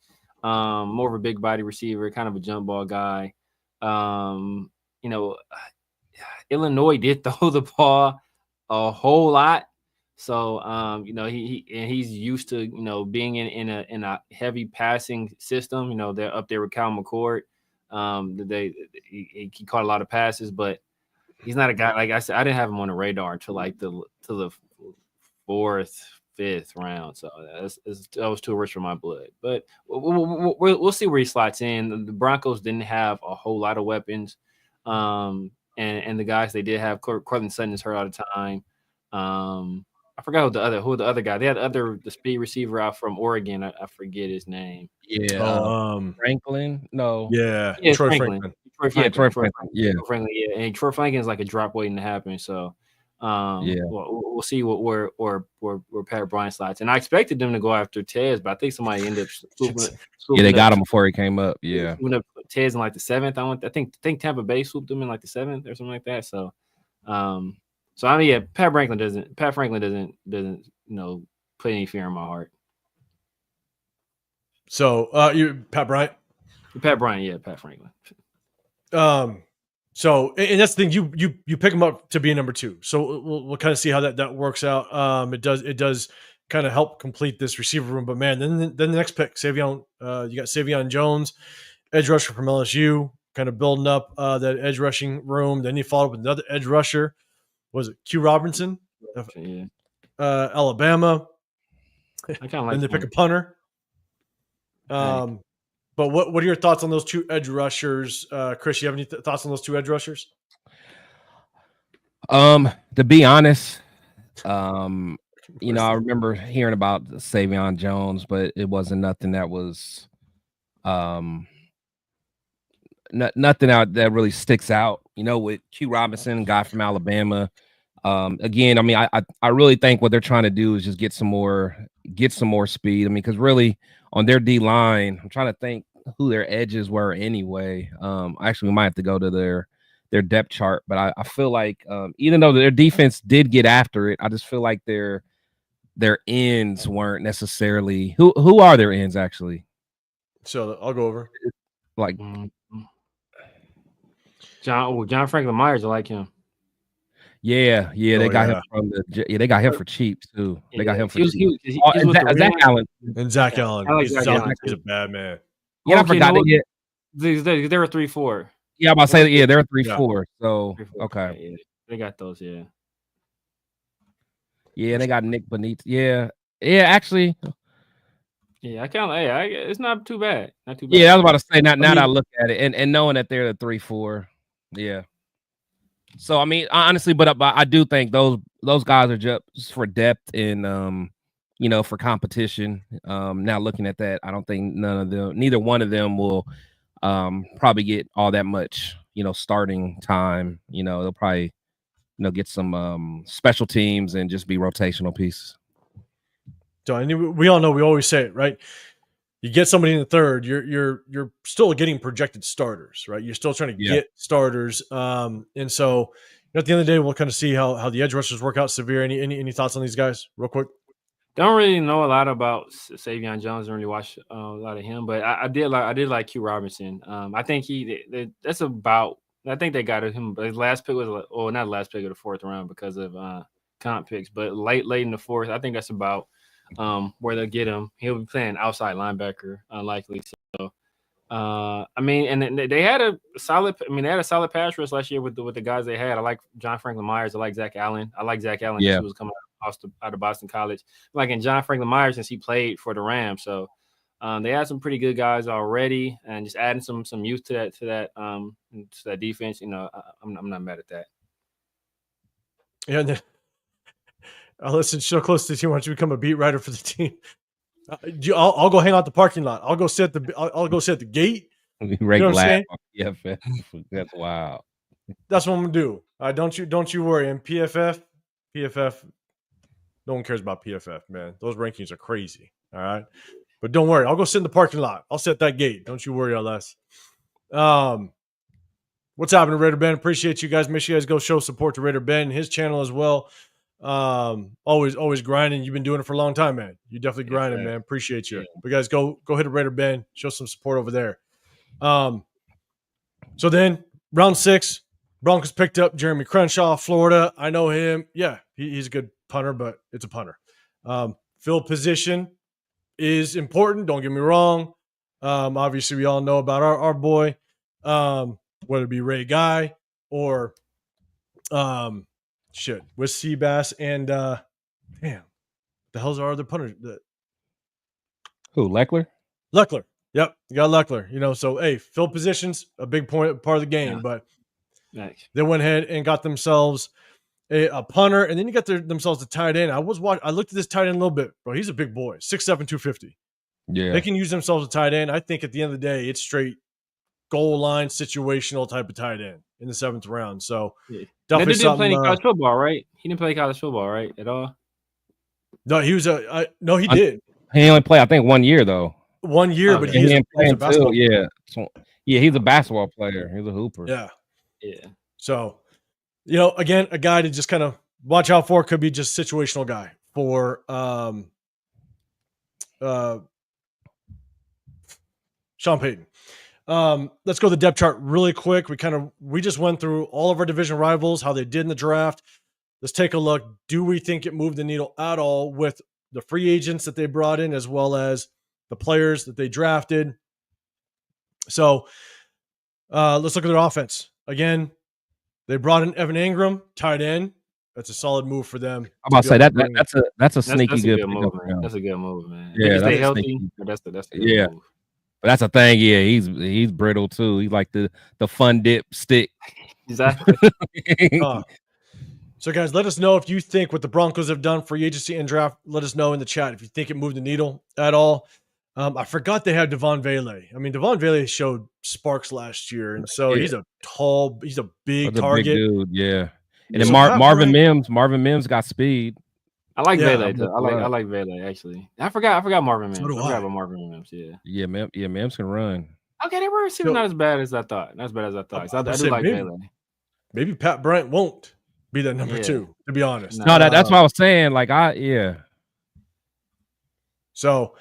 More of a big body receiver, kind of a jump ball guy. Illinois did throw the ball a whole lot. So, he's used to, being in a heavy passing system. They're up there with Cal McCord. He caught a lot of passes, but he's not a guy, like I said, I didn't have him on the radar until like the 4th, 5th round. So that was too rich for my blood. But we'll see where he slots in. The Broncos didn't have a whole lot of weapons. And the guys they did have, Courtland Sutton is hurt all the time. I forgot who the other guy. They had the speed receiver out from Oregon. I forget his name. Yeah, Franklin. No. Yeah, Troy Franklin. Troy Franklin. Yeah. And Troy Franklin is like a drop waiting to happen. So, we'll see where Pat Bryant slides. And I expected them to go after Tez, but I think somebody ended up swooping they got him before he came up. Yeah, Tez in like the 7th. I think Tampa Bay swooped him in like the 7th or something like that. So, Pat Franklin doesn't put any fear in my heart. So you Pat Bryant? Pat Bryant, yeah, Pat Franklin. So and that's the thing, you pick him up to be a number 2. So we'll kind of see how that works out. It does kind of help complete this receiver room. But man, then the next pick, Savion, you got Savion Jones, edge rusher from LSU, kind of building up that edge rushing room. Then you followed up with another edge rusher. Was it Q Robinson? Yeah. Alabama. I kind of like. And they pick a punter. But what are your thoughts on those 2 edge rushers, Chris? You have any thoughts on those 2 edge rushers? To be honest, I remember hearing about Savion Jones, but it wasn't nothing that was, nothing out that really sticks out. With Q Robinson, guy from Alabama. Again, I mean, I really think what they're trying to do is just get some more speed. I mean, because really on their D line, I'm trying to think who their edges were anyway. Actually, we might have to go to their depth chart, but I feel like even though their defense did get after it, I just feel like their ends weren't necessarily who are their ends actually. So I'll go over like John Franklin Myers. I like him. Yeah, they got him from they got him for cheap too. They got him for cheap. Zach Allen. And Zach Allen. He's a bad man. Yeah, I forgot it. They were 3-4. Yeah, I'm about to say they're 3-4. So okay, yeah, they got those. Yeah. Yeah, they got Nick Benitez. Yeah, actually. Yeah, I kind of. Yeah, it's not too bad. Not too bad. Yeah, I was about to say. Now that I look at it, and knowing that they're the 3-4. Yeah. So I mean, honestly, but I do think those guys are just for depth and for competition. Now looking at that, I don't think neither one of them will probably get all that much starting time. They'll probably get some special teams and just be rotational pieces. So we all know, we always say it, right? You get somebody in the third, you're still getting projected starters, right? You're still trying to get starters. And so at the end of the day, we'll kind of see how the edge rushers work out. Severe, any thoughts on these guys real quick? Don't really know a lot about Savion Jones. Don't really watch a lot of him, but I did like Q Robinson. I think I think they got him. But his last pick was not the last pick of the fourth round because of comp picks, but late in the fourth. I think that's about where they'll get him. He'll be playing outside linebacker, unlikely. So, I mean, and they had a solid. I mean, they had a solid pass rush last year with the guys they had. I like John Franklin Myers. I like Zach Allen. I like Zach Allen. Yeah. He was coming out of Boston College. Like in John Franklin Myers, since he played for the Rams, so they had some pretty good guys already, and just adding some youth to that defense. I'm not mad at that. Yeah. Listen, so close to the team. Why don't you become a beat writer for the team? I'll go hang out the parking lot. I'll go sit at the gate. You know what I'm saying? Yeah, that's wild. That's what I'm gonna do. Don't you worry. And PFF, no one cares about PFF, man. Those rankings are crazy. All right, but don't worry. I'll go sit in the parking lot. I'll sit at that gate. Don't you worry, LS. What's happening, Raider Ben? Appreciate you guys. Make sure you guys go show support to Raider Ben, his channel as well. Always grinding. You've been doing it for a long time, man. You definitely grinding, man. Appreciate you. But guys, go hit a Raider Ben, show some support over there. So then round 6, Broncos picked up Jeremy Crenshaw, Florida. I know him. Yeah, he's a good punter, but it's a punter. Field position is important. Don't get me wrong. Obviously we all know about our boy, whether it be Ray Guy or with Seabass and damn, the hell's our other punter? Who, Leckler? Leckler. Yep, you got Leckler. So hey, field positions a big part of the game, but they went ahead and got themselves a punter, and then you got themselves a tight end. I looked at this tight end a little bit, bro. He's a big boy, 6'7", 250. Yeah, they can use themselves a tight end. I think at the end of the day, it's straight goal line situational type of tight end in the 7th round. So definitely didn't play any college football, right? He didn't play college football, right, at all? No, he was he did. He only played, I think, 1 year though. 1 year, but he didn't play until he's a basketball player. He's a hooper. Yeah. So, again, a guy to just kind of watch out for. Could be just situational guy for Sean Payton. Let's go to the depth chart really quick. We just went through all of our division rivals, how they did in the draft. Let's take a look. Do we think it moved the needle at all with the free agents that they brought in, as well as the players that they drafted? So let's look at their offense. Again, they brought in Evan Ingram, tight end. That's a solid move for them. I'm about to say that's a sneaky good move, man. That's a good move, man. Yeah, stay healthy. That's a good move. But that's a thing. Yeah, he's brittle too. He's like the fun dip stick. Exactly. So guys, let us know if you think what the Broncos have done free agency and draft. Let us know in the chat if you think it moved the needle at all. I forgot they had Devon Vele. I mean, Devon Vele showed sparks last year, and so he's a big target, big dude. Yeah, and then Marvin Mims got speed. I like Vele too. I like Vele actually. I forgot Marvin Mims. So I forgot about Marvin Mims. Yeah, Mims can run. Okay, they were receiving not as bad as I thought. Not as bad as I thought. I do like Vele. Maybe Pat Bryant won't be that number 2, to be honest. No, that's what I was saying. So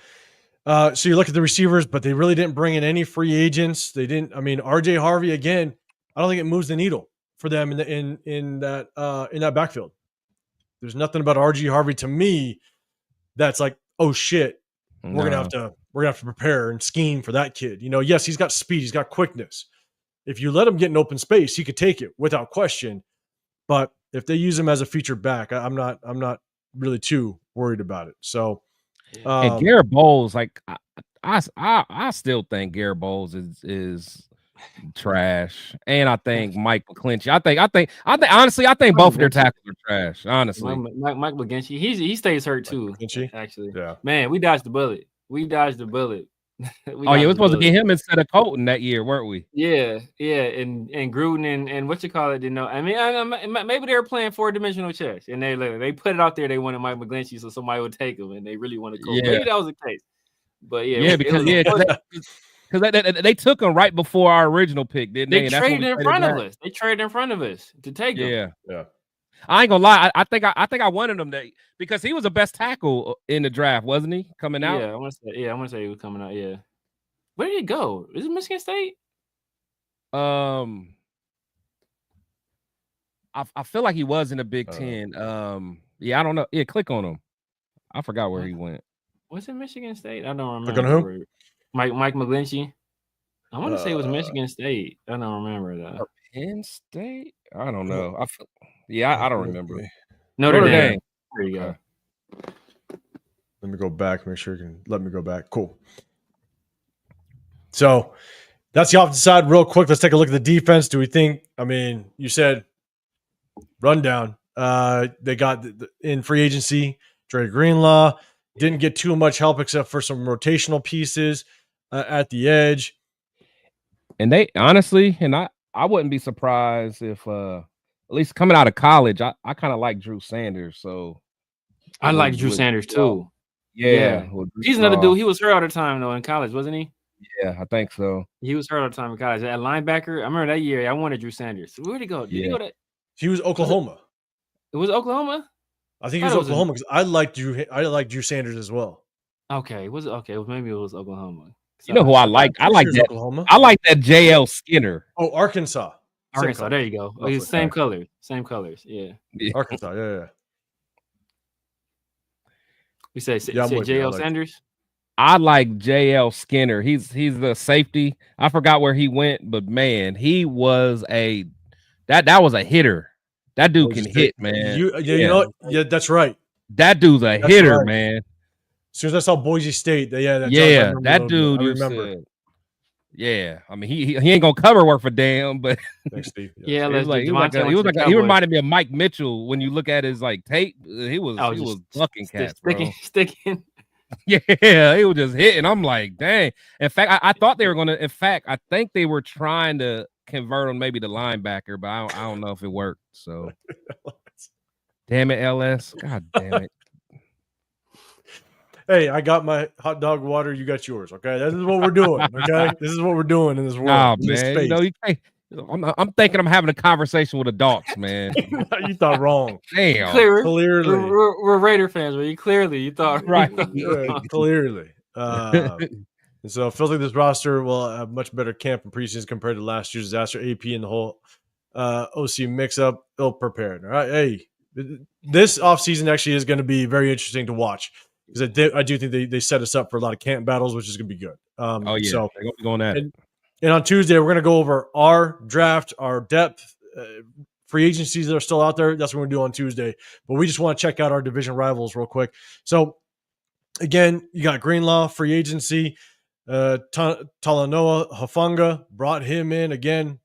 you look at the receivers, but they really didn't bring in any free agents. They didn't. I mean, RJ Harvey again. I don't think it moves the needle for them in that backfield. There's nothing about RJ Harvey to me that's like, oh shit, we're gonna have to prepare and scheme for that kid. Yes, he's got speed, he's got quickness. If you let him get an open space, he could take it without question. But if they use him as a featured back, I'm not really too worried about it. So, and Garrett Bowles, like I still think Garrett Bowles is trash, and I think Mike McClinchy. I think honestly, I think both of their tackles are trash. Honestly, Mike McGlinchey, he stays hurt too. Actually, yeah, man, we dodged the bullet. Oh yeah, we're supposed to get him instead of Colton that year, weren't we? Yeah, and Gruden and what you call it, I mean, maybe they were playing 4-dimensional chess, and they put it out there. They wanted Mike McGlinchey, so somebody would take him, and they really wanted Colton. Yeah. Maybe that was the case. But because they took him right before our original pick, didn't they? They traded in front of us. They traded in front of us to take him. Yeah. I ain't gonna lie. I think I wanted him because he was the best tackle in the draft, wasn't he? Coming out. Yeah, I want to say he was coming out. Yeah. Where did he go? Is it Michigan State? I feel like he was in the Big Ten. Yeah, I don't know. Yeah, click on him. I forgot where he went. Was it Michigan State? I don't remember. Click on who? Mike McGlinchey. I want to say it was Michigan State. I don't remember though. Penn State? I don't know. I don't remember. Notre Dame. There you go. Let me go back. Make sure you can let me go back. Cool. So that's the offensive side. Real quick, let's take a look at the defense. Do we think? I mean, you said rundown. They got in free agency. Dre Greenlaw didn't get too much help except for some rotational pieces at the edge. And they honestly, and I wouldn't be surprised if at least coming out of college, I kind of like Drew Sanders. So I like Drew Sanders too. Yeah. He's another dude. He was hurt all the time though in college, wasn't he? Yeah, I think so. He was hurt all the time in college. At linebacker, I remember that year I wanted Drew Sanders. Where'd he go? Did he go to? He was Oklahoma. It was Oklahoma? I think he was Oklahoma because I like Drew Sanders as well. Okay. Maybe it was Oklahoma. You know who I like? I like that. Oklahoma. I like that JL Skinner. Oh, Arkansas. There you go. Oh, same colors. Yeah. Arkansas. Yeah. We say JL Sanders. I like JL Skinner. He's the safety. I forgot where he went, but man, he was that was a hitter. That dude can hit, man. You know, that's right. That dude's a hitter, man. As soon as I saw Boise State, that dude. I remember. Yeah, I mean he ain't gonna cover work for damn, but thanks, Steve. He reminded me of Mike Mitchell when you look at his like tape. He was bucking cats, sticking. Yeah, he was just hitting. I'm like, dang. In fact, I thought they were gonna. In fact, I think they were trying to convert on maybe the linebacker, but I don't know if it worked. So, damn it, LS. God damn it. Hey, I got my hot dog water. You got yours. Okay, this is what we're doing. Okay, this is what we're doing in this world. Nah, man. You know, you can't. I'm thinking I'm having a conversation with adults, man. You thought wrong. Damn. Clearly. We're Raider fans, but you thought right. Clearly. And so it feels like this roster will have much better camp and preseason compared to last year's disaster. AP and the whole OC mix-up, ill prepared. All right. Hey, this offseason actually is going to be very interesting to watch because I do think they set us up for a lot of camp battles, which is going to be good. So they're going to be going at it. And on Tuesday, we're going to go over our draft, our depth, free agencies that are still out there. That's what we're going to do on Tuesday. But we just want to check out our division rivals real quick. So, again, you got Greenlaw, free agency. Talanoa Hufanga brought him in. Again,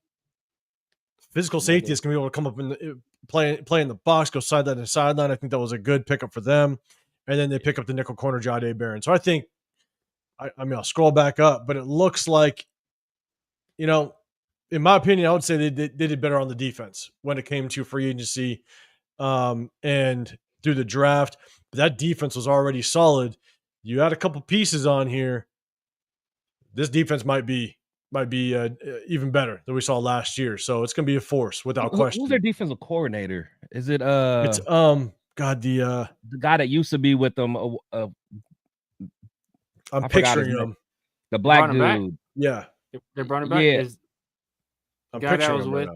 physical safety is going to be able to come up and play in the box, go sideline to sideline. I think that was a good pickup for them. And then they pick up the nickel corner, Jahdae Barron. So I think, I'll scroll back up, but it looks like, you know, in my opinion, I would say they did better on the defense when it came to free agency and through the draft. But that defense was already solid. You had a couple pieces on here. This defense might be even better than we saw last year. So it's going to be a force without question. Who's their defensive coordinator? Is it It's the guy that used to be with them. I'm picturing him. The black dude. Back? Yeah. They brought him back. Yeah. I'm picturing him with.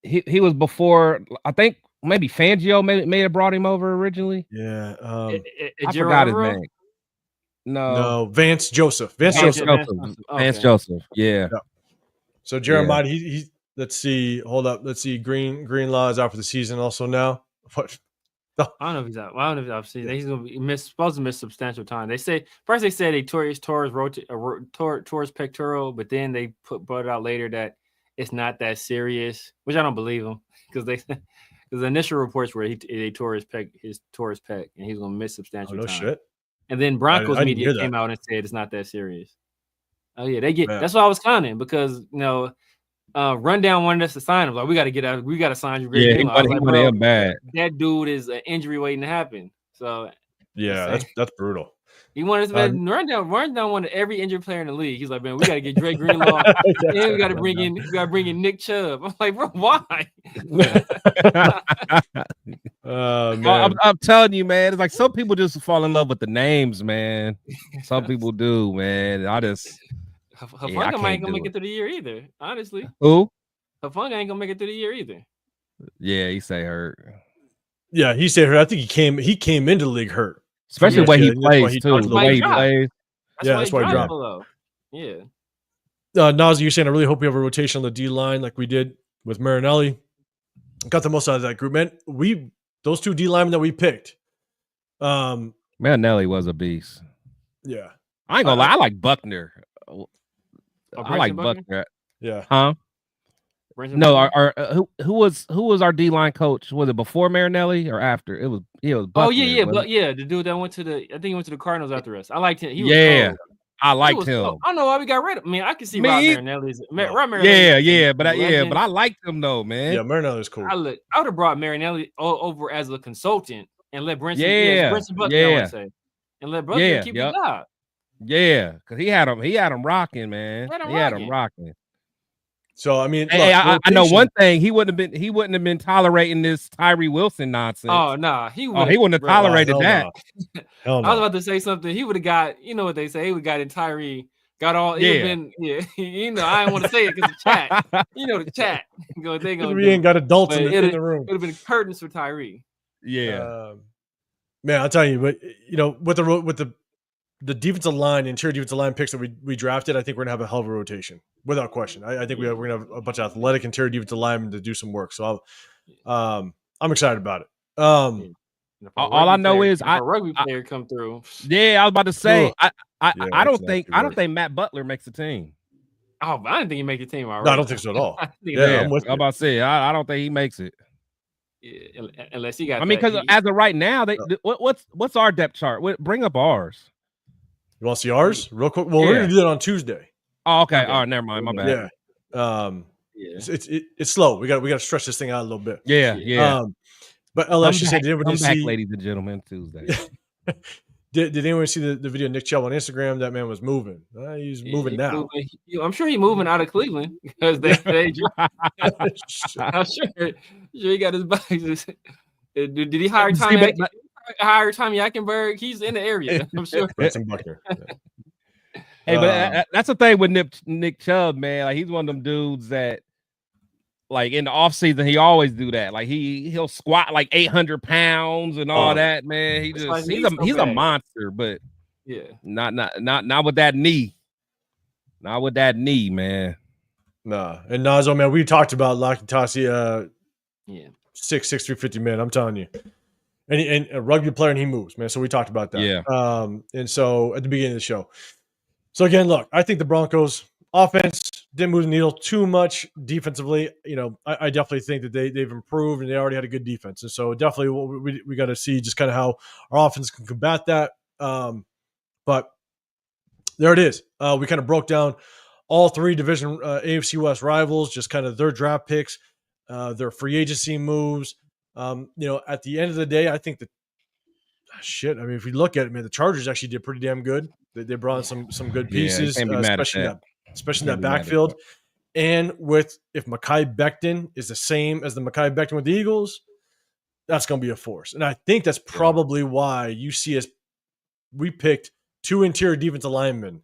He was before. I think maybe Fangio may have brought him over originally. Yeah. I forgot his name. No, Vance Joseph. Vance Joseph. Yeah. So Jeremiah, he let's see. Hold up. Let's see. Greenlaw is out for the season also now. What? I don't know if he's out. I don't know if he's out. See, he's going to be supposed to miss substantial time. They said they tore his pectoral, but then they brought it out later that it's not that serious, which I don't believe him because the initial reports were they tore his pec, and he's going to miss substantial time. Shit. And then Broncos media came out and said it's not that serious. Oh yeah, that's what I was counting because Rundown wanted us to sign him. Like, we got to get out. We got to sign you. Yeah, he wanted him bad. That dude is an injury waiting to happen. So yeah, that's brutal. He wanted to Rundown wanted every injured player in the league. He's like, man, we got to get Dre Greenlaw, and we got to bring in Nick Chubb. I'm like, bro, why? Man. I'm telling you, man. It's like some people just fall in love with the names, man. Some people do, man. Hufanga ain't gonna make it through the year either. Honestly, who? Hufanga ain't gonna make it through the year either. Yeah, he say hurt. Yeah, he said hurt. I think he came into the league hurt, especially the way he plays too. The way he plays. That's why he dropped. Yeah. Nazi, you're saying I really hope we have a rotation on the D line like we did with Marinelli. Got the most out of that group, man. Those two D linemen that we picked. Marinelli was a beast. Yeah, I ain't gonna lie. I like Buckner. I like Buckner. Yeah. Huh? No, our who was our D line coach? Was it before Marinelli or after? It was Buckner. Oh yeah, the dude that went to the Cardinals after us. I liked him. He was cold. I liked him. Cold. I don't know why we got rid of him. I mean, I can see Rob Marinelli's. But I liked him though, man. Yeah, Marinelli's cool. I would have brought Marinelli over as a consultant and let Brinson Buckner and let Buckner keep the job. Yeah, because he had him rocking, man. He had him rocking. So I mean, I know one thing. He wouldn't have been tolerating this Tyree Wilson nonsense. Oh nah, he wouldn't have tolerated that. No. I was about to say something. He would have got, you know what they say. He would have got in Tyree. Got all. I didn't want to say it because the chat. You know the chat. We ain't got adults in the room. It would have been curtains for Tyree. Yeah, man, I'll tell you, but with the defensive line, interior defensive line picks that we drafted, I think we're gonna have a hell of a rotation without question. I think we're gonna have a bunch of athletic interior defensive linemen to do some work. So I'm excited about it. All I know is a rugby player come through. Yeah, I was about to say I don't think Matt Butler makes the team. Oh, I didn't think he make the team already. No, I don't think so at all. I'm about to say I don't think he makes it. Yeah, unless he got. I mean, because as of right now, what's our depth chart? Bring up ours. You want to see ours real quick? Well, we're gonna do that on Tuesday. Oh, okay. All right, never mind. My bad. Yeah. It's slow. We got to stretch this thing out a little bit. Yeah. But LS, you said, did anyone see, ladies and gentlemen, Tuesday? did anyone see the video of Nick Chubb on Instagram? That man was moving. He's moving now. I'm sure he's moving out of Cleveland because they I'm sure he got his bike. Did he hire Tommy Eichenberg? He's in the area. I'm sure. Buckner. Hey, but that's the thing with Nick Chubb, man. Like, he's one of them dudes that, like, in the offseason, he always do that. Like, he'll squat like 800 pounds and all that, man. He's a monster, but not with that knee. Not with that knee, man. Nah. And Nazo, man, we talked about Laki Tassi, 6'6", 350 man. I'm telling you. And a rugby player, and he moves, man. So we talked about that. Yeah. And so at the beginning of the show. So again, look, I think the Broncos offense didn't move the needle too much defensively. I definitely think that they've improved, and they already had a good defense. And so definitely we got to see just kind of how our offense can combat that. But there it is. We kind of broke down all three division AFC West rivals, just kind of their draft picks, their free agency moves. At the end of the day, I think that if we look at it, man, the Chargers actually did pretty damn good. They brought in some good pieces, especially in that backfield. And if Mekhi Becton is the same as the Mekhi Becton with the Eagles, that's going to be a force. And I think that's probably why you see we picked two interior defensive linemen.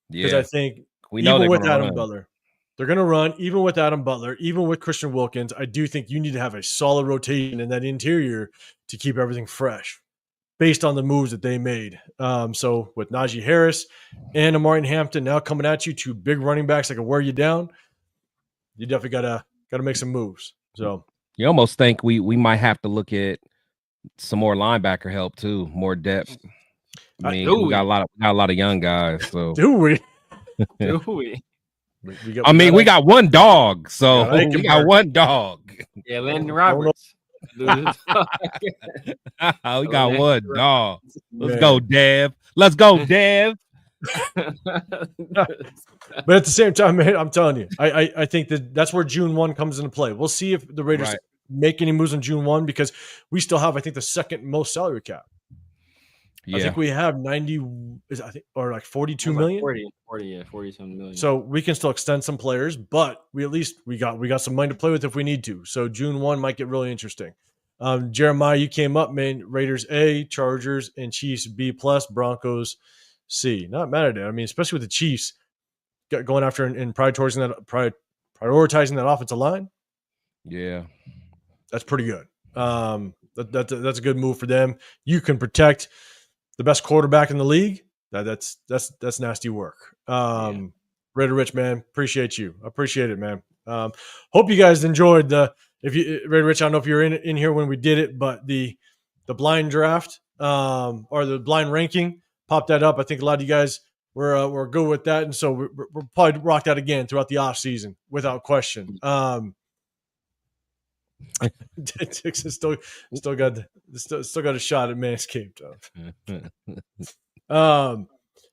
Because I think even with Adam Butler, they're going to run. Even with Adam Butler, even with Christian Wilkins, I do think you need to have a solid rotation in that interior to keep everything fresh based on the moves that they made. So with Najee Harris and Amari Hampton now coming at you, two big running backs that can wear you down, you definitely gotta make some moves. So you almost think we might have to look at some more linebacker help too, more depth. I mean, we got a lot of young guys. So do we? Do we? We got one dog. So we got one dog. Yeah, Landon Roberts. We got one dog. Let's go, Dev. Let's go, Dev. But at the same time, man, I'm telling you, I think that's where June 1 comes into play. We'll see if the Raiders make any moves on June 1 because we still have, I think, the second most salary cap. Yeah. I think we have 90, or like 42 million. 47 million. So we can still extend some players, but we got some money to play with if we need to. So June 1 might get really interesting. Jeremiah, you came up, man. Raiders A, Chargers and Chiefs B+, Broncos C. Not mad at it. I mean, especially with the Chiefs going after and prioritizing that offensive line. Yeah, that's pretty good. That's a good move for them. You can protect the best quarterback in the league. That's nasty work. Raider Rich, man, appreciate you. Appreciate it, man. Hope you guys enjoyed Raider Rich. I don't know if you're in here when we did it, but the blind draft or the blind ranking, popped that up. I think a lot of you guys were good with that, and so we'll probably rock that again throughout the off season without question. Dixon still got a shot at Manscaped.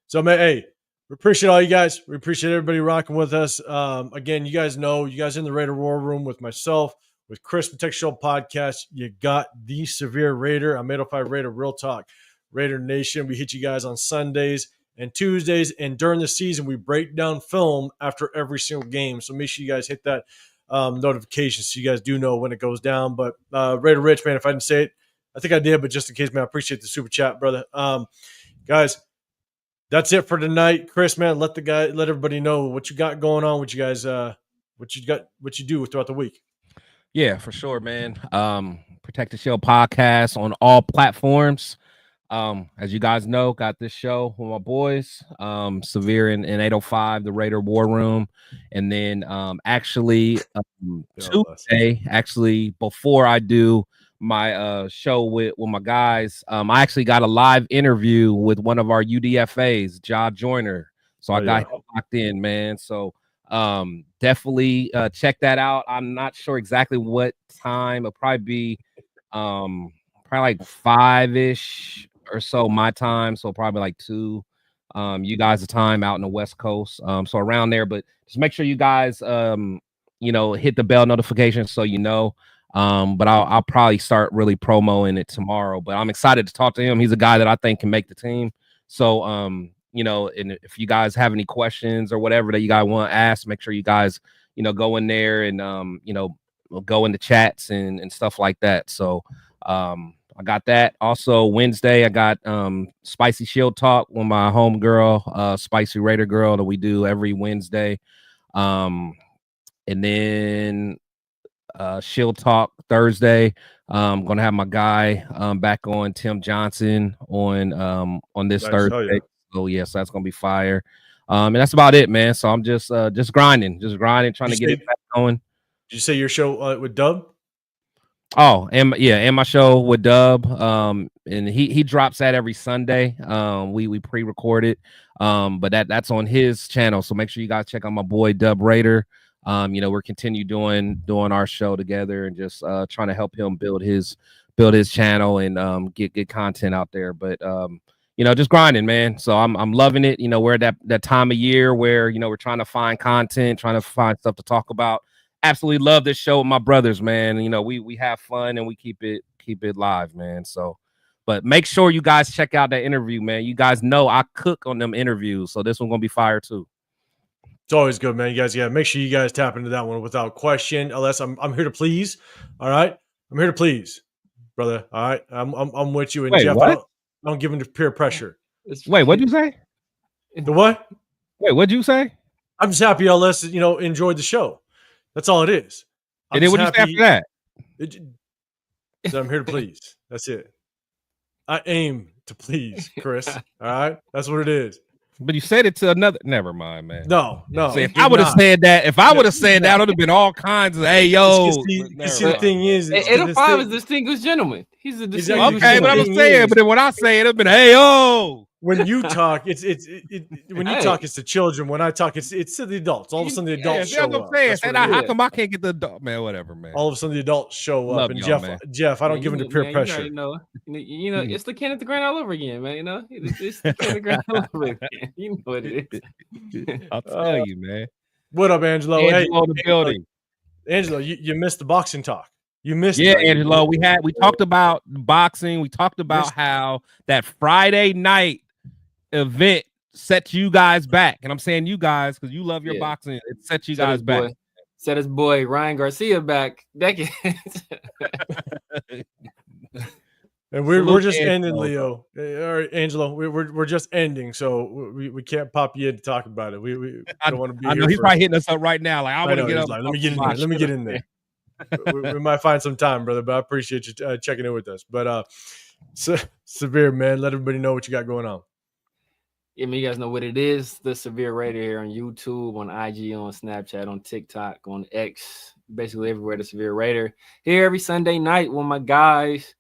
So man, hey, we appreciate all you guys. We appreciate everybody rocking with us. Again, you guys in the Raider War Room with myself, with Chris from Tech Show Podcast. You got the Severe Raider. I'm 805 Raider Real Talk, Raider Nation. We hit you guys on Sundays and Tuesdays, and during the season, we break down film after every single game. So make sure you guys hit that notification so you guys do know when it goes down. But Raider Rich, man, if I didn't say it, I think I did, but just in case, man, I appreciate the super chat, brother. Guys, that's it for tonight. Chris, man, let everybody know what you got going on, what you guys what you do throughout the week. Yeah, for sure, man. Protect the Show podcast on all platforms. As you guys know, got this show with my boys, Severe and 805, the Raider War Room. And then actually Tuesday, before I do my show with my guys, I actually got a live interview with one of our UDFAs, Ja Joyner. So I got him locked in, man. So definitely check that out. I'm not sure exactly what time. It'll probably be probably like 5-ish or so my time, so probably like 2 you guys' time out in the West Coast, so around there. But just make sure you guys hit the bell notification so you know. But I'll probably start really promoting it tomorrow. But I'm excited to talk to him. He's a guy that I think can make the team. So and if you guys have any questions or whatever that you guys want to ask, make sure you guys go in there and go into chats and stuff like that. So I got that. Also Wednesday, I got Spicy Shield Talk with my home girl, Spicy Raider Girl, that we do every Wednesday. And then Shield Talk Thursday. I'm gonna have my guy back on, Tim Johnson, on this Thursday. So yes, that's gonna be fire. And that's about it, man. So I'm just grinding, trying to get it back going. Did you say your show with Dub? Oh, and my show with Dub. And he drops that every Sunday. We pre-record it. But that's on his channel. So make sure you guys check out my boy Dub Raider. We're continue doing our show together and just trying to help him build his channel and get content out there. But just grinding, man. So I'm loving it. We're at that time of year where we're trying to find content, trying to find stuff to talk about. Absolutely love this show with my brothers, man. We have fun and we keep it live, man. So, but make sure you guys check out that interview, man. You guys know I cook on them interviews, so this one's gonna be fire too. It's always good, man. You guys, make sure you guys tap into that one without question. Unless I'm here to please. All right, I'm here to please, brother. All right, I'm with you. And wait, Jeff, what? I don't give into peer pressure. Wait, what'd you say? The what? Wait, what'd you say? I'm just happy y'all enjoyed the show. That's all it is. And then what you say after that? So I'm here to please. That's it. I aim to please, Chris. All right? That's what it is. But you said it to another. Never mind, man. No. See, if I would have said that, that would have been all kinds of hey yo. The thing is, 805 is a distinguished gentleman. He's a distinguished okay, but I'm saying, but then when I say it, it'd been hey yo. When you talk, it's to children. When I talk, it's to the adults. All of a sudden, the adults show up. How come I can't get the adult man? Whatever, man. All of a sudden, the adults show up. And Jeff, I don't give in to peer pressure. You know, it's the Kenneth Grant all over again, man. You know, it's the Kenneth Grant all over again. You know what it is. I'll tell you, man. What up, Angelo? Angelo, the building. Angelo, you missed the boxing talk. You missed it. Angelo. We talked about boxing. We talked about how that Friday night event set you guys back, and I'm saying you guys because you love your boxing. It set you guys back. Set his boy Ryan Garcia back. Decades. And we're just ending, Leo. All right, Angelo. We're just ending, so we can't pop you in to talk about it. We don't want to be. I know he's probably hitting us up right now. Like I want to get up. Like, let me get in there. we might find some time, brother. But I appreciate you checking in with us. But Severe, man, let everybody know what you got going on. Yeah, you guys know what it is. The Severe Raider here on YouTube, on IG, on Snapchat, on TikTok, on X, basically everywhere. The Severe Raider here every Sunday night with my guys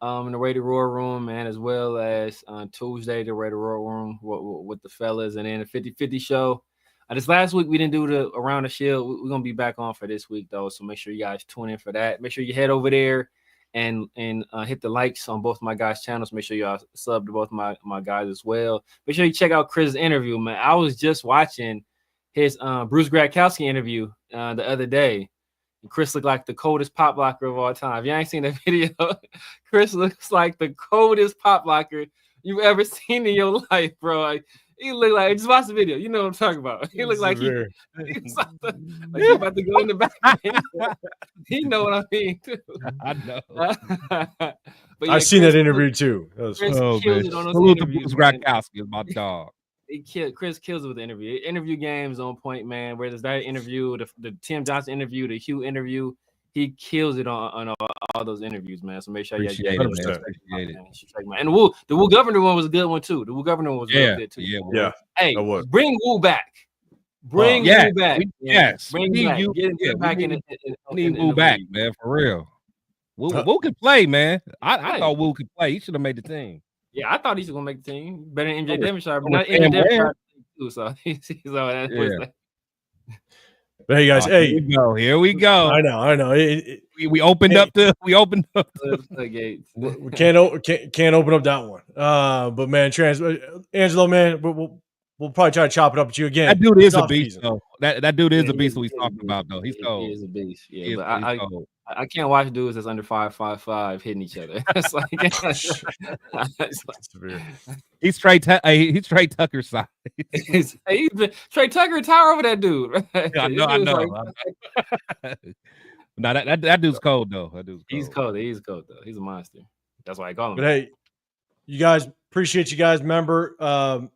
in the Raider Roar Room, man, as well as on Tuesday the Raider Roar Room with the fellas, and then the 50-50 show. This last week we didn't do the Around the Shield. We're gonna be back on for this week though, so make sure you guys tune in for that. Make sure you head over there and hit the likes on both my guys' channels. Make sure y'all sub to both my guys as well. Make sure you check out Chris' interview, man. I was just watching his Bruce Gradkowski interview the other day. And Chris looked like the coldest pop locker of all time. If you ain't seen that video, Chris looks like the coldest pop locker you've ever seen in your life, bro. He looked like, just watch the video. You know what I'm talking about. He looked like he's about to go in the back. He know what I mean, too. I know. But I've seen that interview, too. Chris kills it on those interviews. Gradkowski is my dog. Chris kills it with the interview. Interview games on point, man. Whether it's that interview, the Tim Johnson interview, the Hugh interview, he kills it on all those interviews, man. So make sure you get it. And the Wu Governor one was a good one too. The Wu Governor one was real good too. Yeah. Hey, bring Wu back. Bring Wu back. Yes. Bring Wu back. Get back in. Need Wu back, man. For real. Wu could play, man. I thought Wu could play. He should have made the team. Yeah, I thought he was gonna make the team. Better than MJ Devonshire, but not MJ Devonshire too. So he's all that. But hey guys, here we go. I know. We opened up the gates. We can't open up that one. But man, Angelo, man, we'll probably try to chop it up with you again. That dude is a beast, though. That dude is a beast. Who he's talking about, though. He's cold. He is a beast. Yeah, but I can't watch dudes that's under 5'5" hitting each other. It's like he's Trey Tucker size. Trey Tucker tower over that dude. Right? I know. No, that dude's cold though. He's cold. He's cold though. He's a monster. That's why I call him. But hey, you guys, appreciate you guys. Remember,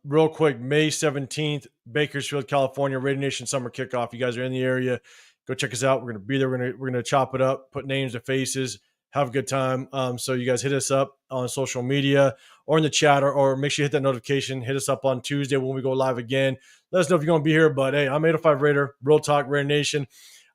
real quick, May 17th, Bakersfield, California, Raider Nation Summer Kickoff. You guys are in the area. Go check us out. We're gonna be there. We're gonna chop it up, put names to faces, have a good time. So you guys hit us up on social media or in the chat, or make sure you hit that notification. Hit us up on Tuesday when we go live again. Let us know if you're gonna be here. But hey, I'm 805 Raider, Real Talk Raider Nation.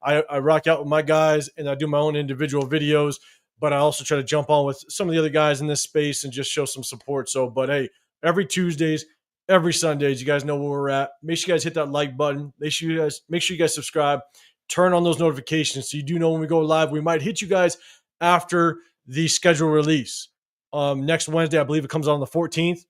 I rock out with my guys and I do my own individual videos, but I also try to jump on with some of the other guys in this space and just show some support. So, but hey, every Tuesdays, every Sundays, you guys know where we're at. Make sure you guys hit that like button. Make sure you guys subscribe. Turn on those notifications so you do know when we go live. We might hit you guys after the schedule release. Next Wednesday, I believe it comes out on the 14th.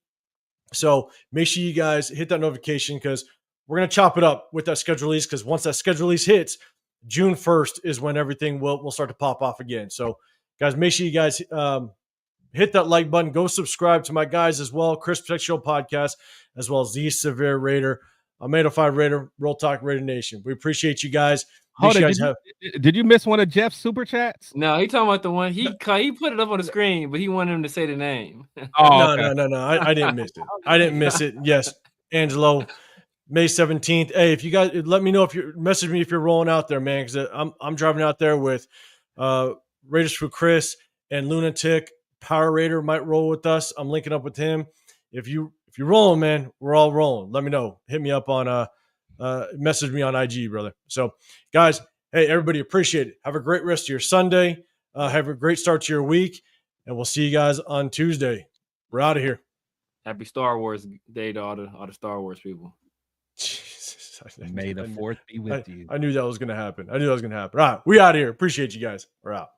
So make sure you guys hit that notification because we're going to chop it up with that schedule release, because once that schedule release hits, June 1st is when everything will start to pop off again. So, guys, make sure you guys hit that like button. Go subscribe to my guys as well, Chris Protect Show Podcast, as well as the Severe Raider. I'm 805 Raider, Real Talk Raider Nation. We appreciate you guys. Did you miss one of Jeff's super chats? No, he talking about the one he put it up on the screen, but he wanted him to say the name. No. I didn't miss it. I didn't miss it. Yes, Angelo, May 17th. Hey, if you guys let me know if you message me if you're rolling out there, man, because I'm driving out there with Raiders for Chris and Lunatic. Power Raider might roll with us. I'm linking up with him. If you're if you're rolling, man, we're all rolling. Let me know. Hit me up on message me on IG, brother. So, guys, hey, everybody, appreciate it. Have a great rest of your Sunday. Have a great start to your week, and we'll see you guys on Tuesday. We're out of here. Happy Star Wars Day to all the Star Wars people. Jesus, May the 4th be with you. I knew that was going to happen. All right, we out of here. Appreciate you guys. We're out.